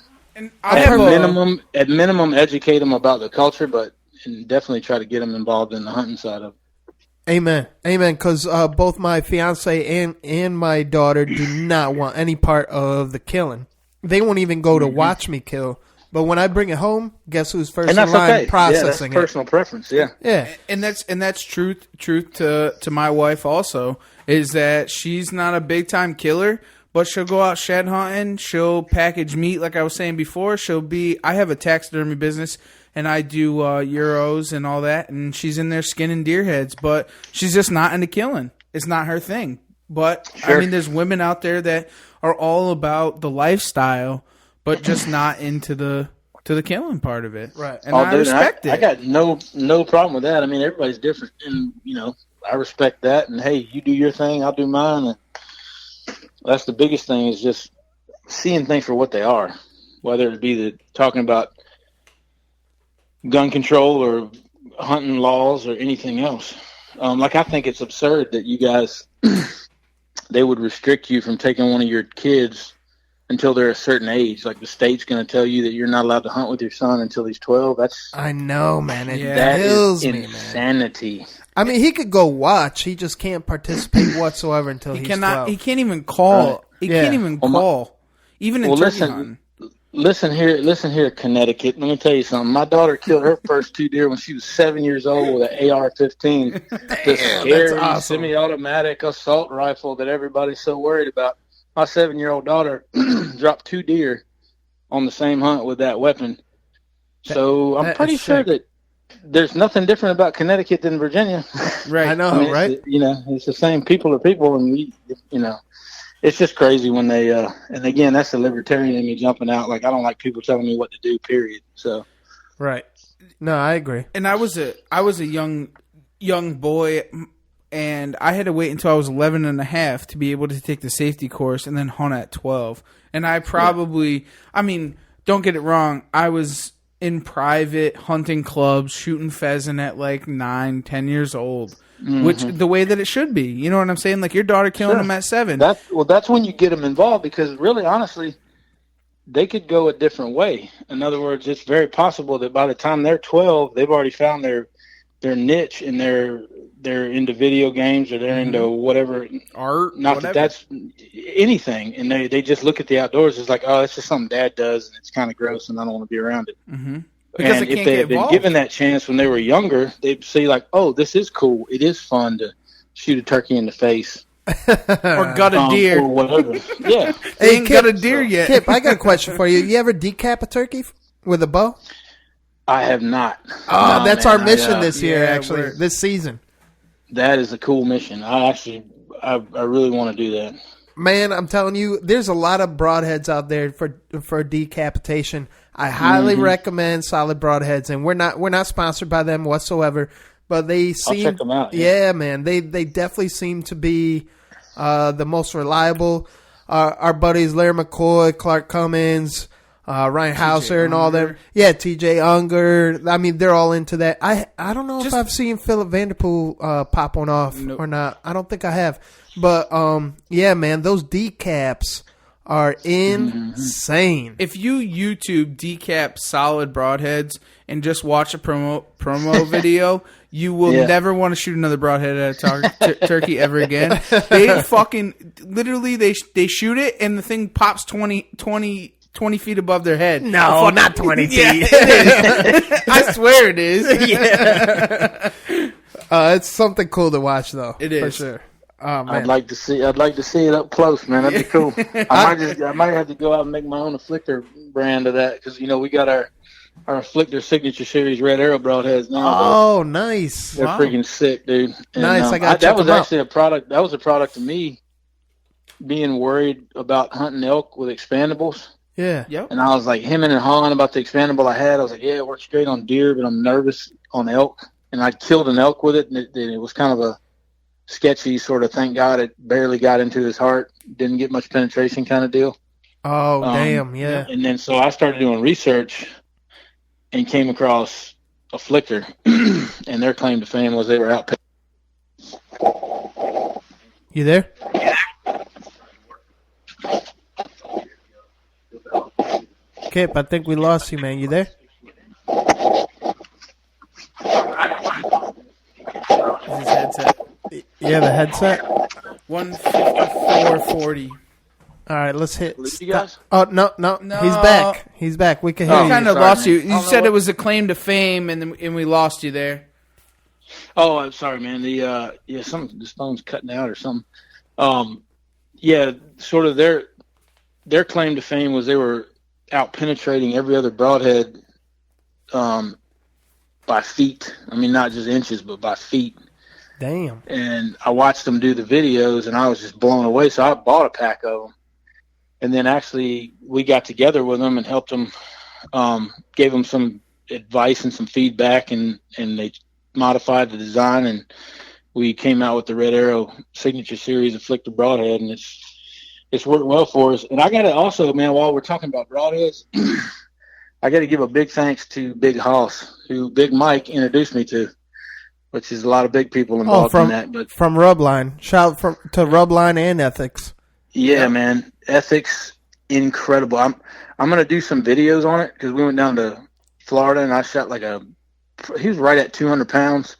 at minimum educate them about the culture, but and definitely try to get them involved in the hunting side of it. Amen. Because both my fiance and my daughter do not want any part of the killing. They won't even go to watch me kill. But when I bring it home, guess who's first in line processing that's personal preference. Yeah. Yeah. And that's truth to my wife also, is that she's not a big time killer, but she'll go out shed hunting, she'll package meat like I was saying before, I have a taxidermy business and I do euros and all that, and she's in there skinning deer heads, but she's just not into killing. It's not her thing. But Sure. I mean, there's women out there that are all about the lifestyle, but just not into the killing part of it. Right. And I respect it. I got no problem with that. I mean, everybody's different, and I respect that. And hey, you do your thing, I'll do mine. And that's the biggest thing, is just seeing things for what they are, whether it be talking about gun control or hunting laws or anything else. Like I think it's absurd that you guys they would restrict you from taking one of your kids until they're a certain age. Like the state's going to tell you that you're not allowed to hunt with your son until he's 12. I know, man. That kills is me, insanity. man. I mean, he could go watch. He just can't participate whatsoever until he's 12. He can't even call. Right. He can't even call. Even in turkey hunting. Listen here, Connecticut. Let me tell you something. My daughter killed her first 2 deer when she was 7 years old with an AR-15, the scary awesome. semi-automatic assault rifle that everybody's so worried about. My 7-year-old daughter dropped 2 deer on the same hunt with that weapon. So I'm pretty sure that there's nothing different about Connecticut than Virginia. Right. I know, right? It's the same people are people, and it's just crazy when they and again, that's the libertarian in me jumping out. Like, I don't like people telling me what to do, period. So right. No, I agree. And I was a young boy, and I had to wait until I was 11 and a half to be able to take the safety course and then hunt at 12. And I probably, I mean, don't get it wrong, I was in private hunting clubs shooting pheasant at like 9, 10 years old. Which the way that it should be, you know what I'm saying? Like your daughter killing them at 7. That's when you get them involved, because really, honestly, they could go a different way. In other words, it's very possible that by the time they're 12, they've already found their niche, and they're into video games, or they're into whatever art. Not whatever. that that's anything, and they just look at the outdoors as like, oh, it's just something Dad does, and it's kind of gross, and I don't want to be around it. Mm-hmm. Because And if they had been given that chance when they were younger, they'd see like, oh, this is cool. It is fun to shoot a turkey in the face. Or gut a deer. Or whatever. Yeah. They ain't got a deer yet. Kip, I got a question for you. You ever decap a turkey with a bow? I have not. Oh, that's man, our mission this year, Yeah, actually, this season. That is a cool mission. I really want to do that. Man, I'm telling you, there's a lot of broadheads out there for decapitation. I highly recommend Solid Broadheads, and we're not sponsored by them whatsoever, but they seem, I'll check them out. Yeah, man, they definitely seem to be the most reliable. Our buddies Larry McCoy, Clark Cummins, Ryan Hauser and all them. Yeah, TJ Unger. I mean, they're all into that. I don't know if I've seen Philip Vanderpool pop one off or not. I don't think I have. But, yeah, man, those decaps are insane. If you YouTube decap solid broadheads and just watch a promo video, you will never want to shoot another broadhead at a turkey ever again. They fucking literally they shoot it and the thing pops 20 feet above their head. No, not 20 feet. Yeah, it is. I swear it is. Yeah. It's something cool to watch, though. It is for sure. Oh, man. I'd like to see it up close, man. That'd be cool. I might have to go out and make my own afflictor brand of that because we got our afflictor signature series Red Arrow broadheads now. Oh, nice! They're freaking sick, dude. And, nice. That was actually a product. That was a product of me being worried about hunting elk with expandables. Yeah. Yep. And I was like hemming and hawing about the expandable I had. I was like, yeah, it works great on deer, but I'm nervous on elk. And I killed an elk with it, and it was kind of a sketchy sort of, thank God it barely got into his heart, didn't get much penetration kind of deal. Oh, damn, yeah. And then so I started doing research and came across Afflictor, and their claim to fame was they were out. You there? Kip, I think we lost you, man. You there? His headset. Yeah, the headset. 154.40. All right, let's hit. You guys? Oh no, he's back. He's back. We can hear I you. kind of lost you. You Oh, said no, it was a claim to fame, and we lost you there. Oh, I'm sorry, man. The phone's cutting out or something. Sort of their claim to fame was they were out penetrating every other broadhead by feet. I mean, not just inches, but by feet. Damn. And I watched them do the videos, and I was just blown away. So I bought a pack of them. And then actually we got together with them and helped them, gave them some advice and some feedback, and they modified the design, and we came out with the Red Arrow Signature Series Afflictor Broadhead, and it's worked well for us. And I got to also, man, while we're talking about broadheads, I got to give a big thanks to Big Hoss, who Big Mike introduced me to, which is a lot of big people involved in that. But from Rubline, shout to Rubline and Ethics. Yeah, man, Ethics, incredible. I'm gonna do some videos on it because we went down to Florida and I shot he was right at 200 pounds,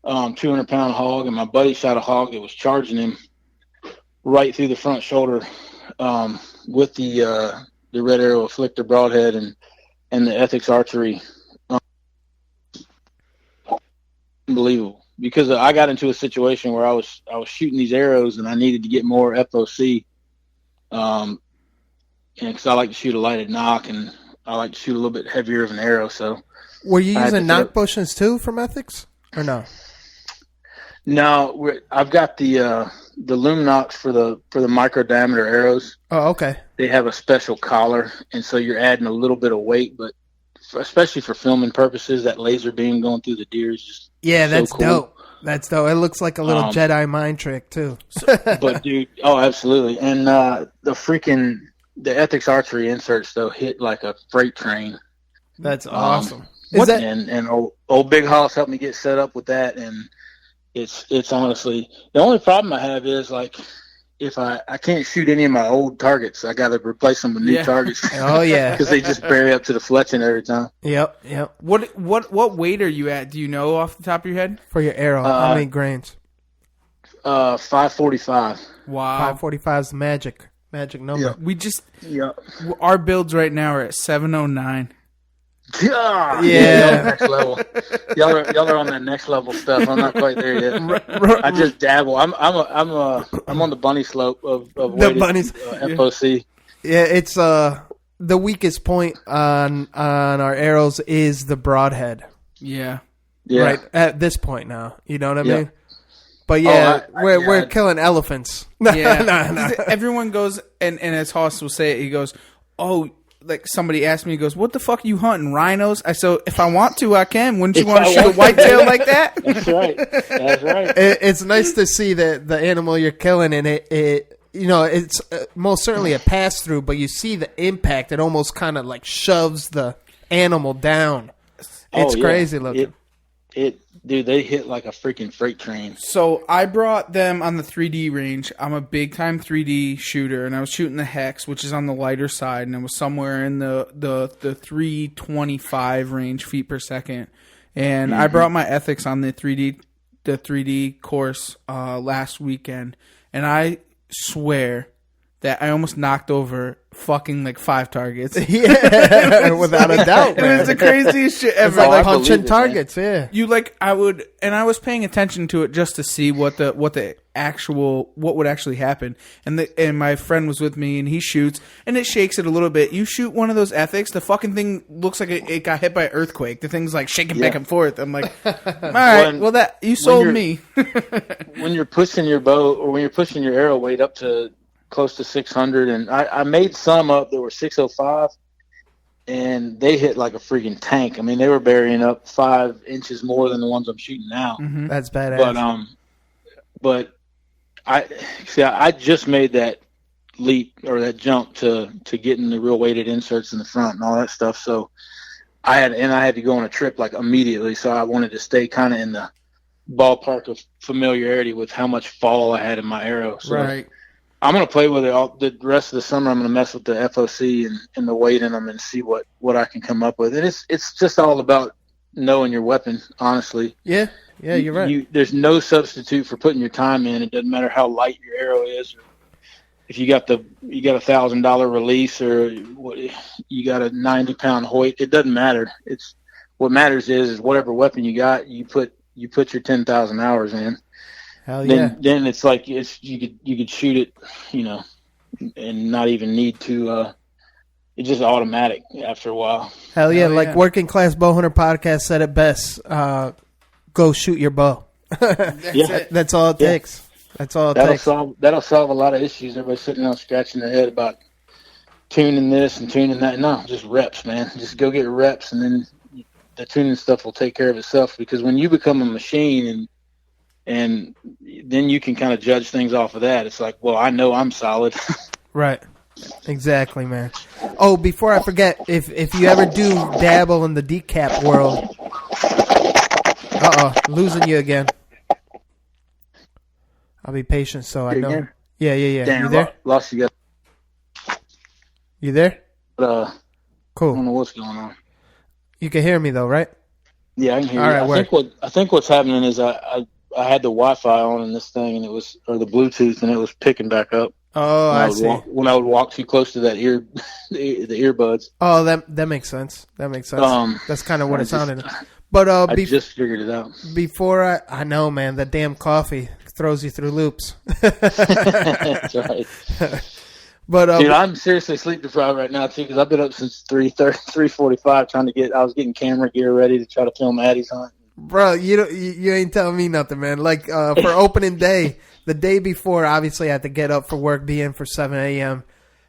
200-pound hog, and my buddy shot a hog that was charging him right through the front shoulder with the Red Arrow Afflictor broadhead and the Ethics archery. Unbelievable, because I got into a situation where I was shooting these arrows and I needed to get more FOC, and because I like to shoot a lighted knock and I like to shoot a little bit heavier of an arrow. So were you using knock bushings too from Ethics or no? No, I've got the Loom Knocks for the micro diameter arrows. Oh, okay. They have a special collar, and so you're adding a little bit of weight, but especially for filming purposes, that laser beam going through the deer is just that's cool. dope. That's dope. It looks like a little Jedi mind trick too. But dude, oh, absolutely. And the Ethics archery inserts though hit like a freight train. That's awesome. And old Big Hoss helped me get set up with that, and it's honestly the only problem I have is like if I can't shoot any of my old targets, I got to replace them with new targets. Oh yeah, because they just bury up to the fletching every time. Yep. What weight are you at? Do you know off the top of your head for your arrow? How many grains? 545. Wow, 545 is the magic number. Yeah. Our builds right now are at 709. God, yeah. Next level. Y'all are on that next level stuff. I'm not quite there yet. I just dabble. I'm on the bunny slope of the weighted, bunnies FOC. Yeah, it's the weakest point on our arrows is the broadhead. Yeah. Right at this point now, you know what I mean? But yeah, we're killing elephants. Yeah. No. Everyone goes and as Hoss will say it, he goes, "Oh, like somebody asked me, he goes, what the fuck are you hunting, rhinos?" I said, if I want to, I can. Wouldn't you want to shoot a whitetail like that? That's right. It's nice to see the animal you're killing, and it it's most certainly a pass through, but you see the impact. It almost kind of like shoves the animal down. It's crazy looking. Dude, they hit like a freaking freight train. So I brought them on the 3D range. I'm a big time 3D shooter, and I was shooting the Hex, which is on the lighter side, and it was somewhere in the 325 range feet per second. And I brought my ethics on the 3D course last weekend, and I swear that I almost knocked over fucking like 5 targets. Yeah, without a doubt. It was the craziest shit ever. It's like punching targets, man. You I was paying attention to it just to see what would actually happen. And my friend was with me, and he shoots, and it shakes it a little bit. You shoot one of those ethics, the fucking thing looks like it got hit by an earthquake. The thing's like shaking back and forth. I'm like, all right, you sold me. When you're pushing your bow, or when you're pushing your arrow weight up to close to 600, and I made some up that were 605, and they hit like a freaking tank. I mean, they were burying up 5 inches more than the ones I'm shooting now. Mm-hmm. That's badass. But I just made that leap or that jump to getting the real weighted inserts in the front and all that stuff. So I had to go on a trip like immediately. So I wanted to stay kind of in the ballpark of familiarity with how much fall I had in my arrow. So right. I'm going to play with it all the rest of the summer. I'm going to mess with the FOC and the weight in them and see what I can come up with. And it's just all about knowing your weapon, honestly. Yeah, you're right. There's no substitute for putting your time in. It doesn't matter how light your arrow is, or if you got $1,000 release, or you got a 90-pound Hoyt. It doesn't matter. It's what matters is whatever weapon you got, you put your 10,000 hours in. Hell yeah. Then it's like you could shoot it, and not even need to. It's just automatic after a while. Hell yeah! Working Class Bowhunter Podcast said it best. Go shoot your bow. That's all it takes. That's all it takes. That'll solve a lot of issues. Everybody's sitting down scratching their head about tuning this and tuning that. No, just reps, man. Just go get reps, and then the tuning stuff will take care of itself. Because when you become a machine and then you can kind of judge things off of that. It's like, well, I know I'm solid. Right. Exactly, man. Oh, before I forget, if you ever do dabble in the decap world, losing you again. I'll be patient, so I know. Again? Yeah. Damn, you there? Lost you guys. You there? Cool. I don't know what's going on. You can hear me though, right? Yeah, I can hear All you. right, I think what's happening is I had the Wi-Fi on in this thing, and or the Bluetooth, and it was picking back up. Oh, I see. When I would walk too close to that the earbuds. Oh, that makes sense. That's kind of what it sounded. But I just figured it out. Before I know, man, that damn coffee throws you through loops. That's right. But dude, I'm seriously sleep deprived right now too, because I've been up since 3:45 trying to I was getting camera gear ready to try to film Addie's hunt. Bro, you ain't telling me nothing, man. Like for opening day, the day before, obviously I had to get up for work, be in for 7 a.m.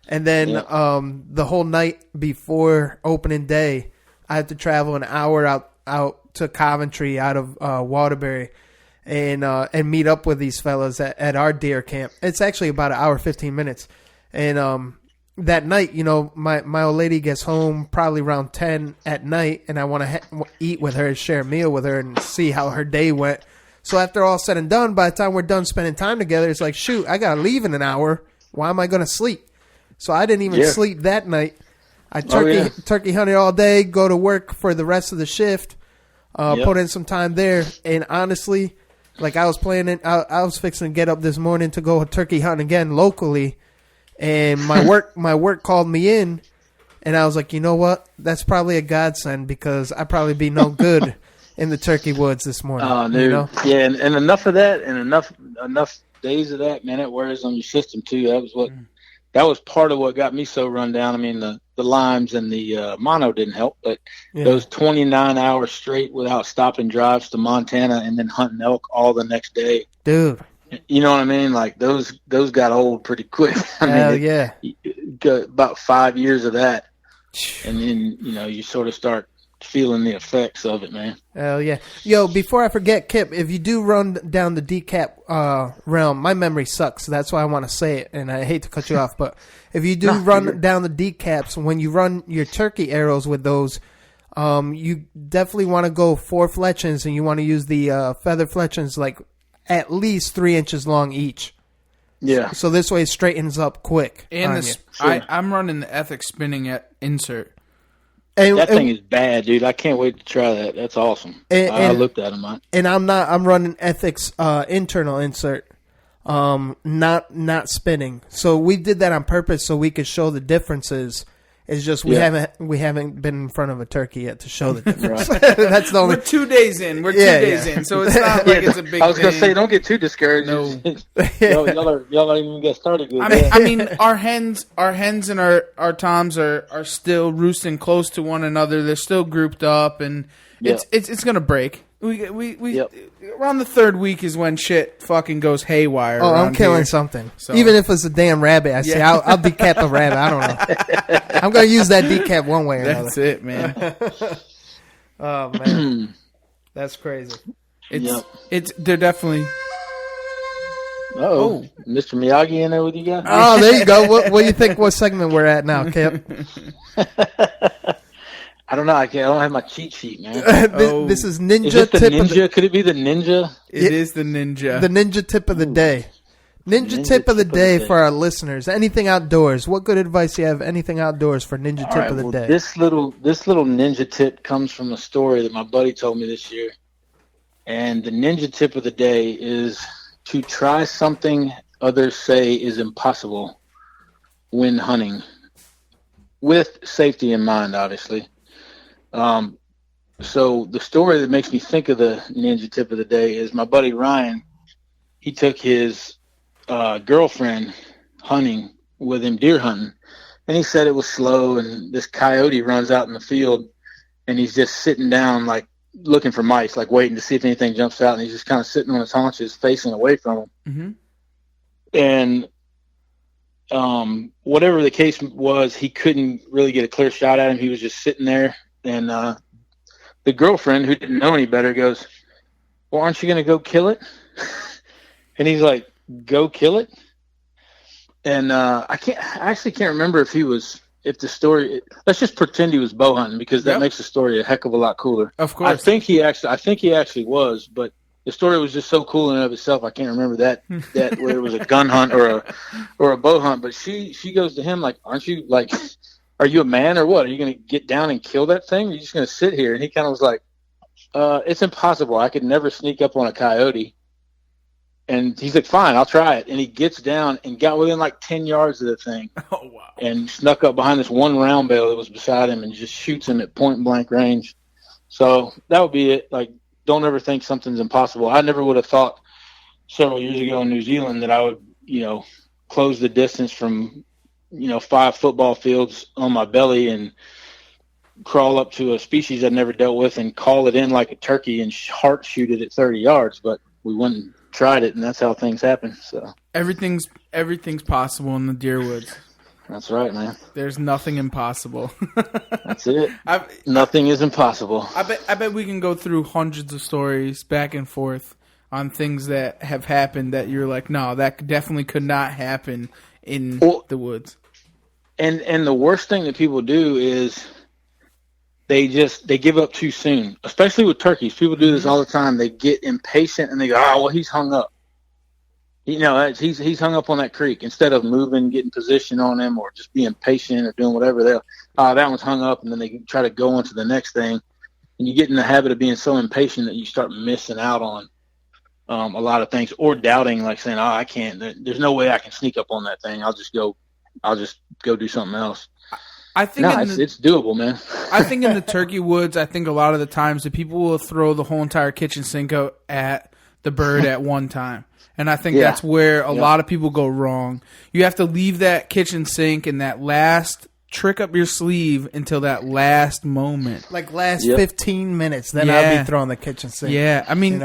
And then the whole night before opening day, I had to travel an hour out to Coventry out of Waterbury and meet up with these fellas at our deer camp. It's actually about an hour, 15 minutes. And that night, my old lady gets home probably around 10 at night, and I want to eat with her, share a meal with her, and see how her day went. So after all said and done, by the time we're done spending time together, it's like, shoot, I got to leave in an hour. Why am I going to sleep? So I didn't even sleep that night. I turkey hunted all day, go to work for the rest of the shift, put in some time there. And honestly, like I was planning, I was fixing to get up this morning to go turkey hunting again locally. And my work called me in, and I was like, you know what? That's probably a godsend, because I'd probably be no good in the turkey woods this morning. Oh, dude. Yeah, and enough of that, and enough days of that, man, it wears on your system too. That was part of what got me so run down. I mean, the limes and the mono didn't help, but those 29 hours straight without stopping drives to Montana and then hunting elk all the next day, dude. You know what I mean? Like those got old pretty quick. Yeah. About 5 years of that, and then you sort of start feeling the effects of it, man. Hell yeah. Yo, before I forget, Kip, if you do run down the decap realm, my memory sucks, so that's why I want to say it, and I hate to cut you off, but if you do run down the decaps, when you run your turkey arrows with those, you definitely want to go 4 fletchings, and you want to use the feather fletchings like at least 3 inches long each. Yeah. So this way it straightens up quick. And I'm running the ethics spinning at insert. That thing is bad, dude. I can't wait to try that. That's awesome. I looked at them. And I'm running ethics internal insert, not spinning. So we did that on purpose so we could show the differences. It's just we haven't been in front of a turkey yet to show the difference. That's the only. We're 2 days in. We're 2 days in, so it's not like it's a big. I was gonna thing. say, don't get too discouraged. No. y'all don't even get started. Good I mean, our hens and our toms are still roosting close to one another. They're still grouped up, and it's gonna break. We around the 3rd week is when shit fucking goes haywire. Oh, I'm killing here. something. So. Even if it's a damn rabbit, I say I'll decap a rabbit. I don't know. I'm gonna use that decap one way or another. That's it, man. Oh man, that's crazy. They're definitely. Oh, Mr. Miyagi in there with you guys? Oh, there you go. What do you think? What segment we're at now, Kip? I don't know. I don't have my cheat sheet, man. This is ninja. Is it the tip ninja? Could it be the ninja? It is the ninja. The ninja tip of the day. Ninja tip of the day for our listeners. Anything outdoors. What good advice do you have? Anything outdoors for ninja tip of the day? This little ninja tip comes from a story that my buddy told me this year. And the ninja tip of the day is to try something others say is impossible when hunting, with safety in mind, obviously. So the story that makes me think of the ninja tip of the day is my buddy Ryan. He took his girlfriend hunting with him, deer hunting, and he said it was slow, and this coyote runs out in the field, and he's just sitting down, like looking for mice, like waiting to see if anything jumps out, and he's just kind of sitting on his haunches facing away from him. Mm-hmm. And whatever the case was, he couldn't really get a clear shot at him. He was just sitting there. And the girlfriend, who didn't know any better, goes, "Well, aren't you going to go kill it?" And he's like, "Go kill it?" And I actually can't remember if the story. Let's just pretend he was bow hunting, because that makes the story a heck of a lot cooler. Of course, I think he actually was, but the story was just so cool in and of itself. I can't remember that whether it was a gun hunt or a bow hunt. But she goes to him like, "Aren't you like? Are you a man or what? Are you going to get down and kill that thing? Or are you just going to sit here?" And he kind of was like, "It's impossible. I could never sneak up on a coyote." And he's like, "Fine, I'll try it." And he gets down and got within like 10 yards of the thing. Oh, wow. And snuck up behind this one round bale that was beside him and just shoots him at point blank range. So that would be it. Like, don't ever think something's impossible. I never would have thought several years ago in New Zealand that I would, close the distance from 5 football fields on my belly and crawl up to a species I'd never dealt with and call it in like a turkey and heart shoot it at 30 yards. But we went and tried it, and that's how things happen. So everything's possible in the deer woods. That's right, man. There's nothing impossible. That's it. Nothing is impossible. I bet we can go through hundreds of stories back and forth on things that have happened that you're like, no, that definitely could not happen in the woods. And the worst thing that people do is they give up too soon, especially with turkeys. People do this all the time. They get impatient and they go, "Oh, well, he's hung up. He's hung up on that creek." Instead of moving, getting position on him, or just being patient or doing whatever, that one's hung up, and then they try to go on to the next thing. And you get in the habit of being so impatient that you start missing out on a lot of things, or doubting, like saying, "Oh, I can't. There's no way I can sneak up on that thing. I'll just go do something else." I think it's doable, man. I think in the turkey woods, I think a lot of the times the people will throw the whole entire kitchen sink out at the bird at one time. And I think that's where a lot of people go wrong. You have to leave that kitchen sink and that last trick up your sleeve until that last moment. Like last 15 minutes, then I'll be throwing the kitchen sink. Yeah, I mean,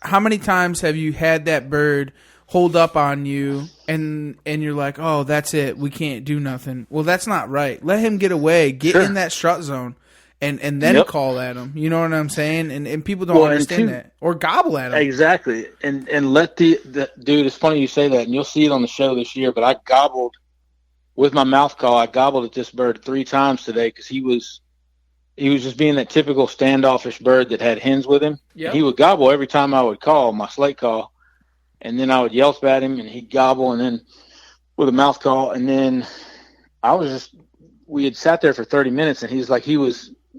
how many times have you had that bird hold up on you and you're like, "Oh, that's it. We can't do nothing." Well, that's not right. Let him get away. Get in that strut zone. and then Yep. call at them. You know what I'm saying? And people don't Well, and understand two- that. Or gobble at them. Exactly. And let the dude, it's funny you say that, and you'll see it on the show this year, but I gobbled with my mouth call. I gobbled at this bird 3 times today because he was just being that typical standoffish bird that had hens with him. Yep. He would gobble every time I would call, my slate call, and then I would yelp at him, and he'd gobble, and then with a mouth call, and then we had sat there for 30 minutes, and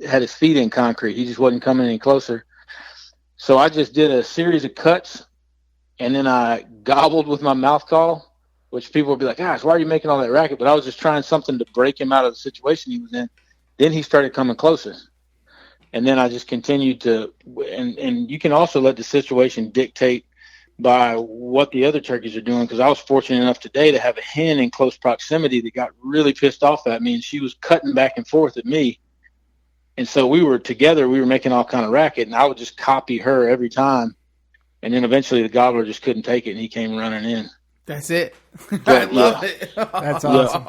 had his feet in concrete. He just wasn't coming any closer. So I just did a series of cuts, and then I gobbled with my mouth call, which people would be like, gosh, why are you making all that racket? But I was just trying something to break him out of the situation he was in. Then he started coming closer. And then I just continued to, and you can also let the situation dictate by what the other turkeys are doing, because I was fortunate enough today to have a hen in close proximity that got really pissed off at me, and she was cutting back and forth at me. And so we were together, we were making all kind of racket, and I would just copy her every time. And then eventually the gobbler just couldn't take it, and he came running in. That's it. But, I love it. That's awesome.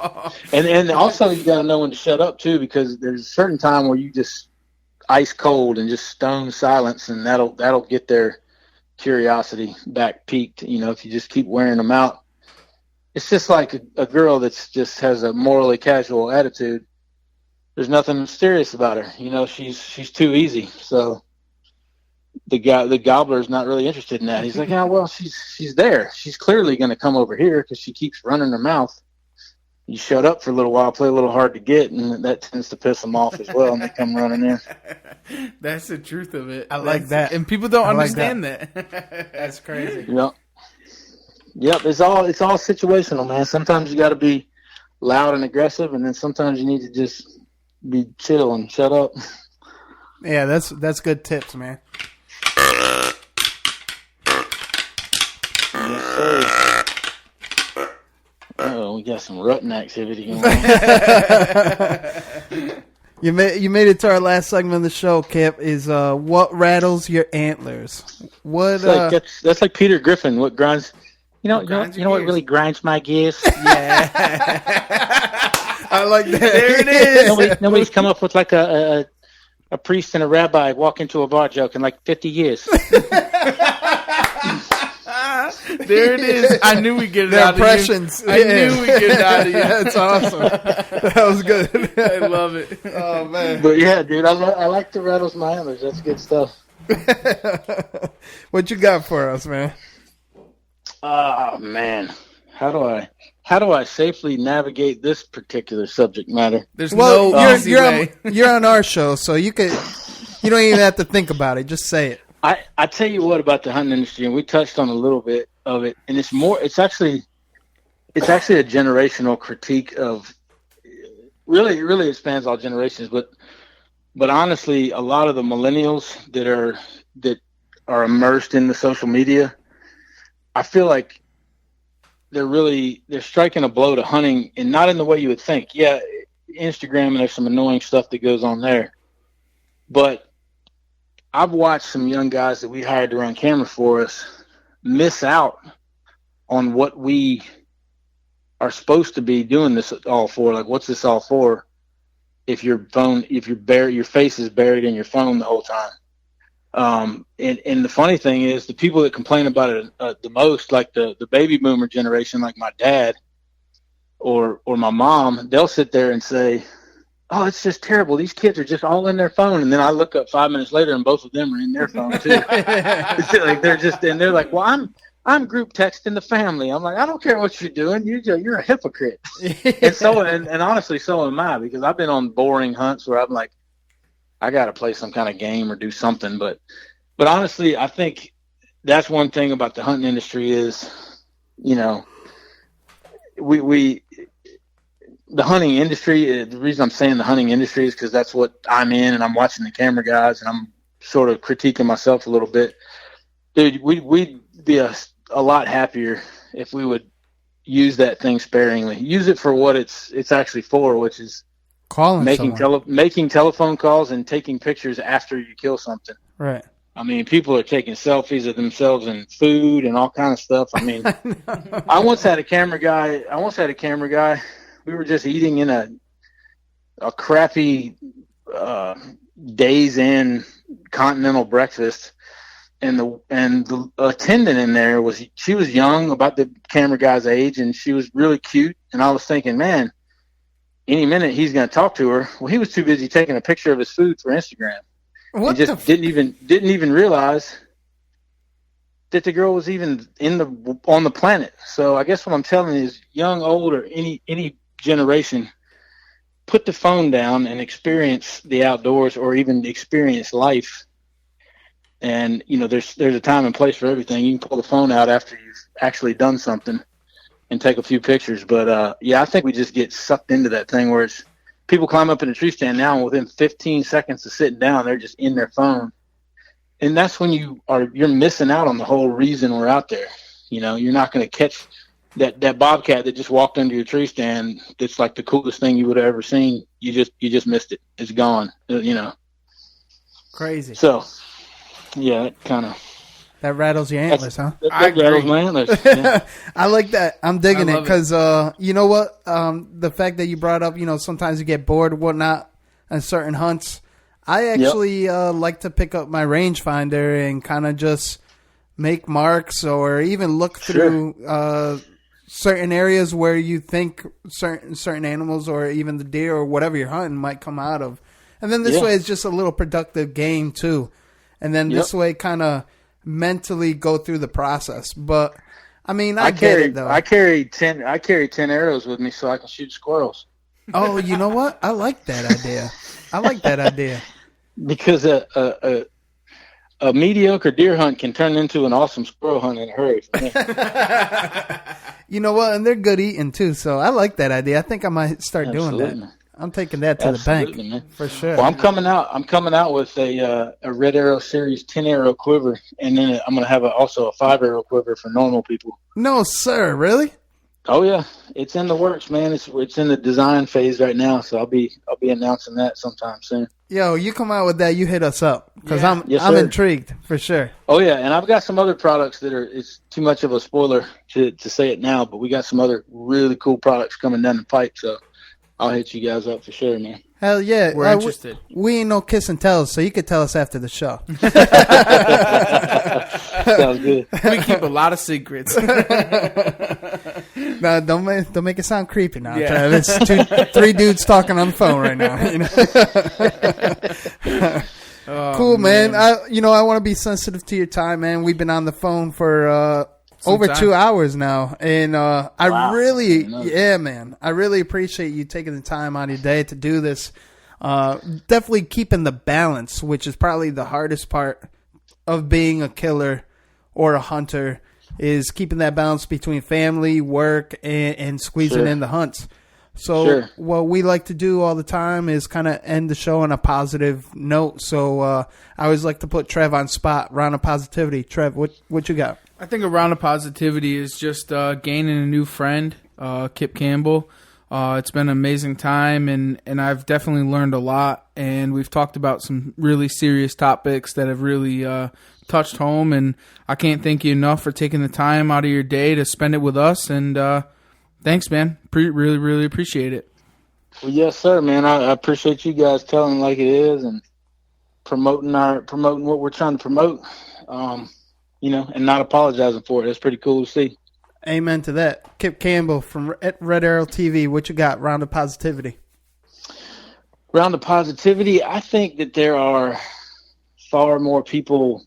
And also you got to know when to shut up too, because there's a certain time where you just ice cold and just stone silence, and that'll get their curiosity back peaked. You know, if you just keep wearing them out, it's just like a girl that's just has a morally casual attitude. There's nothing mysterious about her. You know, she's too easy. So the gobbler's not really interested in that. He's like, oh, well, she's there. She's clearly going to come over here because she keeps running her mouth. You shut up for a little while, play a little hard to get, and that tends to piss them off as well, and they come running in. That's the truth of it. I like that. And people don't like understand that. That's crazy. Yep. It's all situational, man. Sometimes you got to be loud and aggressive, and then sometimes you need to just be chill and shut up. Yeah, that's good tips, man. Yes, sir. Oh, we got some rutting activity going on. You made it to our last segment of the show, Kip. Is what rattles your antlers? What? That's like Peter Griffin. What grinds? You know what really grinds my gears? Yeah. I like that. There it is. Nobody's come up with like a priest and a rabbi walk into a bar joke in like 50 years. There it is. I knew we'd get it The out impressions. of you. I knew we'd get it out of you. That's awesome. That was good. I love it. Oh, man. But yeah, dude, I like to rattles my antlers. That's good stuff. What you got for us, man? Oh man, how do I safely navigate this particular subject matter? There's no easy way. You're on our show, so you don't even have to think about it. Just say it. I tell you what about the hunting industry, and we touched on a little bit of it, and it's actually a generational critique of really it spans all generations, but honestly, a lot of the millennials that are immersed in the social media, I feel like they're striking a blow to hunting, and not in the way you would think. Yeah, Instagram, and there's some annoying stuff that goes on there, but I've watched some young guys that we hired to run camera for us miss out on what we are supposed to be doing this all for. Like, what's this all for? If your face is buried in your phone the whole time. And the funny thing is, the people that complain about it the most, like the baby boomer generation, like my dad or my mom, they'll sit there and say, oh, it's just terrible. These kids are just all in their phone. And then I look up 5 minutes later and both of them are in their phone too. Like they're like, well, I'm group texting the family. I'm like, I don't care what you're doing. You're a hypocrite. and honestly, so am I, because I've been on boring hunts where I'm like, I got to play some kind of game or do something. But honestly, I think that's one thing about the hunting industry is, you know, the hunting industry, the reason I'm saying the hunting industry is because that's what I'm in, and I'm watching the camera guys, and I'm sort of critiquing myself a little bit. Dude, we'd be a lot happier if we would use that thing sparingly. Use it for what it's actually for, which is making telephone calls and taking pictures after you kill something. Right. I mean, people are taking selfies of themselves and food and all kind of stuff. I mean, I once had a camera guy. We were just eating in a crappy Days Inn continental breakfast, and the attendant in there she was young, about the camera guy's age, and she was really cute. And I was thinking, man, any minute he's going to talk to her. Well, he was too busy taking a picture of his food for Instagram. What? He just didn't even realize that the girl was even on the planet. So I guess what I'm telling you is, young, old, or any generation, put the phone down and experience the outdoors, or even experience life. And there's a time and place for everything. You can pull the phone out after you've actually done something and take a few pictures. But I think we just get sucked into that thing where it's people climb up in a tree stand now, and within 15 seconds of sitting down, they're just in their phone. And that's when you're missing out on the whole reason we're out there. You're not going to catch that bobcat that just walked into your tree stand. That's like the coolest thing you would have ever seen. You just missed it. It's gone. Crazy. So, yeah, it kind of. That rattles your antlers, huh? That rattles my antlers. Yeah. I like that. I'm digging it because you know what? The fact that you brought up, sometimes you get bored or whatnot on certain hunts. I actually like to pick up my rangefinder and kind of just make marks, or even look through certain areas where you think certain animals, or even the deer or whatever you're hunting, might come out of. And then this way it's just a little productive game too. And then this way kind of mentally go through the process. But I mean, I get it though. I carry 10 arrows with me so I can shoot squirrels. Oh, you know what? I like that idea. Because a mediocre deer hunt can turn into an awesome squirrel hunt in a hurry for me. You know what? And they're good eating too, so I like that idea. I think I might start doing that. I'm taking that to the bank, man. For sure. Well, I'm coming out with a Red Arrow Series 10 arrow quiver, and then I'm going to have also a 5 arrow quiver for normal people. No, sir. Really? Oh yeah, it's in the works, man. It's in the design phase right now, so I'll be announcing that sometime soon. Yo, you come out with that, you hit us up, because I'm intrigued for sure. Oh yeah, and I've got some other products that it's too much of a spoiler to say it now, but we got some other really cool products coming down the pipe, so I'll hit you guys up for sure, man. Hell yeah. We're interested. We ain't no kiss and tells, so you could tell us after the show. Sounds good. We keep a lot of secrets. No, don't make it sound creepy now, Travis. 3 dudes talking on the phone right now. Cool, man. I want to be sensitive to your time, man. We've been on the phone for over 2 hours now, and I really appreciate you taking the time out of your day to do this. Definitely keeping the balance, which is probably the hardest part of being a killer or a hunter, is keeping that balance between family, work, and squeezing in the hunts. So what we like to do all the time is kind of end the show on a positive note. So I always like to put Trev on spot. Round of positivity. Trev, what you got? I think a round of positivity is just gaining a new friend, Kip Campbell. It's been an amazing time, and I've definitely learned a lot. And we've talked about some really serious topics that have really touched home. And I can't thank you enough for taking the time out of your day to spend it with us. And thanks, man. Really, really appreciate it. Well, yes, sir, man. I appreciate you guys telling it like it is and promoting what we're trying to promote. And not apologizing for it. That's pretty cool to see. Amen to that. Kip Campbell from Red Arrow TV. What you got? Round of positivity. Round of positivity. I think that there are far more people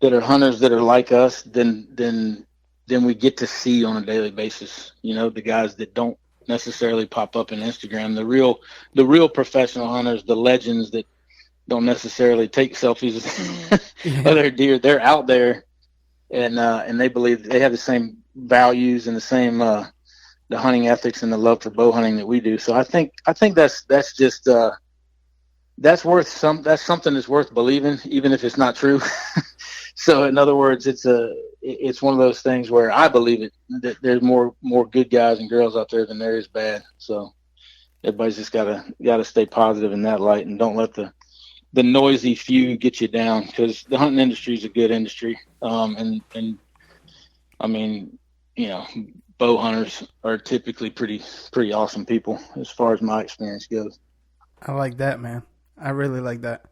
that are hunters that are like us than we get to see on a daily basis. The guys that don't necessarily pop up in Instagram, the real professional hunters, the legends that don't necessarily take selfies of their deer. They're out there, and they believe they have the same values and the same the hunting ethics and the love for bow hunting that we do. So I think that's just that's something that's worth believing, even if it's not true. So in other words, it's one of those things where I believe it, that there's more good guys and girls out there than there is bad. So everybody's just gotta stay positive in that light, and don't let the noisy few get you down, because the hunting industry is a good industry. And I mean, bow hunters are typically pretty awesome people as far as my experience goes. I like that, man. I really like that.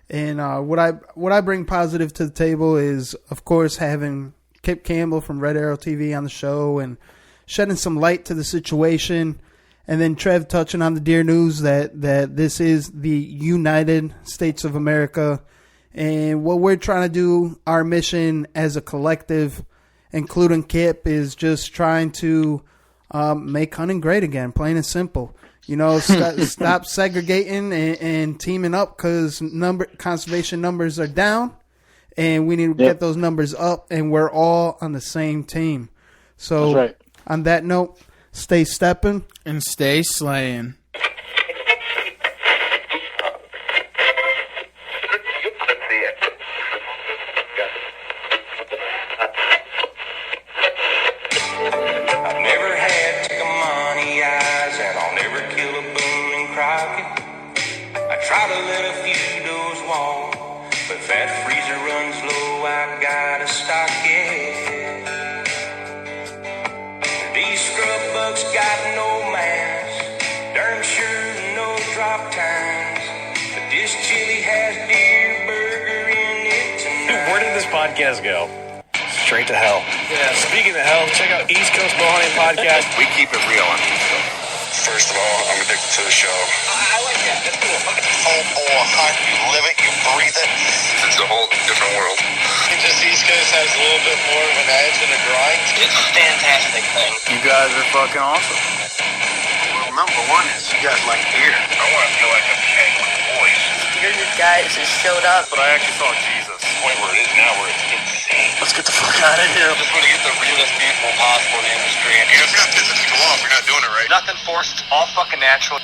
And what I bring positive to the table is, of course, having Kip Campbell from Red Arrow TV on the show and shedding some light to the situation. And then Trev touching on the deer news that this is the United States of America. And what we're trying to do, our mission as a collective, including Kip, is just trying to make hunting great again, plain and simple. You know, stop segregating and teaming up because conservation numbers are down, and we need to get those numbers up, and we're all on the same team. So, that's right. On that note, stay stepping and stay slaying. Podcast go straight to hell. Yeah. Speaking of hell, check out East Coast Bowhunting Podcast. We keep it real on the East Coast. First of all, I'm addicted to the show. I like that. That's cool. Hunt, you live it, you breathe it. It's a whole different world. Just East Coast has a little bit more of an edge and a grind. It's a fantastic thing. You guys are fucking awesome. Well, number one is you guys like deer. I want to feel like I'm hanging with the boys. You're the guys that showed up. But I actually saw Jesus. The point where it is now where it's insane. Let's get the fuck out of here. I just want to get the realest people possible in the industry. And you're just going to piss people off. You're not doing it right. Nothing forced. It's all fucking natural.